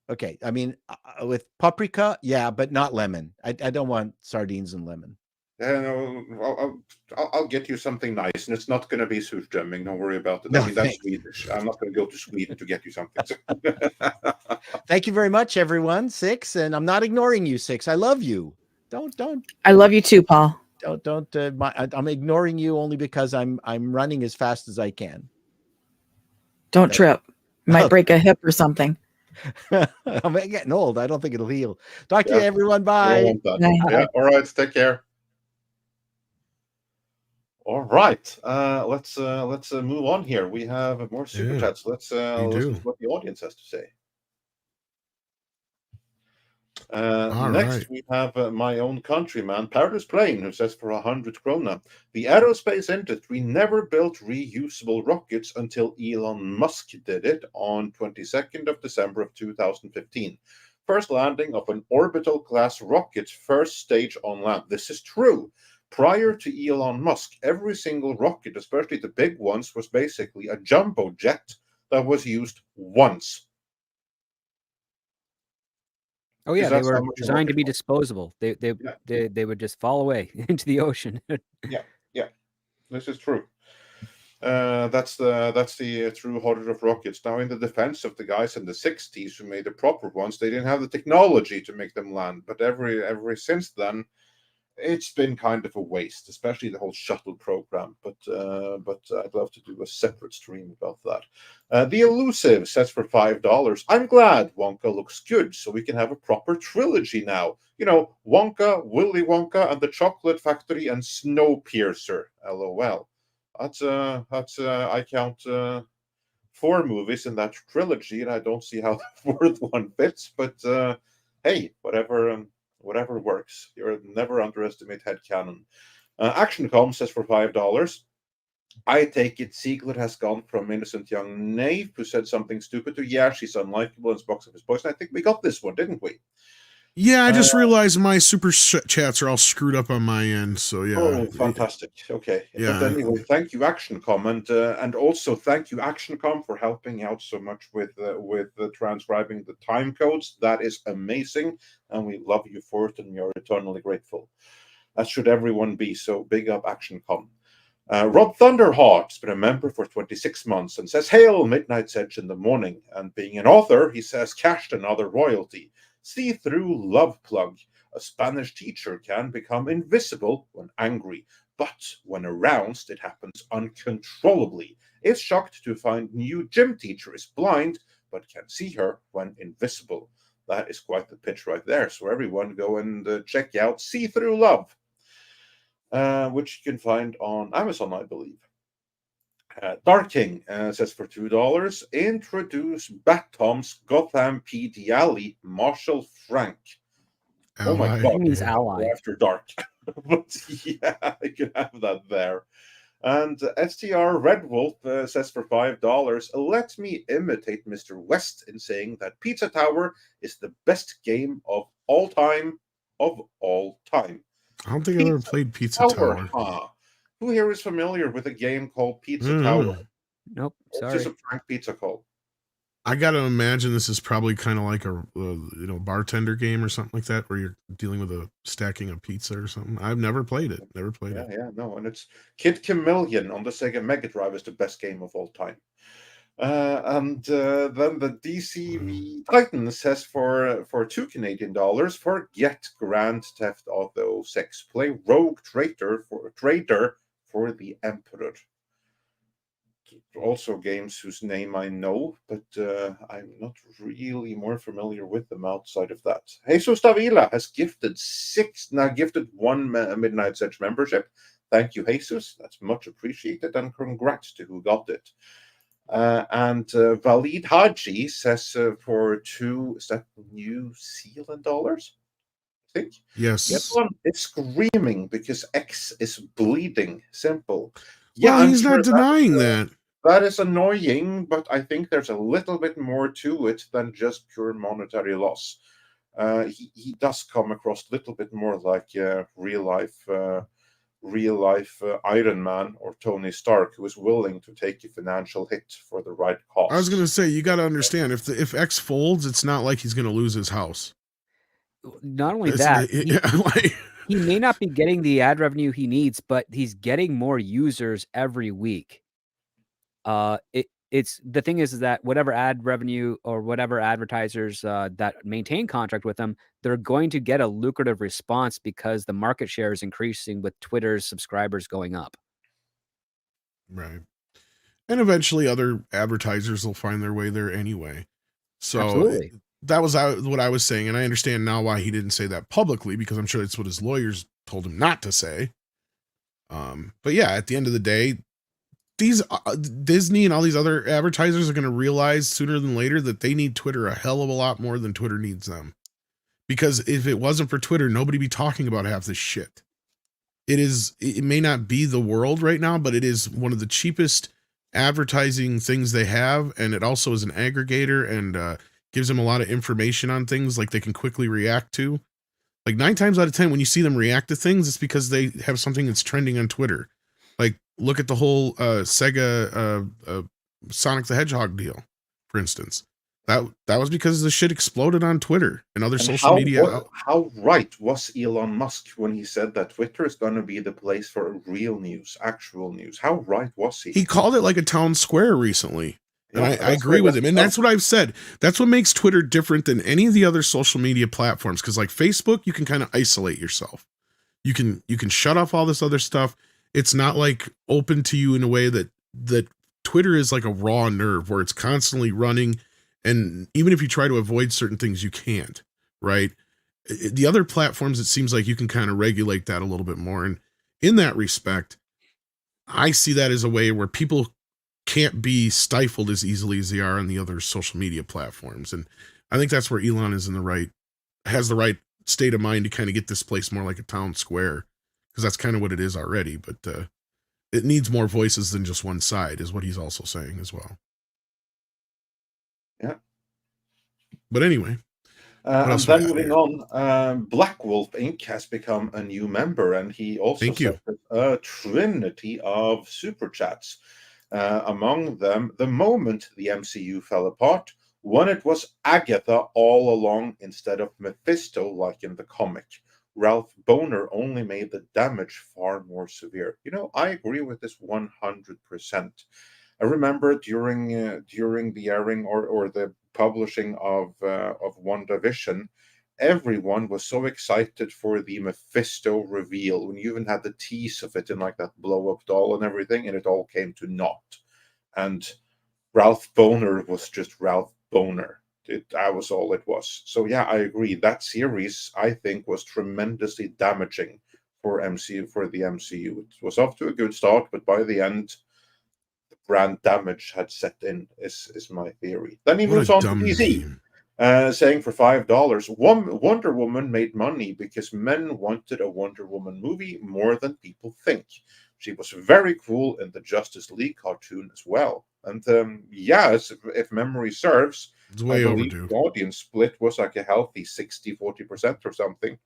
Okay. I mean, with paprika, yeah, but not lemon. I don't want sardines and lemon. I'll get you something nice, and it's not going to be surströmming. Don't worry about it. I mean, that's Swedish. I'm not going to go to Sweden to get you something. Thank you very much, everyone. Six, and I'm not ignoring you, Six. I love you. Don't. I love you too, Paul. Don't. I'm ignoring you only because I'm running as fast as I can. Don't trip. You might break a hip or something. I'm getting old. I don't think it'll heal. Talk to you, everyone. Bye. Yeah. All right. Take care. All right. Let's move on here. We have more super chats. Let's listen to what the audience has to say. Next, we have my own countryman, Paradise Plane, who says for 100 krona, the aerospace industry never built reusable rockets until Elon Musk did it on 22nd of December of 2015. First landing of an orbital class rocket's first stage on land. This is true. Prior to Elon Musk, every single rocket, especially the big ones, was basically a jumbo jet that was used once. Oh yeah, they were designed to be disposable. They would just fall away into the ocean. Yeah, this is true. That's the true horror of rockets. Now, in the defense of the guys in the 60s who made the proper ones, they didn't have the technology to make them land. But ever since then, it's been kind of a waste, especially the whole shuttle program. But I'd love to do a separate stream about that. The Elusive says for $5. I'm glad Wonka looks good, so we can have a proper trilogy now. You know, Wonka, Willy Wonka, and the Chocolate Factory, and Snowpiercer. LOL. That's I count 4 movies in that trilogy, and I don't see how the 4th one fits. But hey, whatever works. You'll never underestimate headcanon. ActionCom says for $5. I take it Ziegler has gone from innocent young knave who said something stupid to, yeah, she's unlikable and box office poison. I think we got this one, didn't we? Yeah, I just realized my super chats are all screwed up on my end. So yeah. Oh, fantastic. Okay. Yeah. But anyway, thank you, ActionCom, and also thank you, ActionCom, for helping out so much with transcribing the time codes. That is amazing, and we love you for it, and we are eternally grateful. As should everyone be. So big up, ActionCom. Rob Thunderheart's been a member for 26 months and says, "Hail Midnight's Edge in the morning." And being an author, he says, "Cashed another royalty. See-through love plug. A Spanish teacher can become invisible when angry, but when aroused, it happens uncontrollably. Is shocked to find new gym teacher is blind, but can see her when invisible." That is quite the pitch right there. So everyone go and check out See-Through Love, which you can find on Amazon, I believe. Dark King says for $2, introduce Bat Tom's Gotham PD Alley, Marshall Frank. Ally. Oh my God. He means ally. After dark. But yeah, I can have that there. And STR Red Wolf says for $5, let me imitate Mr. West in saying that Pizza Tower is the best game of all time. I don't think I've ever played Pizza Tower. Huh? Who here is familiar with a game called Pizza Tower? Nope, sorry. It's just a prank pizza call. I got to imagine this is probably kind of like a bartender game or something like that, where you're dealing with a stacking of pizza or something. I've never played it. Yeah, no, and it's Kid Chameleon on the Sega Mega Drive is the best game of all time. And then the DCV Titan says for $2 Canadian, forget Grand Theft Auto 6. Play Rogue Traitor for the Emperor. Also games whose name I know, but I'm not really more familiar with them outside of that. Jesus Davila has gifted 1 Midnight's Edge membership. Thank you, Jesus. That's much appreciated, and congrats to who got it. And Valid Haji says for is that New Zealand dollars? I think. Yes. This one is screaming because X is bleeding. Simple. Yeah, he's not denying that. That is annoying, but I think there's a little bit more to it than just pure monetary loss. He does come across a little bit more like real life Iron Man or Tony Stark, who is willing to take a financial hit for the right cause. I was going to say, you got to understand, if X folds, it's not like he's going to lose his house. Not only that, he may not be getting the ad revenue he needs, but he's getting more users every week. It's the thing is that whatever ad revenue or whatever advertisers that maintain contract with them, they're going to get a lucrative response because the market share is increasing with Twitter's subscribers going up. Right. And eventually other advertisers will find their way there anyway. So absolutely. That was what I was saying. And I understand now why he didn't say that publicly, because I'm sure it's what his lawyers told him not to say. But yeah, at the end of the day, these Disney and all these other advertisers are going to realize sooner than later that they need Twitter a hell of a lot more than Twitter needs them. Because if it wasn't for Twitter, nobody'd be talking about half this shit. It may not be the world right now, but it is one of the cheapest advertising things they have. And it also is an aggregator and gives them a lot of information on things like they can quickly react to. Like 9 times out of 10, when you see them react to things, it's because they have something that's trending on Twitter. Like, look at the whole Sega Sonic the Hedgehog deal, for instance. That was because the shit exploded on Twitter and other social media. How right was Elon Musk when he said that Twitter is going to be the place for real news, actual news? How right was he? He called it like a town square recently. And I agree with him. And that's what I've said. That's what makes Twitter different than any of the other social media platforms. Because like Facebook, you can kind of isolate yourself. You can shut off all this other stuff. It's not like open to you in a way that Twitter is like a raw nerve where it's constantly running. And even if you try to avoid certain things, you can't, right? The other platforms, it seems like you can kind of regulate that a little bit more. And in that respect, I see that as a way where people can't be stifled as easily as they are on the other social media platforms. And I think that's where Elon is has the right state of mind to kind of get this place more like a town square, because that's kind of what it is already. But it needs more voices than just one side, is what he's also saying as well. Yeah. But anyway. And then moving on, Black Wolf Inc. has become a new member, and he also sent a trinity of SuperChats. Among them, the moment the MCU fell apart, when it was Agatha all along instead of Mephisto like in the comic. Ralph Boner only made the damage far more severe. I agree with this 100%. I remember during the airing or the publishing of WandaVision, everyone was so excited for the Mephisto reveal when you even had the tease of it in like that blow-up doll and everything, and it all came to naught. And Ralph Boner was just Ralph Boner. That was all it was. So yeah, I agree. That series, I think, was tremendously damaging for the MCU. It was off to a good start, but by the end, the brand damage had set in, is my theory. Then he moves on to DC, saying for $5, Wonder Woman made money because men wanted a Wonder Woman movie more than people think. She was very cool in the Justice League cartoon as well. And if memory serves, it's way overdue. The audience split was like a healthy 60-40% or something,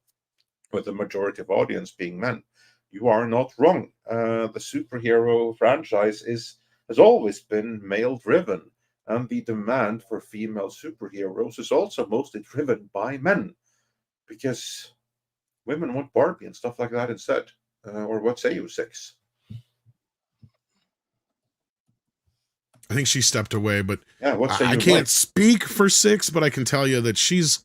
with the majority of audience being men. You are not wrong. The superhero franchise has always been male-driven, and the demand for female superheroes is also mostly driven by men, because women want Barbie and stuff like that instead. Or what say you, Six? I think she stepped away, but yeah, I can't speak for Six, but I can tell you that she's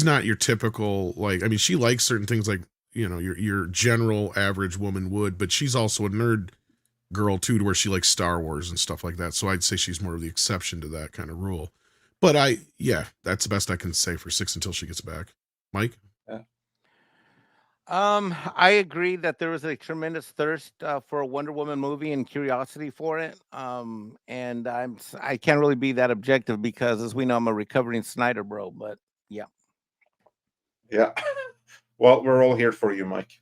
not your typical, like, I mean, she likes certain things like, your general average woman would, but she's also a nerd girl too, to where she likes Star Wars and stuff like that. So I'd say she's more of the exception to that kind of rule. But that's the best I can say for Six until she gets back. Mike? Yeah. I agree that there was a tremendous thirst for a Wonder Woman movie and curiosity for it. And I can't really be that objective because, as we know, I'm a recovering Snyder bro. But yeah. Yeah. Well, we're all here for you, Mike.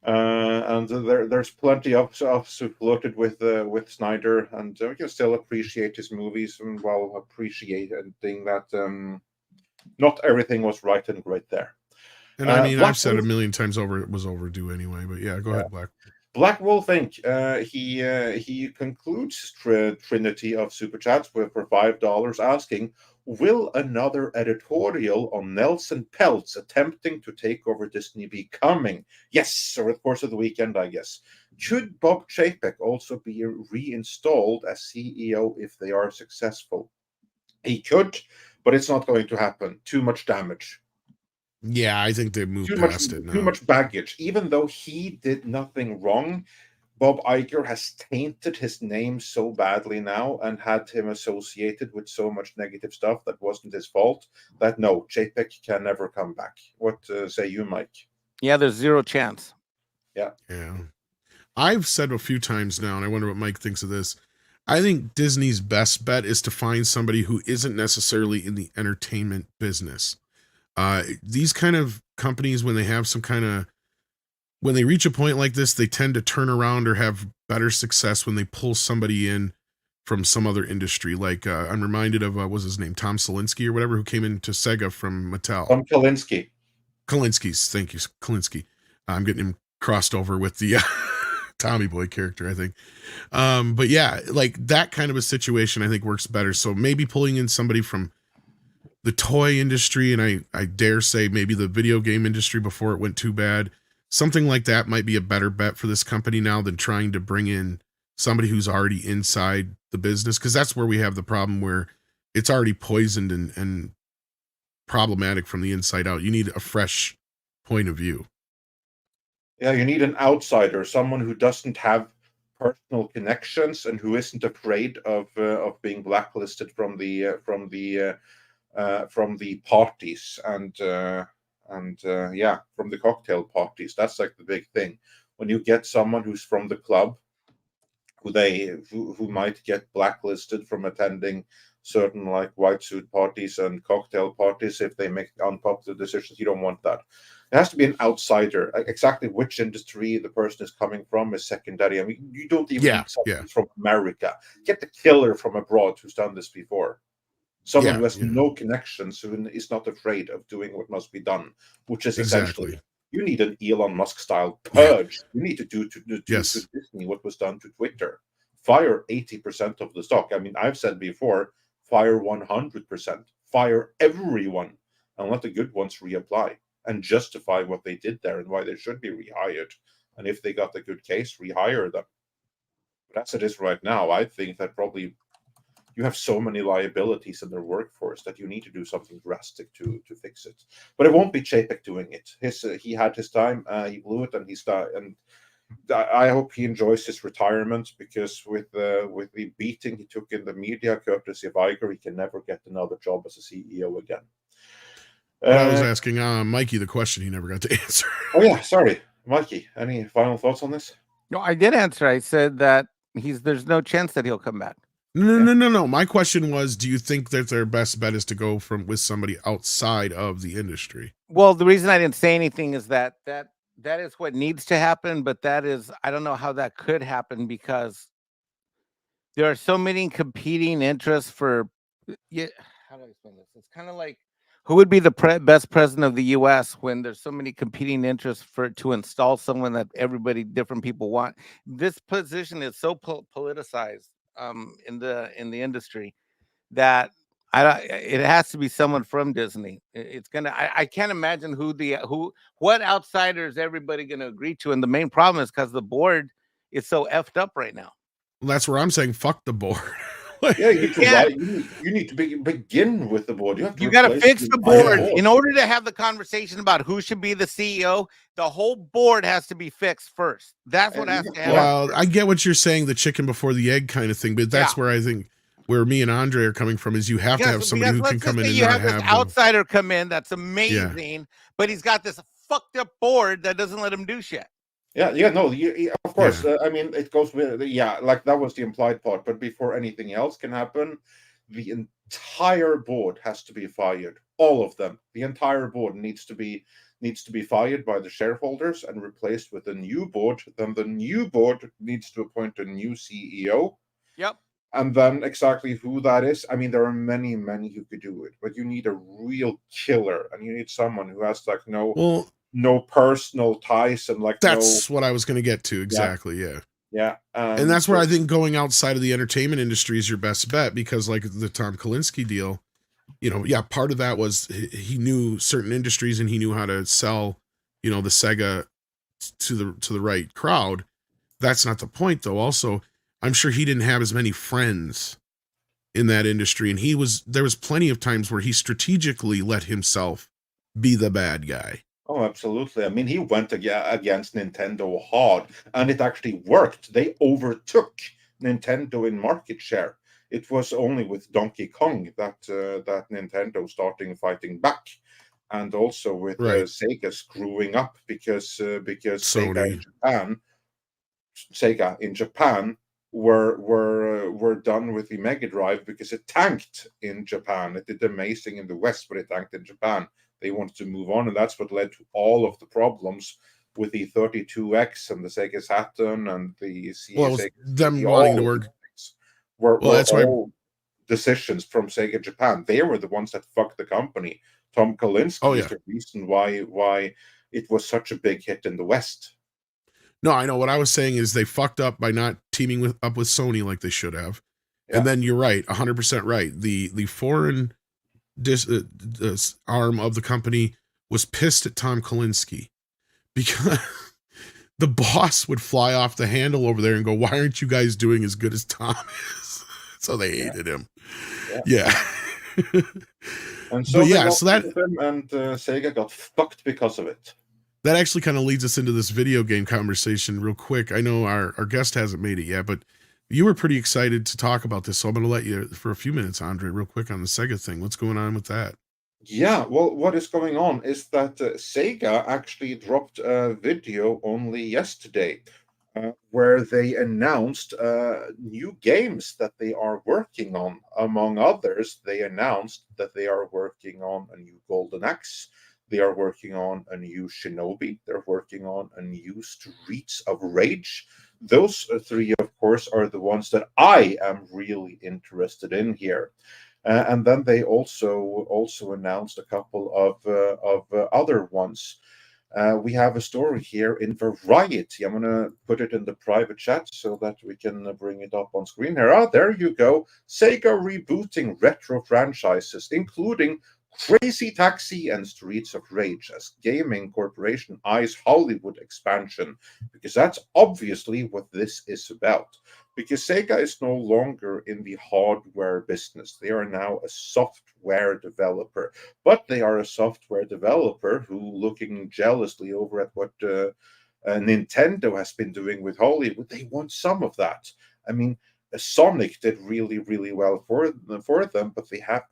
And there's plenty of us who floated with Snyder, and we can still appreciate his movies, and while appreciating that not everything was right and great there. And I mean, I've said a million times over it was overdue anyway, but yeah, go ahead, Black Wolf Inc. He concludes Trinity of Super Chats for $5, asking, will another editorial on Nelson Peltz attempting to take over Disney be coming? Yes, over the course of the weekend, I guess. Should Bob Chapek also be reinstalled as CEO if they are successful? He could, but it's not going to happen. Too much damage. Yeah, I think they've moved past it now. Too much baggage. Even though he did nothing wrong, Bob Iger has tainted his name so badly now and had him associated with so much negative stuff that wasn't his fault, that no, Chapek can never come back. What say you, Mike? Yeah, there's zero chance. Yeah. I've said a few times now, and I wonder what Mike thinks of this. I think Disney's best bet is to find somebody who isn't necessarily in the entertainment business. These kind of companies, when they reach a point like this, they tend to turn around or have better success when they pull somebody in from some other industry. Like I'm reminded of what was his name, Tom Salinsky or whatever, who came into Sega from Mattel. Tom Kalinske. Kalinski's, thank you, Kalinske. I'm getting him crossed over with the Tommy Boy character, I think. But yeah, like that kind of a situation, I think works better. So maybe pulling in somebody from the toy industry, and I dare say maybe the video game industry before it went too bad. Something like that might be a better bet for this company now than trying to bring in somebody who's already inside the business, because that's where we have the problem, where it's already poisoned and problematic from the inside out. You need a fresh point of view. Yeah, you need an outsider, someone who doesn't have personal connections and who isn't afraid of being blacklisted from the parties and yeah, from the cocktail parties. That's like the big thing. When you get someone who's from the club, who might get blacklisted from attending certain like white suit parties and cocktail parties if they make unpopular decisions, you don't want that. It has to be an outsider. Exactly which industry the person is coming from is secondary. I mean, you don't even need someone from America. Get the killer from abroad who's done this before. Someone who has no connections, who is not afraid of doing what must be done, which is essentially, you need an Elon Musk style purge. You need to do to Disney what was done to Twitter. Fire 80% of the stock. I mean, I've said before, fire 100%. Fire everyone and let the good ones reapply and justify what they did there and why they should be rehired. And if they got a good case, rehire them. But as it is right now, I think that probably you have so many liabilities in their workforce that you need to do something drastic to fix it. But it won't be Chapek doing it. He had his time, he blew it, and I hope he enjoys his retirement, because with the beating he took in the media, courtesy of Iger, he can never get another job as a CEO again. I was asking Mikey the question he never got to answer. Oh yeah, sorry, Mikey. Any final thoughts on this? No, I did answer. I said that there's no chance that he'll come back. No. My question was, do you think that their best bet is to go with somebody outside of the industry? Well, the reason I didn't say anything is that is what needs to happen, but I don't know how that could happen, because there are so many competing interests for. Yeah, how do I explain this? It's kind of like, who would be the best president of the U.S. when there's so many competing interests to install someone that different people want? This position is so politicized in the industry that it has to be someone from Disney. It's gonna. I can't imagine what outsiders everybody gonna agree to. And the main problem is because the board is so effed up right now. Well, that's where I'm saying fuck the board. Yeah, you need to begin with the board. You got to fix the board. In order to have the conversation about who should be the CEO, the whole board has to be fixed first. That's what has to happen. Well, I get what you're saying, the chicken before the egg kind of thing, but that's where I think where me and Andre are coming from is you have to have somebody who can come in and you not have this outsider come in. That's amazing, but he's got this fucked up board that doesn't let him do shit. Yeah, no, of course. I mean, it goes with, like that was the implied part. But before anything else can happen, the entire board has to be fired. All of them. The entire board needs to be fired by the shareholders and replaced with a new board. Then the new board needs to appoint a new CEO. Yep. And then exactly who that is. I mean, there are many who could do it, but you need a real killer, and you need someone who has like no personal ties and like that's what I was going to get to exactly. Yeah. And that's where I think going outside of the entertainment industry is your best bet, because like the Tom Kalinske deal, part of that was he knew certain industries and he knew how to sell, the Sega to the right crowd. That's not the point though. Also, I'm sure he didn't have as many friends in that industry, and there was plenty of times where he strategically let himself be the bad guy. Oh, absolutely. I mean, he went against Nintendo hard, and it actually worked. They overtook Nintendo in market share. It was only with Donkey Kong that Nintendo started fighting back, and also with Sega screwing up because Sega in Japan were done with the Mega Drive because it tanked in Japan. It did amazing in the West, but it tanked in Japan. They wanted to move on, and that's what led to all of the problems with the 32X and the Sega Saturn and the CSX. Them wanting to work. That's all decisions from Sega Japan. They were the ones that fucked the company. Tom Kalinske is the reason why it was such a big hit in the West. No, I know. What I was saying is they fucked up by not teaming up with Sony like they should have. Yeah. And then you're right, 100% right. The foreign arm of the company was pissed at Tom Kalinske because the boss would fly off the handle over there and go, "Why aren't you guys doing as good as Tom is?" So they hated him. Yeah. And so Sega got fucked because of it. that actually kind of leads us into this video game conversation real quick. I know our guest hasn't made it yet, but you were pretty excited to talk about this. So I'm going to let you for a few minutes, Andre, real quick on the Sega thing. What's going on with that? Yeah, well, what is going on is that Sega actually dropped a video only yesterday where they announced new games that they are working on. Among others, they announced that they are working on a new Golden Axe. They are working on a new Shinobi. They're working on a new Streets of Rage. Those three, of course, are the ones that I am really interested in here. And then they also announced a couple of other ones. We have a story here in Variety. I'm going to put it in the private chat so that we can bring it up on screen here. Ah, there you go. Sega rebooting retro franchises, including Crazy Taxi and Streets of Rage, as gaming corporation eyes Hollywood expansion, because that's obviously what this is about. Because Sega is no longer in the hardware business. They are now a software developer. But they are a software developer who, looking jealously over at what Nintendo has been doing with Hollywood, they want some of that. I mean, Sonic did really, really well for them, but they have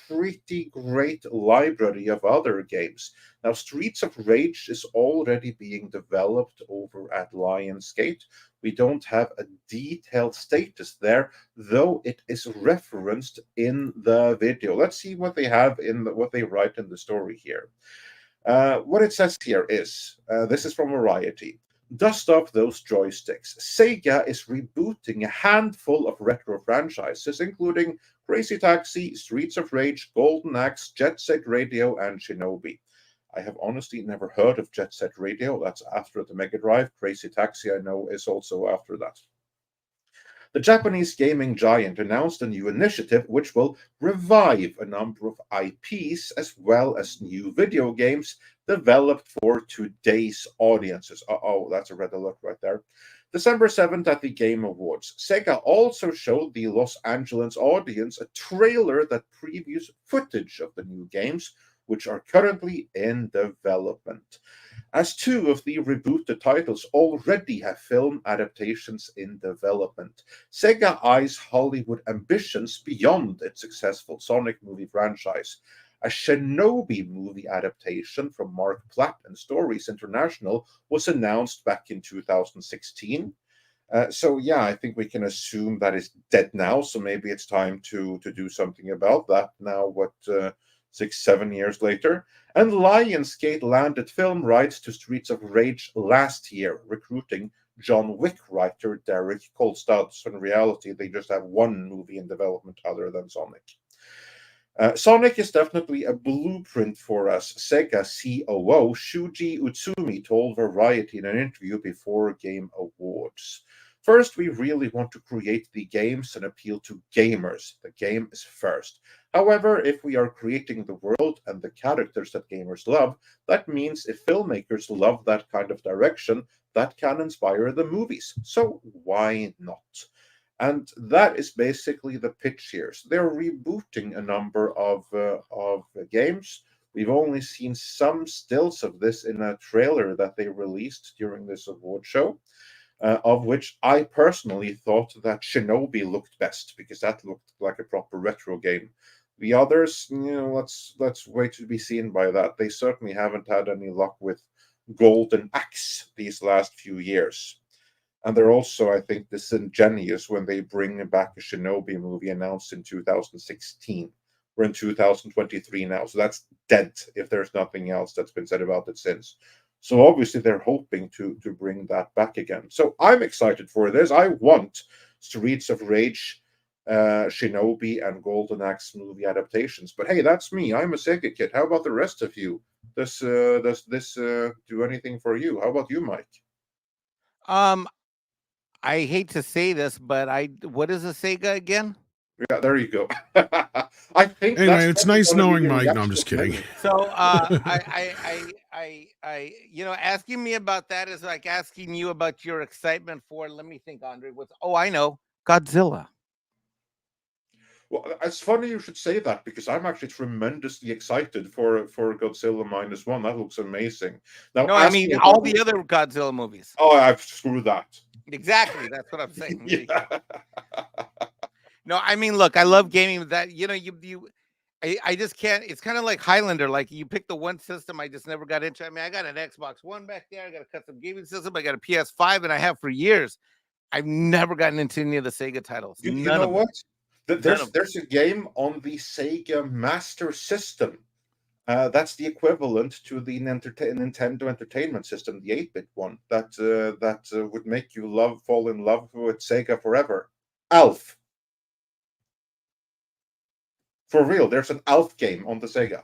pretty great library of other games. Now, Streets of Rage is already being developed over at Lionsgate. We don't have a detailed status there, though it is referenced in the video. Let's see what they have what they write in the story here. What it says here is, this is from Variety. Dust off those joysticks. Sega is rebooting a handful of retro franchises, including Crazy Taxi, Streets of Rage, Golden Axe, Jet Set Radio, and Shinobi. I have honestly never heard of Jet Set Radio. That's after the Mega Drive. Crazy Taxi, I know, is also after that. The Japanese gaming giant announced a new initiative which will revive a number of IPs as well as new video games developed for today's audiences. Uh-oh, that's a red alert right there. December 7th at the Game Awards, Sega also showed the Los Angeles audience a trailer that previews footage of the new games, which are currently in development. As two of the rebooted titles already have film adaptations in development, Sega eyes Hollywood ambitions beyond its successful Sonic movie franchise. A Shinobi movie adaptation from Mark Platt and Stories International was announced back in 2016. So yeah, I think we can assume that it's dead now. So maybe it's time to do something about that now. 6-7 years later. And Lionsgate landed film rights to Streets of Rage last year, recruiting John Wick writer Derek Kolstad. So in reality, they just have one movie in development other than Sonic. Sonic is definitely a blueprint for us, Sega COO Shuji Utsumi told Variety in an interview before Game Awards. First, we really want to create the games and appeal to gamers. The game is first. However, if we are creating the world and the characters that gamers love, that means if filmmakers love that kind of direction, that can inspire the movies. So why not? And that is basically the pitch here. So they're rebooting a number of games. We've only seen some stills of this in a trailer that they released during this award show. Of which I personally thought that Shinobi looked best because that looked like a proper retro game. The others, let's wait to be seen by that. They certainly haven't had any luck with Golden Axe these last few years. And they're also, I think, disingenuous when they bring back a Shinobi movie announced in 2016. We're in 2023 now, so that's dead if there's nothing else that's been said about it since. So obviously they're hoping to bring that back again. So I'm excited for this. I want Streets of Rage, Shinobi, and Golden Axe movie adaptations. But hey, that's me. I'm a Sega kid. How about the rest of you? Does this do anything for you? How about you, Mike? I hate to say this, but what is a Sega again? Yeah, there you go. I think. Anyway, it's nice knowing Mike. No, I'm just kidding. So, asking me about that is like asking you about your excitement for. Let me think, Andre. I know Godzilla. Well, it's funny you should say that because I'm actually tremendously excited for Godzilla -1. That looks amazing. Now, No, I mean all the other Godzilla movies. Oh, I've screwed that. Exactly, that's what I'm saying. Yeah. No, I mean, look, I love gaming. That I just can't. It's kind of like Highlander. Like you pick the one system I just never got into. I mean, I got an Xbox One back there. I got a custom gaming system. I got a PS5, and I have for years. I've never gotten into any of the Sega titles. You know what? There's a game on the Sega Master System. That's the equivalent to the Nintendo Entertainment System, the 8-bit one. That would make you fall in love with Sega forever. Alf. For real, there's an Alf game on the Sega.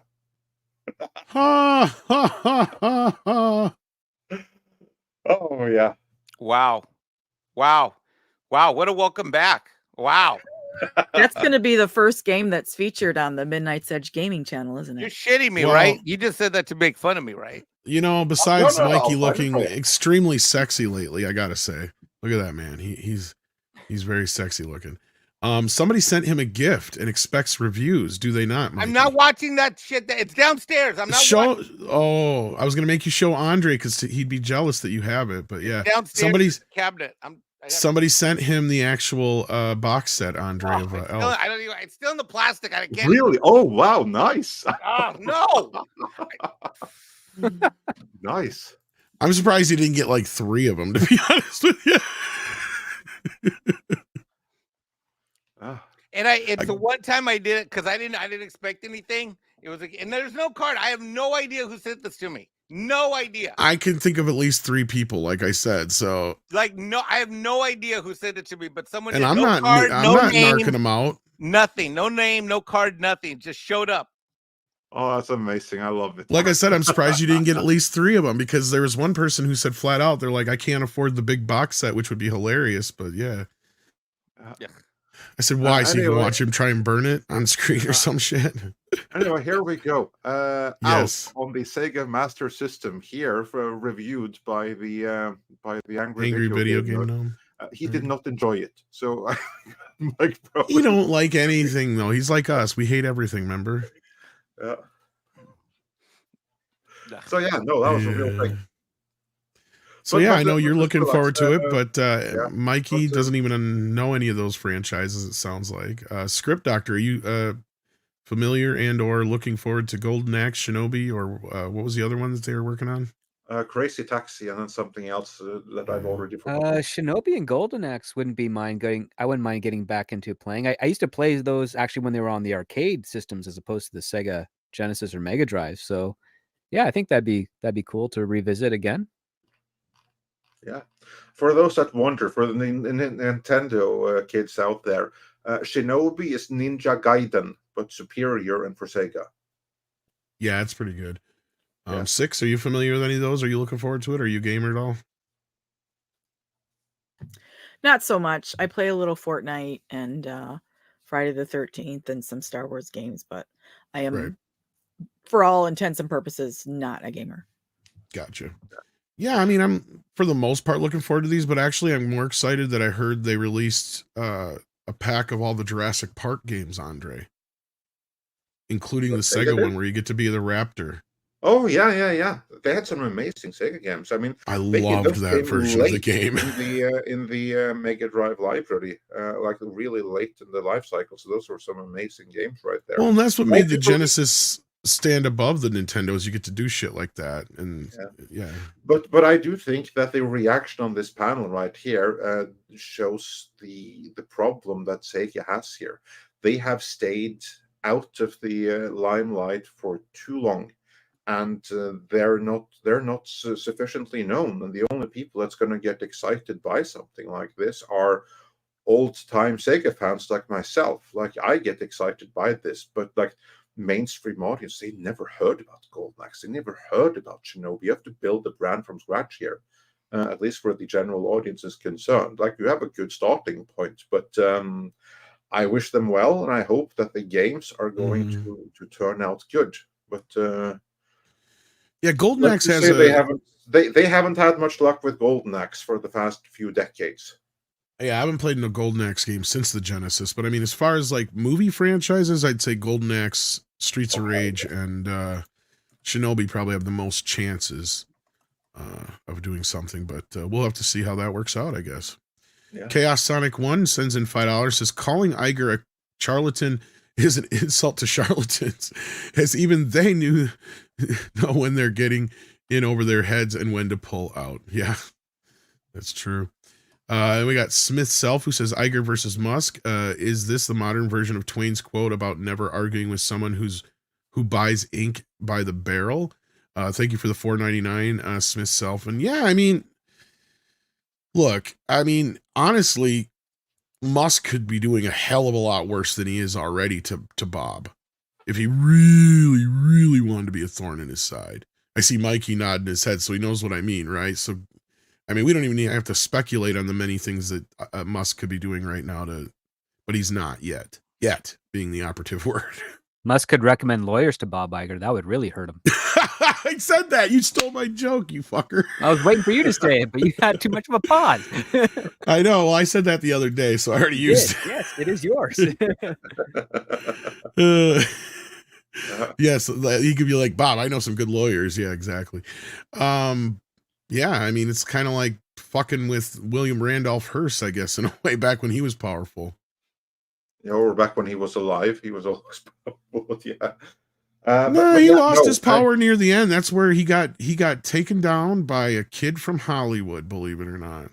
Oh yeah. Wow. What a welcome back. Wow. That's going to be the first game that's featured on the Midnight's Edge gaming channel, isn't it? You're shitting me, right? You just said that to make fun of me, right? You know, besides Mikey looking extremely sexy lately, I gotta say, look at that man. He's very sexy looking. Somebody sent him a gift and expects reviews. Do they not, Mikey? I'm not watching that shit. It's downstairs. I'm not watching. Oh, I was gonna make you show Andre because he'd be jealous that you have it. But yeah, downstairs cabinet. Somebody sent him the actual box set, Andre, of Elf. I don't even. It's still in the plastic. I can't. Really? Oh wow, nice. Oh no. Nice. I'm surprised he didn't get like 3 of them. To be honest with you. And it's the one time I did it because I didn't expect anything. It was and there's no card. I have no idea who sent this to me. No idea. I can think of at least 3 people, like I said. So I have no idea who sent it to me, but someone. And did. I'm No not, card, I'm no not name, narking them out. Nothing, no name, no card, nothing. Just showed up. Oh, that's amazing. I love it. Like I said, I'm surprised you didn't get at least 3 of them because there was one person who said flat out, they're like, I can't afford the big box set, which would be hilarious. But yeah. I said, why? So you can watch him try and burn it on screen or some shit. Anyway, here we go. Yes. Out on the Sega Master System here, reviewed by the Angry Video Game Gnome. He did not enjoy it. So, like, he don't like anything though. He's like us. We hate everything. Remember? Yeah. So yeah, no, that was a real thing. So yeah, I know you're looking forward to it, but Mikey doesn't even know any of those franchises, it sounds like. Script Doctor, are you familiar and or looking forward to Golden Axe, Shinobi, or what was the other one that they were working on? Crazy Taxi, and then something else that I've already forgotten. Shinobi and Golden Axe wouldn't be mind going. I wouldn't mind getting back into playing. I used to play those actually when they were on the arcade systems as opposed to the Sega Genesis or Mega Drive. So yeah, I think that'd be cool to revisit again. Yeah, for those that wonder, for the Nintendo kids out there, Shinobi is Ninja Gaiden, but superior and for Sega. Yeah, it's pretty good. 6, are you familiar with any of those? Are you looking forward to it? Are you a gamer at all? Not so much. I play a little Fortnite and Friday the 13th and some Star Wars games, but I am, for all intents and purposes, not a gamer. Gotcha. Yeah, I mean, I'm for the most part looking forward to these, but actually I'm more excited that I heard they released a pack of all the Jurassic Park games, Andre, including the Sega one where you get to be the raptor. Oh, yeah. They had some amazing Sega games. I mean, I loved that version of the game. In the Mega Drive library, like really late in the life cycle. So those were some amazing games right there. Well, and that's what made the Genesis stand above the Nintendo, is you get to do shit like that. And yeah. But I do think that the reaction on this panel right here shows the problem that Sega has here. They have stayed out of the limelight for too long, and they're not sufficiently known. And the only people that's going to get excited by something like this are old-time Sega fans like myself. Like, I get excited by this, but like mainstream audience, they never heard about Golden Axe. They never heard about Shinobi. You have to build the brand from scratch here, at least where the general audience is concerned. Like, you have a good starting point, but I wish them well, and I hope that the games are going to turn out good. But yeah, Golden Axe has they haven't had much luck with Golden Axe for the past few decades. Yeah, I haven't played no Golden Axe games since the Genesis, but I mean, as far as like movie franchises, I'd say Golden Axe, Streets of Rage, and Shinobi probably have the most chances of doing something, but we'll have to see how that works out, I guess. Yeah. Chaos Sonic 1 sends in $5, says calling Iger a charlatan is an insult to charlatans, as even they know when they're getting in over their heads and when to pull out. Yeah, that's true. And we got Smith Self, who says Iger versus Musk. Is this the modern version of Twain's quote about never arguing with someone who buys ink by the barrel? Thank you for the $4.99, Smith Self. And yeah, I mean, look, I mean, honestly, Musk could be doing a hell of a lot worse than he is already to Bob, if he really, really wanted to be a thorn in his side. I see Mikey nodding his head, so he knows what I mean, right? So, I mean, we don't even have to speculate on the many things that Musk could be doing right now but he's not yet. Yet being the operative word. Musk could recommend lawyers to Bob Iger. That would really hurt him. I said that. You stole my joke, you fucker. I was waiting for you to say it, but you had too much of a pause. I know. Well, I said that the other day, so I already used it. Yes, it is yours. Yes, he could be like, Bob, I know some good lawyers. Yeah, exactly. Yeah, I mean, it's kind of like fucking with William Randolph Hearst, I guess, in a way, back when he was powerful. Yeah, or back when he was alive, he was always powerful. Yeah. He lost his power near the end. That's where he got taken down by a kid from Hollywood, believe it or not.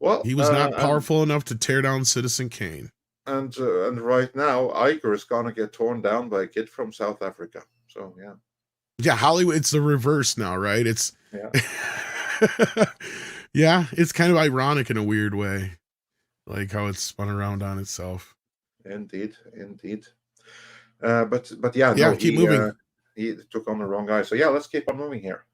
Well, he was not powerful enough to tear down Citizen Kane. And right now, Iger is gonna get torn down by a kid from South Africa. So yeah. Yeah, Hollywood. It's the reverse now, right? It's yeah, it's kind of ironic in a weird way, like how it's spun around on itself. Indeed. But yeah, keep moving. He took on the wrong guy. So yeah, let's keep on moving here.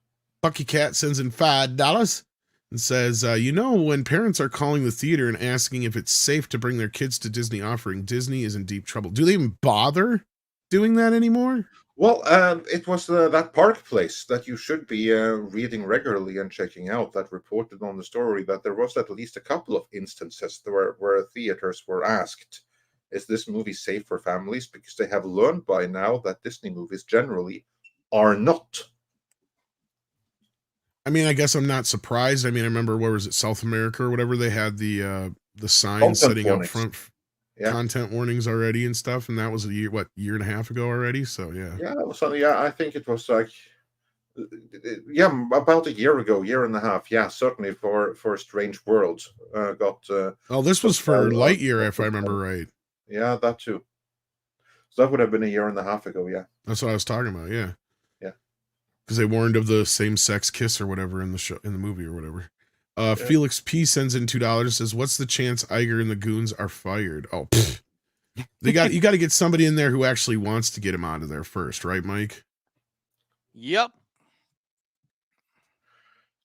Bucky Cat sends in $5 and says, when parents are calling the theater and asking if it's safe to bring their kids to Disney offering, Disney is in deep trouble. Do they even bother doing that anymore? Well, it was that park place that you should be reading regularly and checking out that reported on the story that there was at least a couple of instances where theaters were asked, is this movie safe for families? Because they have learned by now that Disney movies generally are not. I mean, I guess I'm not surprised. I mean, I remember, where was it, South America or whatever, they had the sign setting up front content warnings already and stuff, and that was a year and a half ago already. So yeah. Yeah, I think it was like about a year and a half. Yeah, certainly for Strange Worlds got. This was for Lightyear, if I remember right. Yeah, that too. So that would have been a year and a half ago. Yeah, that's what I was talking about. Yeah. Because they warned of the same-sex kiss or whatever in the show, in the movie or whatever. Felix P sends in $2, says, "What's the chance Iger and the goons are fired?" Oh, you got to get somebody in there who actually wants to get him out of there first, right, Mike? Yep.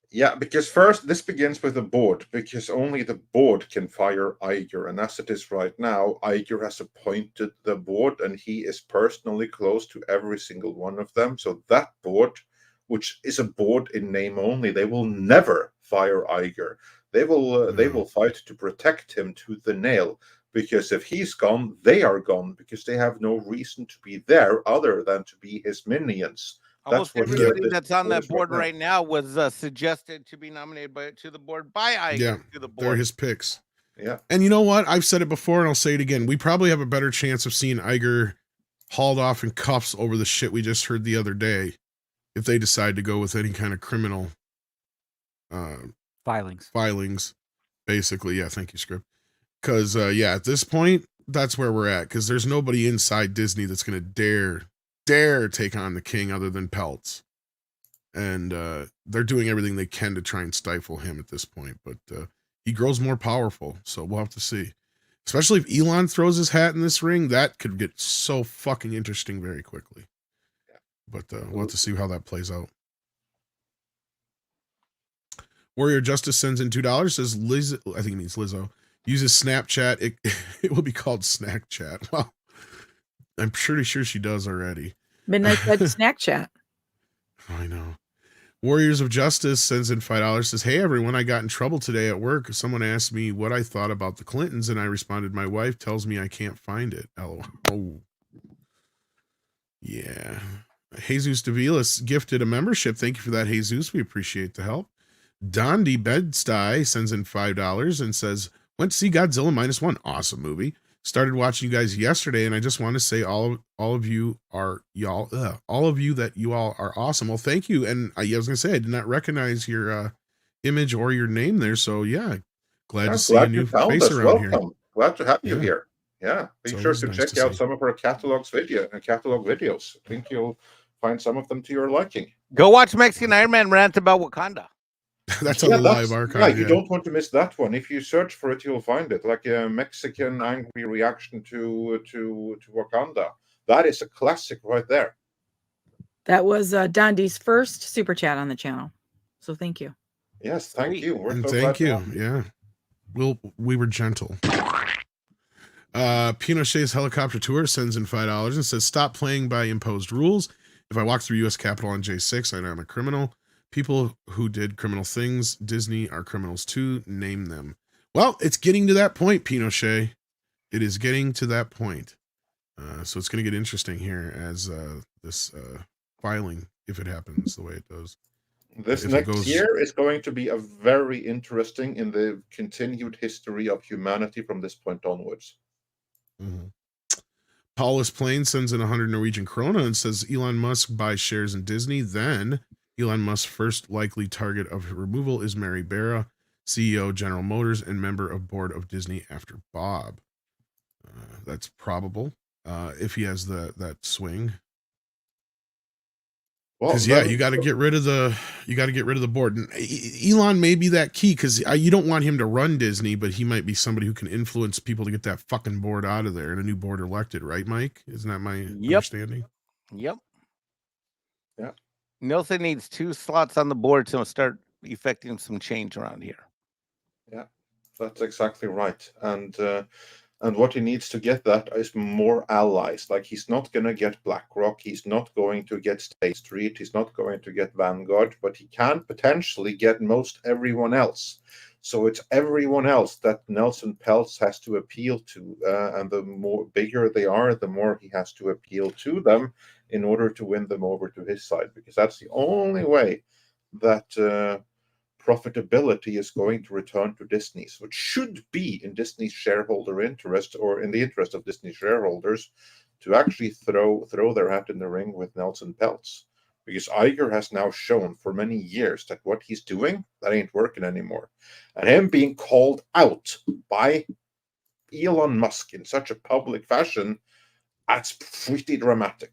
Yeah, because first this begins with the board, because only the board can fire Iger, and as it is right now, Iger has appointed the board, and he is personally close to every single one of them. So that board, which is a board in name only, they will never fire Iger. They will fight to protect him to the nail, because if he's gone, they are gone, because they have no reason to be there other than to be his minions. Almost everybody that's on that board right now was suggested to be nominated to the board by Iger. Yeah, to the board. They're his picks. Yeah. And you know what? I've said it before and I'll say it again. We probably have a better chance of seeing Iger hauled off in cuffs over the shit we just heard the other day if they decide to go with any kind of criminal filings, basically. Yeah, thank you, Script. Because, at this point, that's where we're at. Because there's nobody inside Disney that's going to dare take on the king other than Peltz, and they're doing everything they can to try and stifle him at this point, but he grows more powerful, so we'll have to see. Especially if Elon throws his hat in this ring, that could get so fucking interesting very quickly. But we'll have to see how that plays out. Warrior Justice sends in $2, says Liz, I think it means Lizzo, uses Snapchat. It will be called Snack Chat. Well, I'm pretty sure she does already. Midnight Red Snack Chat. I know. Warriors of Justice sends in $5, says, hey, everyone, I got in trouble today at work. Someone asked me what I thought about the Clintons, and I responded, my wife tells me I can't find it. LOL. Oh. Yeah. Jesus Davilas gifted a membership. Thank you for that, Jesus. We appreciate the help. Dondi Bedstuy sends in $5 and says, went to see Godzilla -1. Awesome movie. Started watching you guys yesterday, and I just want to say all of you are y'all. All of you that you all are awesome. Well, thank you. And I was gonna say I did not recognize your image or your name there. So yeah, glad to see a new face around here. Glad to have you here. Yeah, be sure to check out some of our catalog videos. I think you'll find some of them to your liking. Go watch Mexican Iron Man rant about Wakanda. That's on the live archive. Yeah, you don't want to miss that one. If you search for it, you'll find it. Like a Mexican angry reaction to Wakanda. That is a classic right there. That was Dondi's first super chat on the channel. So thank you. Yes, thank you. And thank you. Yeah. We were gentle. Pinochet's helicopter tour sends in $5 and says, stop playing by imposed rules. If I walk through U.S. Capitol on J6, I know I'm a criminal. People who did criminal things, Disney are criminals too. Name them. Well, it's getting to that point, Pinochet. It is getting to that point. So it's going to get interesting here as this filing, if it happens the way it does. This next year is going to be a very interesting in the continued history of humanity from this point onwards. Mm-hmm. Paulus Plain sends in 100 Norwegian krona and says Elon Musk buys shares in Disney. Then Elon Musk's first likely target of removal is Mary Barra, CEO General Motors and member of board of Disney after Bob. That's probable if he has that swing. Because you got to get rid of the board. And Elon may be that key because you don't want him to run Disney, but he might be somebody who can influence people to get that fucking board out of there and a new board elected, right, Mike? Isn't that my understanding? Yep. Yeah. Nelson needs 2 slots on the board to start effecting some change around here. Yeah, that's exactly right. And what he needs to get that is more allies. Like he's not going to get BlackRock. He's not going to get State Street. He's not going to get Vanguard, but he can potentially get most everyone else. So it's everyone else that Nelson Peltz has to appeal to. And the more bigger they are, the more he has to appeal to them in order to win them over to his side, because that's the only way that profitability is going to return to Disney. So it should be in Disney's shareholder interest, or in the interest of Disney shareholders, to actually throw their hat in the ring with Nelson Peltz. Because Iger has now shown for many years that what he's doing, that ain't working anymore. And him being called out by Elon Musk in such a public fashion, that's pretty dramatic.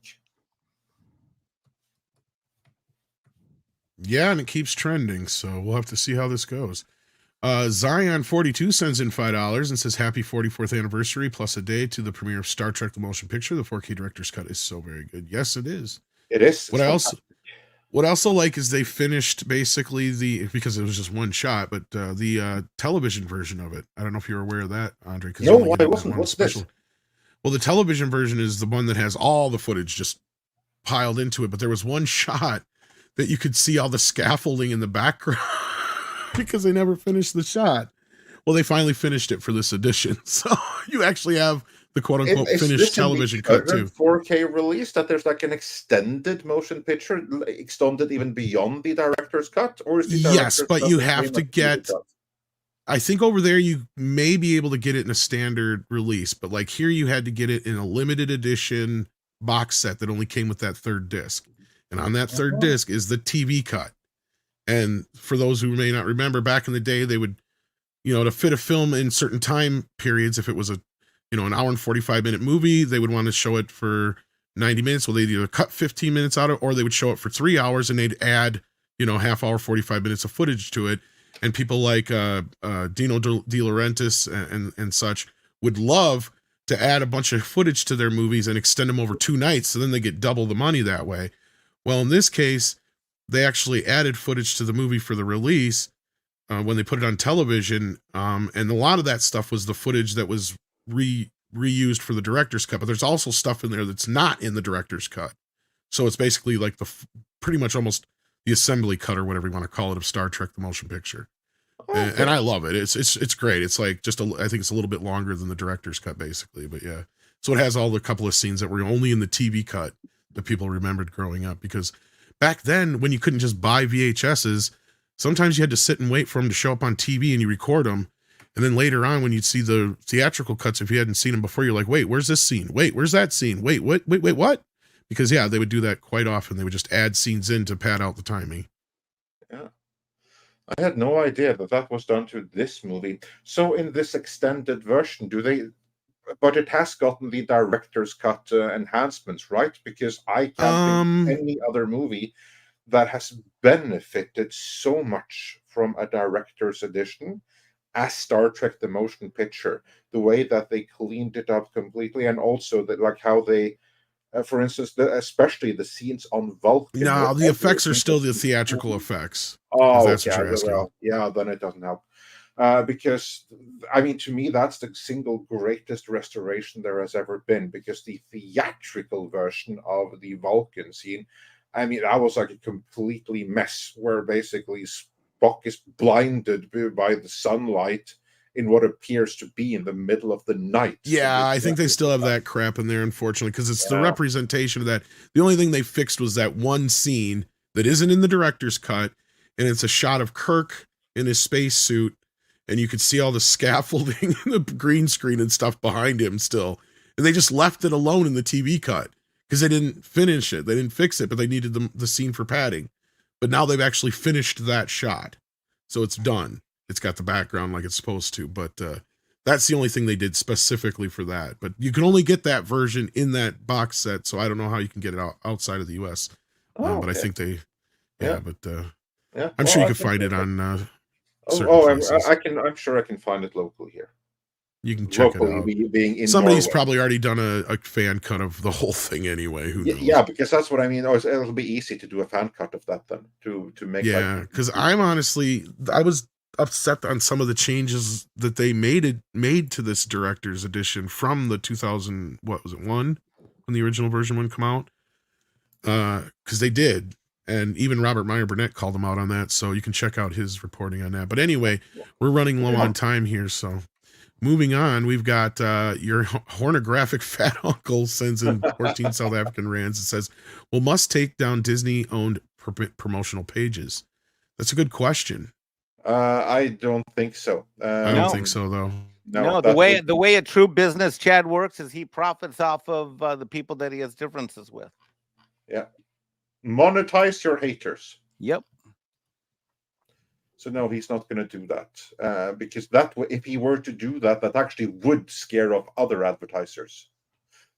Yeah, and it keeps trending, so we'll have to see how this goes. Zion42 sends in $5 and says, happy 44th anniversary plus a day to the premiere of Star Trek The Motion Picture. The 4K director's cut is so very good. Yes, it is. It is. What I also like is they finished basically because it was just one shot, but the television version of it. I don't know if you're aware of that, Andre. No, I wasn't. What's this? Well, the television version is the one that has all the footage just piled into it, but there was one shot that you could see all the scaffolding in the background because they never finished the shot. Well, they finally finished it for this edition. So you actually have the quote unquote finished television cut too. 4K release that there's like an extended motion picture extended even beyond the director's cut, or is the yes, but you have to get, I think over there you may be able to get it in a standard release, but like here you had to get it in a limited edition box set that only came with that third disc. And on that third disc is the TV cut. And for those who may not remember, back in the day, they would, to fit a film in certain time periods, if it was an hour and 45-minute movie, they would want to show it for 90 minutes. Well, they'd either cut 15 minutes out of it, or they would show it for 3 hours and they'd add, half hour, 45 minutes of footage to it. And people like Dino De Laurentiis and such would love to add a bunch of footage to their movies and extend them over 2 nights. So then they get double the money that way. Well, in this case, they actually added footage to the movie for the release when they put it on television. And a lot of that stuff was the footage that was reused for the director's cut. But there's also stuff in there that's not in the director's cut. So it's basically like pretty much almost the assembly cut or whatever you want to call it of Star Trek: The Motion Picture. Okay. And I love it. It's great. It's like I think it's a little bit longer than the director's cut, basically. But yeah, so it has all the couple of scenes that were only in the TV cut that people remembered growing up. Because back then, when you couldn't just buy VHSs, sometimes you had to sit and wait for them to show up on TV and you record them. And then later on, when you'd see the theatrical cuts, if you hadn't seen them before, you're like, wait, where's this scene? Wait, where's that scene? Wait, what? Wait, what? Because yeah, they would do that quite often. They would just add scenes in to pad out the timing. Yeah. I had no idea that was done to this movie. So in this extended version, but it has gotten the director's cut enhancements, right? Because I can't think of any other movie that has benefited so much from a director's edition as Star Trek: The Motion Picture. The way that they cleaned it up completely, and also like how they, for instance, especially the scenes on Vulcan. No, the effects are still the theatrical effects. Oh, that's what you're asking. Well, yeah, then it doesn't help. Because, I mean, to me, that's the single greatest restoration there has ever been, because the theatrical version of the Vulcan scene, I mean, that was like a completely mess, where basically Spock is blinded by the sunlight in what appears to be in the middle of the night. Yeah, I think they still have that crap in there, unfortunately, because it's the representation of that. The only thing they fixed was that one scene that isn't in the director's cut, and it's a shot of Kirk in his spacesuit, and you could see all the scaffolding and the green screen and stuff behind him still. And they just left it alone in the TV cut because they didn't finish it. They didn't fix it, but they needed the scene for padding. But now they've actually finished that shot. So it's done. It's got the background like it's supposed to, but that's the only thing they did specifically for that. But you can only get that version in that box set, so I don't know how you can get it outside of the U.S. But I think they, I'm sure you can find it on. I'm sure I can find it locally here. You can check locally, it out. Being in Somebody's Norway. probably already done a fan cut of the whole thing anyway. Who knows? Yeah, because that's what I mean. It'll be easy to do a fan cut of that then to make. Yeah, because I was upset on some of the changes that they made to this director's edition from the 2000, what was it, one, when the original version wouldn't come out, because they did, and even Robert Meyer Burnett called them out on that, so you can check out his reporting on that. But anyway, we're running low on time here, so moving on, we've got your hornographic fat uncle sends in 14 South African rands. It says, well, must take down Disney owned promotional pages. That's a good question. I don't think so. I don't think so, though. No, the way a true business Chad works is he profits off of the people that he has differences with. Yeah, monetize your haters. Yep. So no, he's not going to do that because if he were to do that, that actually would scare off other advertisers.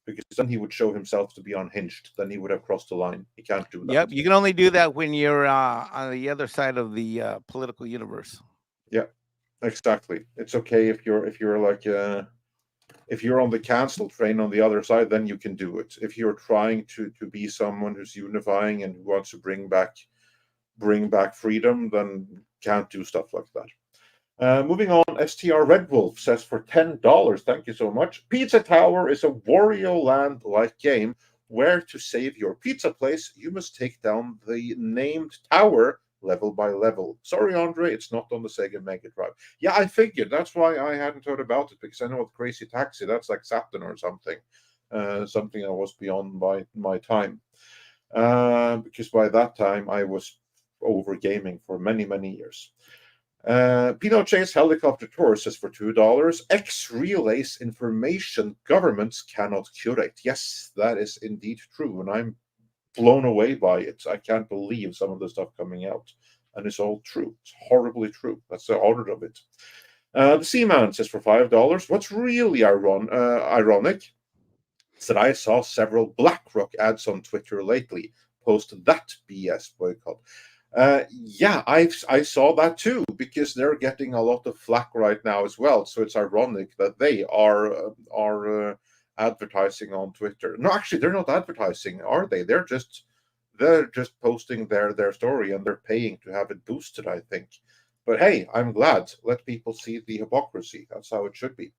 Because then he would show himself to be unhinged. Then he would have crossed the line. He can't do that. Yep, you can only do that when you're on the other side of the political universe. Yeah, exactly. It's okay if you're like if you're on the cancel train on the other side, then you can do it. If you're trying to be someone who's unifying and who wants to bring back freedom, then can't do stuff like that. Moving on, STR Red Wolf says for $10, thank you so much. Pizza Tower is a Wario Land-like game where to save your pizza place, you must take down the named tower level by level. Sorry, Andre, it's not on the Sega Mega Drive. Yeah, I figured. That's why I hadn't heard about it, because I know with Crazy Taxi, that's like Saturn or something. Something that was beyond my time. Because by that time, I was over gaming for many, many years. Pinochet's Helicopter Tour says for $2. X relays information governments cannot curate. Yes, that is indeed true, and I'm blown away by it. I can't believe some of the stuff coming out, and it's all true. It's horribly true. That's the order of it. The Seaman says for $5. What's really ironic is that I saw several BlackRock ads on Twitter lately. Post that BS boycott. Yeah, I saw that too, because they're getting a lot of flack right now as well. So it's ironic that they are advertising on Twitter. No, actually, they're not advertising, are they? They're just posting their story, and they're paying to have it boosted, I think. But hey, I'm glad. Let people see the hypocrisy. That's how it should be.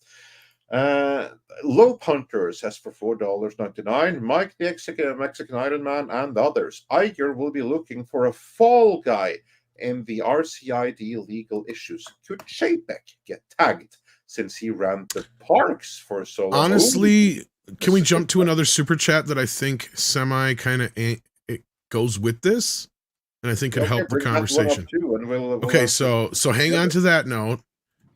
Low Punter says for $4.99, Mike the Mexican Iron Man and others. Iger will be looking for a fall guy in the RCID legal issues. Could Chapek get tagged since he ran the parks for so long? Honestly, can we jump to another super chat that I think semi kind of it goes with this, and I think could help the conversation. Okay, so hang on to that note.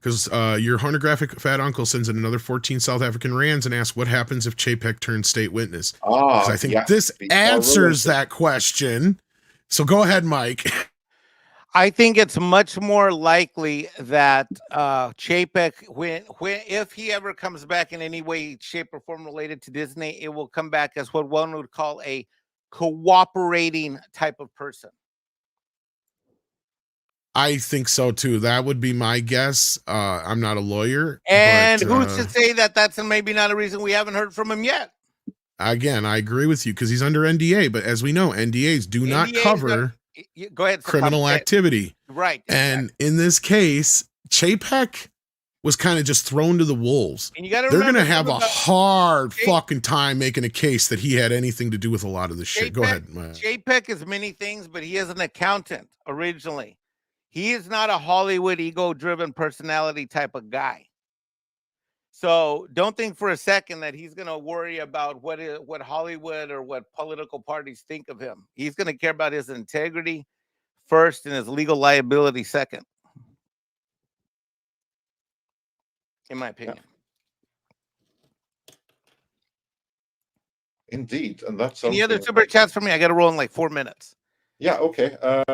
Because your pornographic fat uncle sends in another 14 South African rands and asks what happens if Chapek turns state witness. I think this answers that question. So go ahead, Mike. I think it's much more likely that Chapek, if he ever comes back in any way, shape, or form related to Disney, it will come back as what one would call a cooperating type of person. I think so too. That would be my guess. I'm not a lawyer. And who's to say that that's maybe not a reason we haven't heard from him yet? Again, I agree with you because he's under NDA. But as we know, NDAs do not cover criminal activity. Right. And in this case, Chapek was kind of just thrown to the wolves. And you got to They're going to have a hard fucking time making a case that he had anything to do with a lot of this shit. Go ahead. Chapek is many things, but he is an accountant originally. He is not a Hollywood ego-driven personality type of guy. So don't think for a second that he's going to worry about what Hollywood or what political parties think of him. He's going to care about his integrity first and his legal liability second, in my opinion. Indeed, and that's any other super chats for me? I got to roll in like 4 minutes. Yeah, okay. Says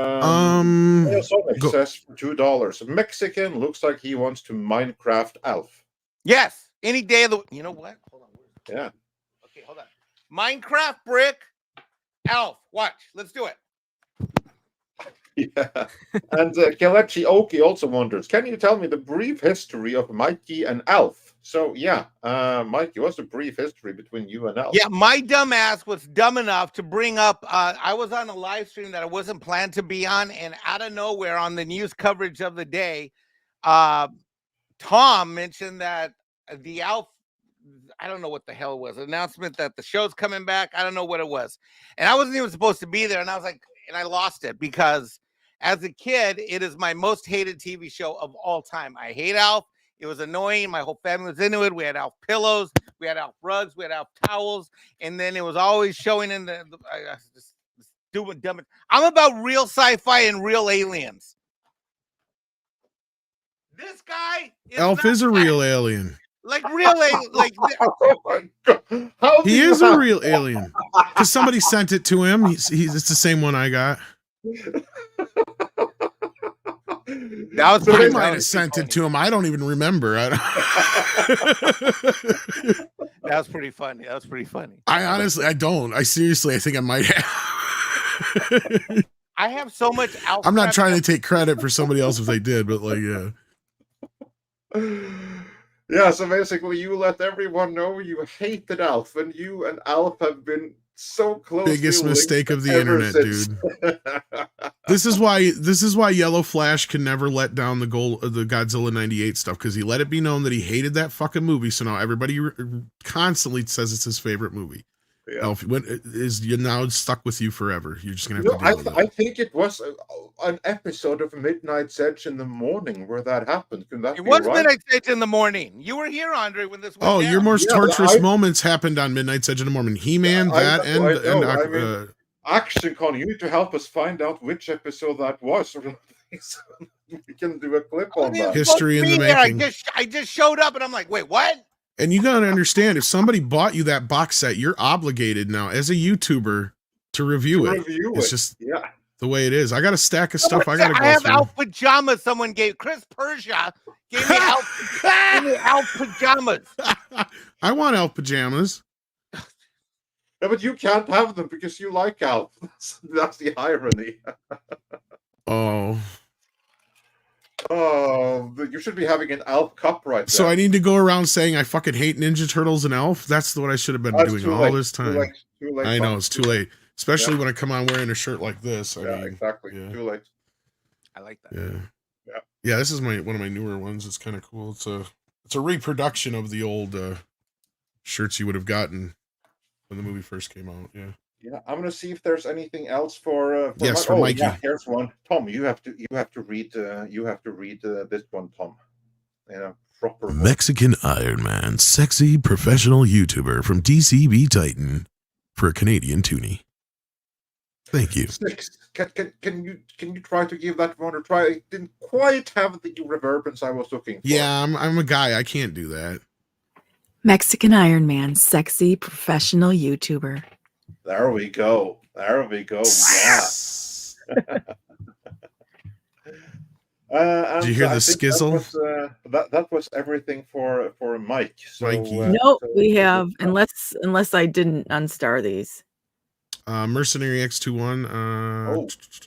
for $2. Mexican looks like he wants to Minecraft Alf. Yes, any day of the. You know what? Hold on. Yeah. Okay, hold on. Minecraft brick Alf. Watch. Let's do it. Yeah. And Kelechi Oki also wonders, can you tell me the brief history of Mikey and Alf? So, yeah, Mikey, what's the brief history between you and Alf? Yeah, my dumb ass was dumb enough to bring up, I was on a live stream that I wasn't planned to be on, and out of nowhere on the news coverage of the day, Tom mentioned that the Alf, I don't know what the hell it was, announcement that the show's coming back. I don't know what it was. And I wasn't even supposed to be there, and I was like, and I lost it because as a kid, it is my most hated TV show of all time. I hate Alf. It was annoying. My whole family was into it. We had Alf pillows. We had Alf rugs. We had Alf towels. And then it was always showing in the just doing dumb. I'm about real sci-fi and real aliens. This guy Alf is a real alien. Like real alien. Like oh my God. He is a real alien. Because somebody sent it to him. It's the same one I got. That was I might have sent it to him. I don't even remember. That was pretty funny. That was pretty funny. I honestly, I don't. I think I might have. I have so much Alf. I'm not trying to take credit for somebody else if they did, but like, yeah. Yeah, so basically you let everyone know you hated Alf, and you and Alf have been so close. Biggest mistake of the internet, dude. This is why Yellow Flash can never let down the Godzilla 98 stuff, because he let it be known that he hated that fucking movie. So now everybody constantly says it's his favorite movie. Yeah. Elf is now stuck with you forever. You're just gonna have to deal with it. I think it was an episode of Midnight's Edge in the morning where that happened. Can that it be was right? Midnight's Edge in the morning. You were here, Andre, when this went down. Your most torturous moments happened on Midnight's Edge in the morning. He-Man, Action Con, you need to help us find out which episode that was. We can do a clip on that. History in the making. I just showed up and I'm like, wait, what? And you got to understand, if somebody bought you that box set, you're obligated now as a YouTuber to review it. It's just the way it is. I got a stack of stuff I got to go through. I have Alf pajamas someone gave. Chris Persia gave me Alf pajamas. I want Alf pajamas. Yeah, but you can't have them because you like Alf. That's the irony. Oh, you should be having an Alf cup right there. So I need to go around saying I fucking hate Ninja Turtles and Alf? That's what I should have been doing all this time. Too late, I know, it's too late. Especially when I come on wearing a shirt like this. Exactly. Yeah. Too late. I like that. Yeah, this is one of my newer ones. It's kind of cool. It's It's a reproduction of the old shirts you would have gotten when the movie first came out. Yeah. Yeah, I'm gonna see if there's anything else for yes, for Mikey. Yeah, here's one. Tom, you have to read this one, Tom. Proper Mexican Iron Man, sexy professional YouTuber from DCB Titan for a Canadian toonie. Thank you. Six. Can you try to give that one a try? I didn't quite have the reverbance I was looking for. Yeah, I'm a guy. I can't do that. Mexican Iron Man, sexy professional YouTuber. There we go. Yeah. Did you hear the skizzle? That was everything for Mike. So, Mikey. Nope, we have unless I didn't unstar these. Mercenary X21.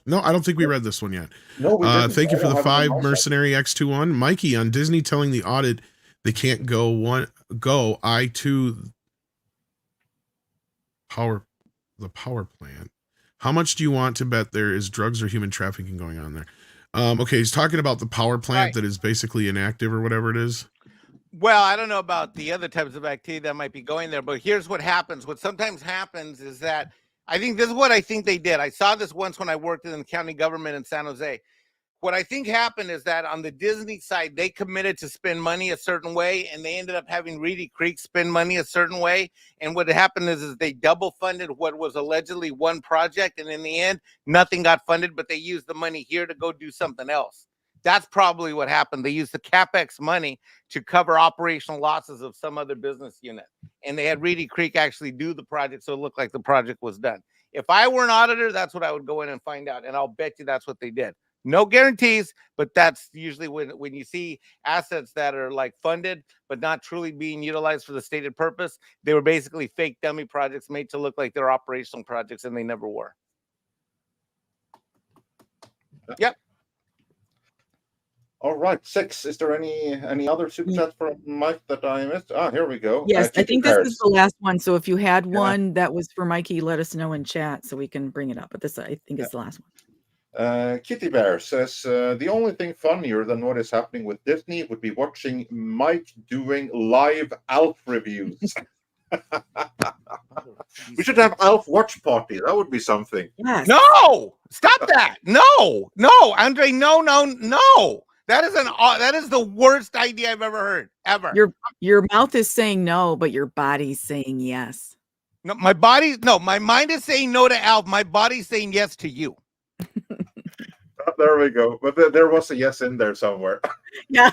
No, I don't think we read this one yet. No, we didn't. Thank you for the 5 Mercenary X21. Mikey, on Disney telling the audit they can't go I2 the power plant. How much do you want to bet there is drugs or human trafficking going on there? Okay, he's talking about the power plant that is basically inactive or whatever it is. Well, I don't know about the other types of activity that might be going there, but here's what happens. What sometimes happens is that I think this is what I think they did. I saw this once when I worked in the county government in San Jose. What I think happened is that on the Disney side, they committed to spend money a certain way, and they ended up having Reedy Creek spend money a certain way. And what happened is they double funded what was allegedly one project, and in the end, nothing got funded, but they used the money here to go do something else. That's probably what happened. They used the CapEx money to cover operational losses of some other business unit. And they had Reedy Creek actually do the project, so it looked like the project was done. If I were an auditor, that's what I would go in and find out, and I'll bet you that's what they did. No guarantees, but that's usually when you see assets that are like funded but not truly being utilized for the stated purpose. They were basically fake dummy projects made to look like they're operational projects, and they never were. Yep. All right, 6. Is there any other super chats from Mike that I missed? Here we go. Yes, I think this is the last one. So if you had one that was for Mikey, let us know in chat so we can bring it up. But this, I think, is the last one. Kitty Bear says, the only thing funnier than what is happening with Disney would be watching Mike doing live Alf reviews. We should have Alf watch party. That would be something. Yes. No, stop that. No, Andre, no. That is the worst idea I've ever heard, ever. Your mouth is saying no, but your body's saying yes. No, my mind is saying no to Alf. My body's saying yes to you. There we go. But there was a yes in there somewhere. Yeah.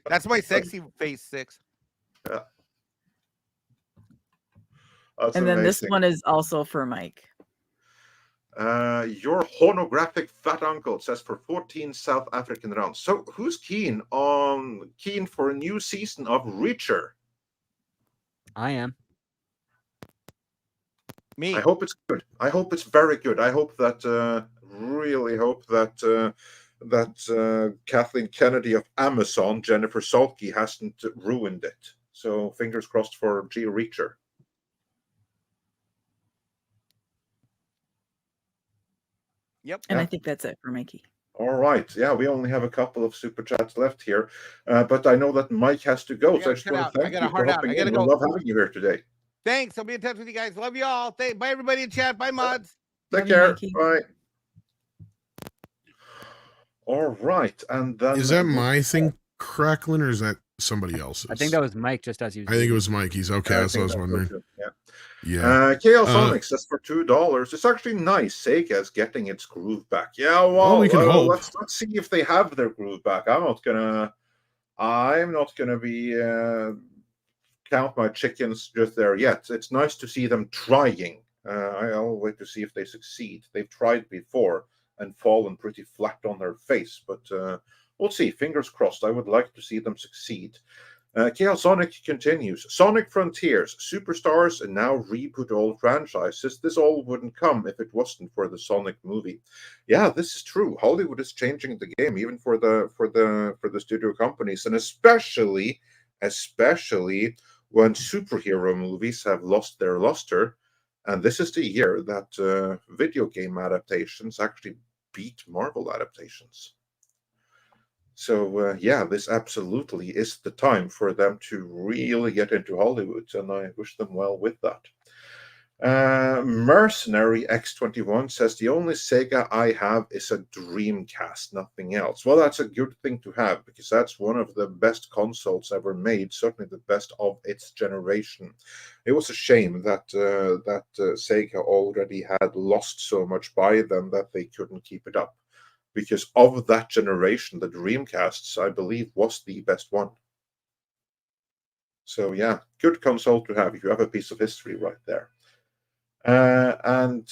That's my sexy face, 6. Yeah. And then this one is also for Mike. Your honographic fat uncle says for 14 South African rounds. So who's keen for a new season of Reacher? I am. Me. I hope it's good. I hope it's very good. I hope that really hope that Kathleen Kennedy of Amazon, Jennifer Salke, hasn't ruined it. So fingers crossed for G Reacher. Yep. And I think that's it for Mikey. All right. Yeah, we only have a couple of super chats left here, but I know that Mike has to go. So I just want to thank you for hopping in. I love having you here today. Thanks. I'll be in touch with you guys. Love you all. Bye, everybody in chat. Bye, mods. Take care. Bye. All right. And then is that my thing crackling, or is that somebody else's? I think that was Mike, just as you. I think it was Mikey's. Okay, that's what I was wondering. Yeah. KL Sonic says for $2. It's actually nice. Sega's getting its groove back. Yeah, well, we can hope. Let's see if they have their groove back. I'm not gonna be count my chickens just there yet. It's nice to see them trying. I'll wait to see if they succeed. They've tried before and fallen pretty flat on their face, but we'll see. Fingers crossed. I would like to see them succeed. KL Sonic continues. Sonic Frontiers, Superstars, and now reboot all franchises. This all wouldn't come if it wasn't for the Sonic movie. Yeah, this is true. Hollywood is changing the game, even for the studio companies, and especially when superhero movies have lost their luster. And this is the year that video game adaptations actually beat Marvel adaptations. So yeah, this absolutely is the time for them to really get into Hollywood, and I wish them well with that. Mercenary X21 says the only Sega I have is a Dreamcast, nothing else. Well, that's a good thing to have because that's one of the best consoles ever made, certainly the best of its generation. It was a shame that Sega already had lost so much by them that they couldn't keep it up. Because of that generation, the Dreamcasts, I believe, was the best one. So yeah, good console to have. You have a piece of history right there. And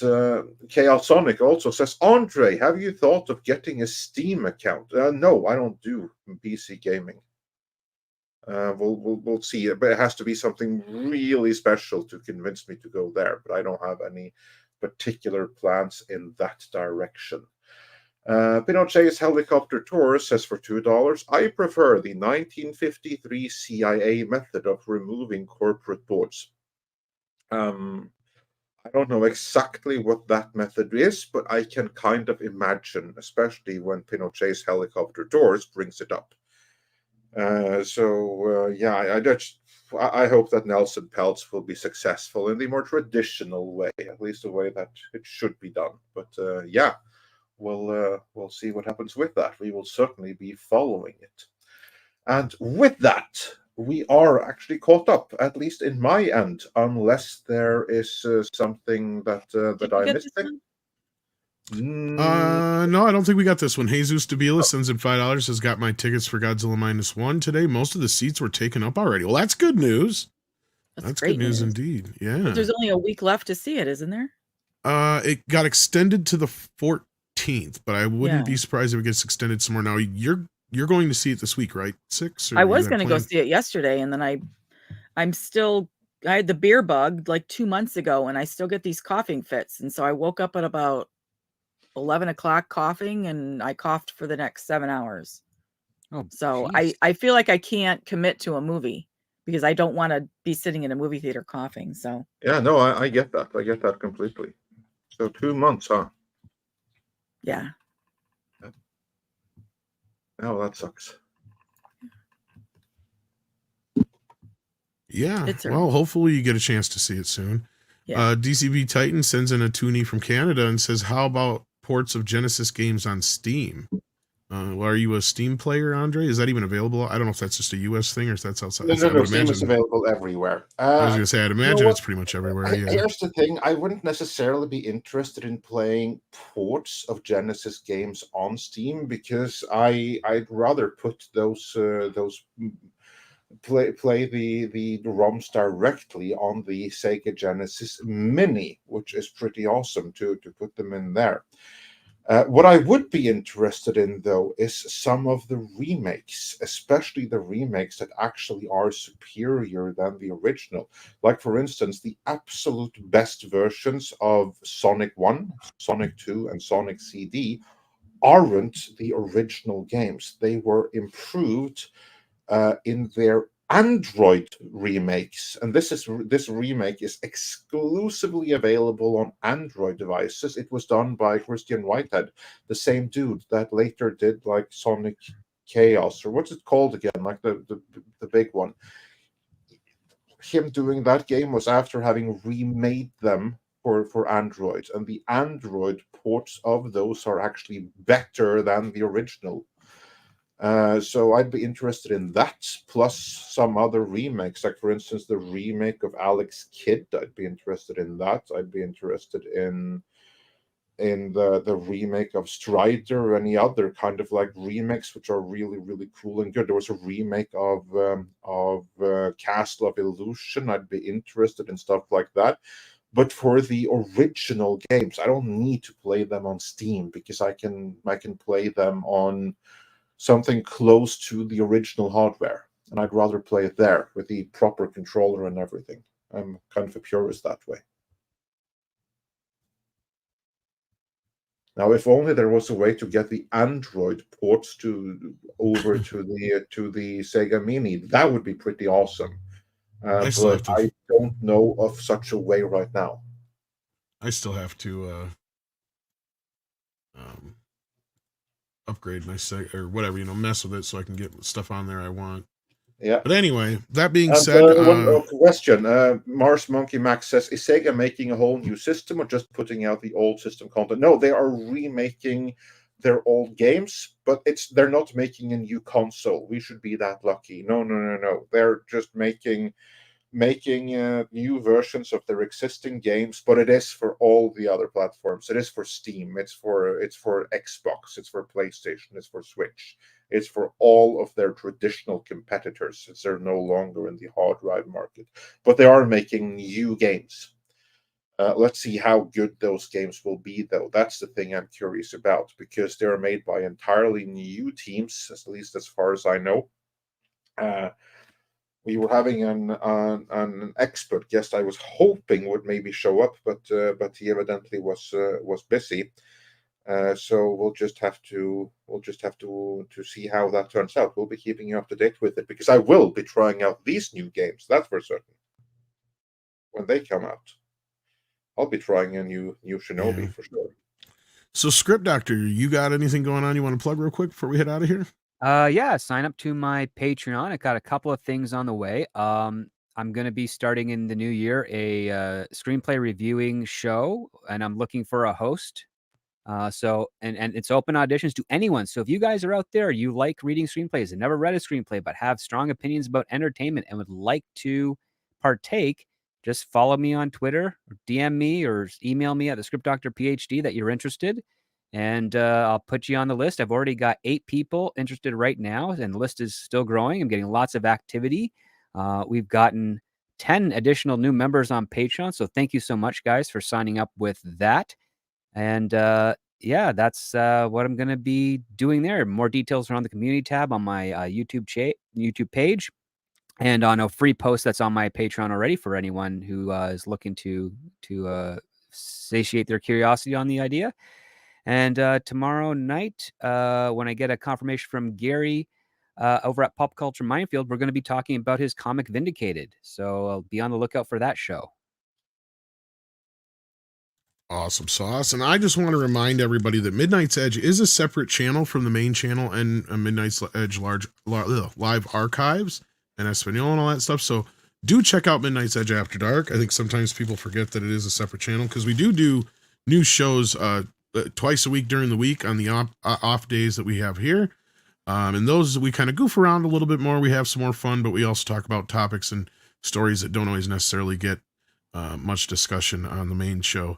Chaos Sonic also says, Andre, have you thought of getting a Steam account? No, I don't do PC gaming. We'll see, but it has to be something really special to convince me to go there. But I don't have any particular plans in that direction. Pinochet's Helicopter Tour says for $2, I prefer the 1953 CIA method of removing corporate boards. I don't know exactly what that method is, but I can kind of imagine, especially when Pinochet's Helicopter Tours brings it up. Yeah, I hope that Nelson Peltz will be successful in the more traditional way, at least the way that it should be done. But yeah, we'll see what happens with that. We will certainly be following it. And with that, we are actually caught up, at least in my end, unless there is something that I missed. No, I don't think we got this one. Jesus Davila sends in $5. Has got my tickets for Godzilla -1 today. Most of the seats were taken up already. Well, that's good news. That's good news indeed. Yeah. But there's only a week left to see it, isn't there? It got extended to the 14th, but I wouldn't be surprised if it gets extended some more. Now you're going to see it this week, right? 6? I was going to go see it yesterday, and then I had the beer bug like 2 months ago, and I still get these coughing fits, and so I woke up at about 11 o'clock coughing, and I coughed for the next 7 hours. Oh, so I feel like I can't commit to a movie because I don't want to be sitting in a movie theater coughing. So yeah, no, I get that. I get that completely. So 2 months, huh? Yeah. Oh, that sucks. Yeah. Well, hopefully you get a chance to see it soon. Yeah. DCB Titan sends in a toonie from Canada and says, how about ports of Genesis games on Steam? Well, are you a Steam player, Andre? Is that even available? I don't know if that's just a US thing or if that's outside. No, Steam is available everywhere. I was going to say, I'd imagine it's pretty much everywhere. Yeah. Here's the thing. I wouldn't necessarily be interested in playing ports of Genesis games on Steam because I'd rather put those play the ROMs directly on the Sega Genesis Mini, which is pretty awesome to put them in there. What I would be interested in, though, is some of the remakes, especially the remakes that actually are superior than the original. Like, for instance, the absolute best versions of Sonic 1, Sonic 2, and Sonic CD aren't the original games. They were improved in their Android remakes, and this remake is exclusively available on Android devices. It was done by Christian Whitehead, the same dude that later did like Sonic Chaos, or what's it called again, like the big one. Him doing that game was after having remade them for Android, and the Android ports of those are actually better than the original. So I'd be interested in that, plus some other remakes, like for instance the remake of Alex Kidd. I'd be interested in that. I'd be interested in the remake of Strider or any other kind of like remakes which are really, really cool and good. There was a remake of Castle of Illusion. I'd be interested in stuff like that. But for the original games, I don't need to play them on Steam because I can play them on something close to the original hardware, and I'd rather play it there with the proper controller and everything. I'm kind of a purist that way. Now, if only there was a way to get the Android ports over to the Sega Mini, that would be pretty awesome. But I don't know of such a way right now. I still have to upgrade my Sega or whatever, mess with it so I can get stuff on there I want. Yeah. But anyway, that being And, said, one question. Mars Monkey Max says, is Sega making a whole new system or just putting out the old system content? No, they are remaking their old games, but they're not making a new console. We should be that lucky. No. They're just making new versions of their existing games, but it is for all the other platforms. It is for Steam, it's for Xbox, it's for PlayStation, it's for Switch, it's for all of their traditional competitors, since they're no longer in the hard drive market. But they are making new games. Let's see how good those games will be, though. That's the thing I'm curious about, because they are made by entirely new teams, at least as far as I know. We were having an expert guest I was hoping would maybe show up, but he evidently was busy. So we'll just have to see how that turns out. We'll be keeping you up to date with it, because I will be trying out these new games. That's for certain. When they come out, I'll be trying a new Shinobi for sure. So, Script Doctor, you got anything going on you want to plug real quick before we head out of here? Yeah, sign up to my Patreon. I got a couple of things on the way. I'm going to be starting in the new year a screenplay reviewing show, and I'm looking for a host. So it's open auditions to anyone. So if you guys are out there, you like reading screenplays and never read a screenplay, but have strong opinions about entertainment and would like to partake, just follow me on Twitter, or DM me, or email me at the Script Doctor PhD that you're interested. And I'll put you on the list. I've already got 8 people interested right now, and the list is still growing. I'm getting lots of activity. We've gotten 10 additional new members on Patreon. So thank you so much, guys, for signing up with that. And yeah, that's what I'm going to be doing there. More details are on the community tab on my YouTube page, and on a free post that's on my Patreon already for anyone who is looking to satiate their curiosity on the idea. And tomorrow night, when I get a confirmation from Gary over at Pop Culture Minefield, we're going to be talking about his comic Vindicated. So I'll be on the lookout for that show. Awesome sauce. And I just want to remind everybody that Midnight's Edge is a separate channel from the main channel and Midnight's Edge live archives and Espanol and all that stuff. So do check out Midnight's Edge After Dark. I think sometimes people forget that it is a separate channel, because we do new shows twice a week during the week on the off days that we have here. And those we kind of goof around a little bit more. We have some more fun, but we also talk about topics and stories that don't always necessarily get much discussion on the main show.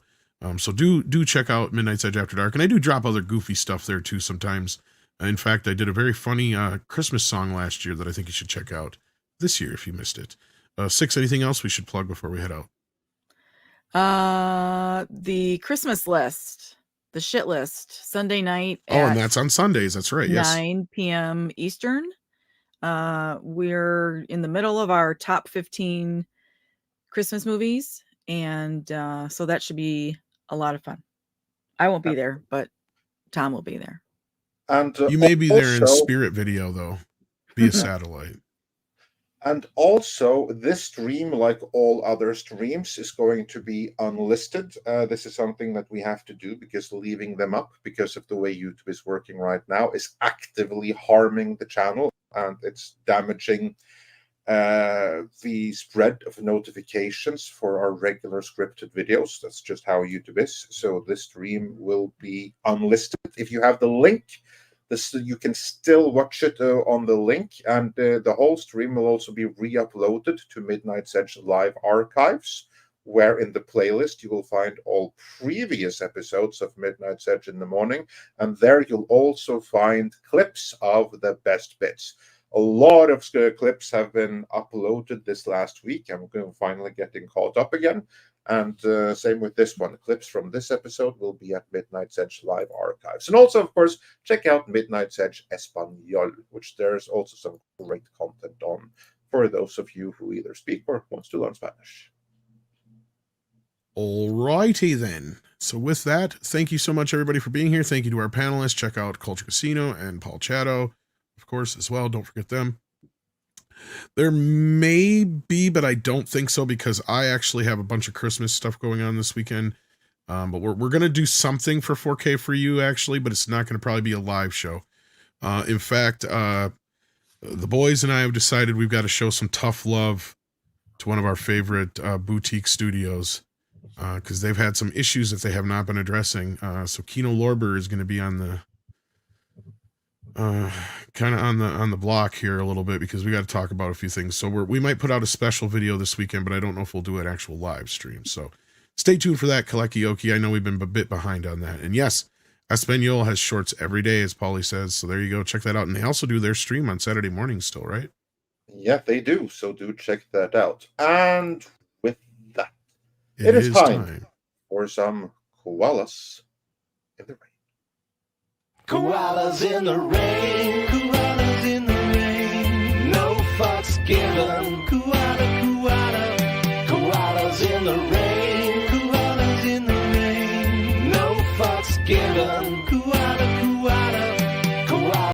So do check out Midnight's Edge After Dark. And I do drop other goofy stuff there too sometimes. In fact, I did a very funny Christmas song last year that I think you should check out this year if you missed it. Six, anything else we should plug before we head out? The Christmas list, the shit list, Sunday night. And that's on Sundays. That's right. 9 p.m. Eastern. We're in the middle of our top 15 Christmas movies. And so that should be a lot of fun. I won't be there, but Tom will be there. And you may be there in spirit video, though, via satellite. And also, this stream, like all other streams, is going to be unlisted. This is something that we have to do, because leaving them up, because of the way YouTube is working right now, is actively harming the channel, and it's damaging the spread of notifications for our regular scripted videos. That's just how YouTube is. So this stream will be unlisted. If you have the link, you can still watch it on the link, and the whole stream will also be re-uploaded to Midnight's Edge live archives, where in the playlist you will find all previous episodes of Midnight's Edge in the morning, and there you'll also find clips of the best bits. A lot of clips have been uploaded this last week. I'm finally getting caught up again. And same with this one. Clips from this episode will be at Midnight's Edge live archives. And also, of course, check out Midnight's Edge Espanol, which there's also some great content on for those of you who either speak or wants to learn Spanish. All righty then. So with that, thank you so much, everybody, for being here. Thank you to our panelists. Check out Culture Casino and Paul Chato, of course, as well. Don't forget them. There may be, but I don't think so, because I actually have a bunch of Christmas stuff going on this weekend. But we're going to do something for 4K for you, actually, but it's not going to probably be a live show. In fact, the boys and I have decided we've got to show some tough love to one of our favorite boutique studios, because they've had some issues that they have not been addressing. So Kino Lorber is going to be on the kind of on the block here a little bit, because we got to talk about a few things. So we might put out a special video this weekend, but I don't know if we'll do an actual live stream. So stay tuned for that, Kalekioki. I know we've been a bit behind on that. And yes, Espanol has shorts every day, as Paulie says. So there you go. Check that out. And they also do their stream on Saturday mornings still, right? Yeah, they do. So do check that out. And with that, it is time for some koalas in the rain. Koalas in the rain, koalas in the rain, no fucks given, koalas.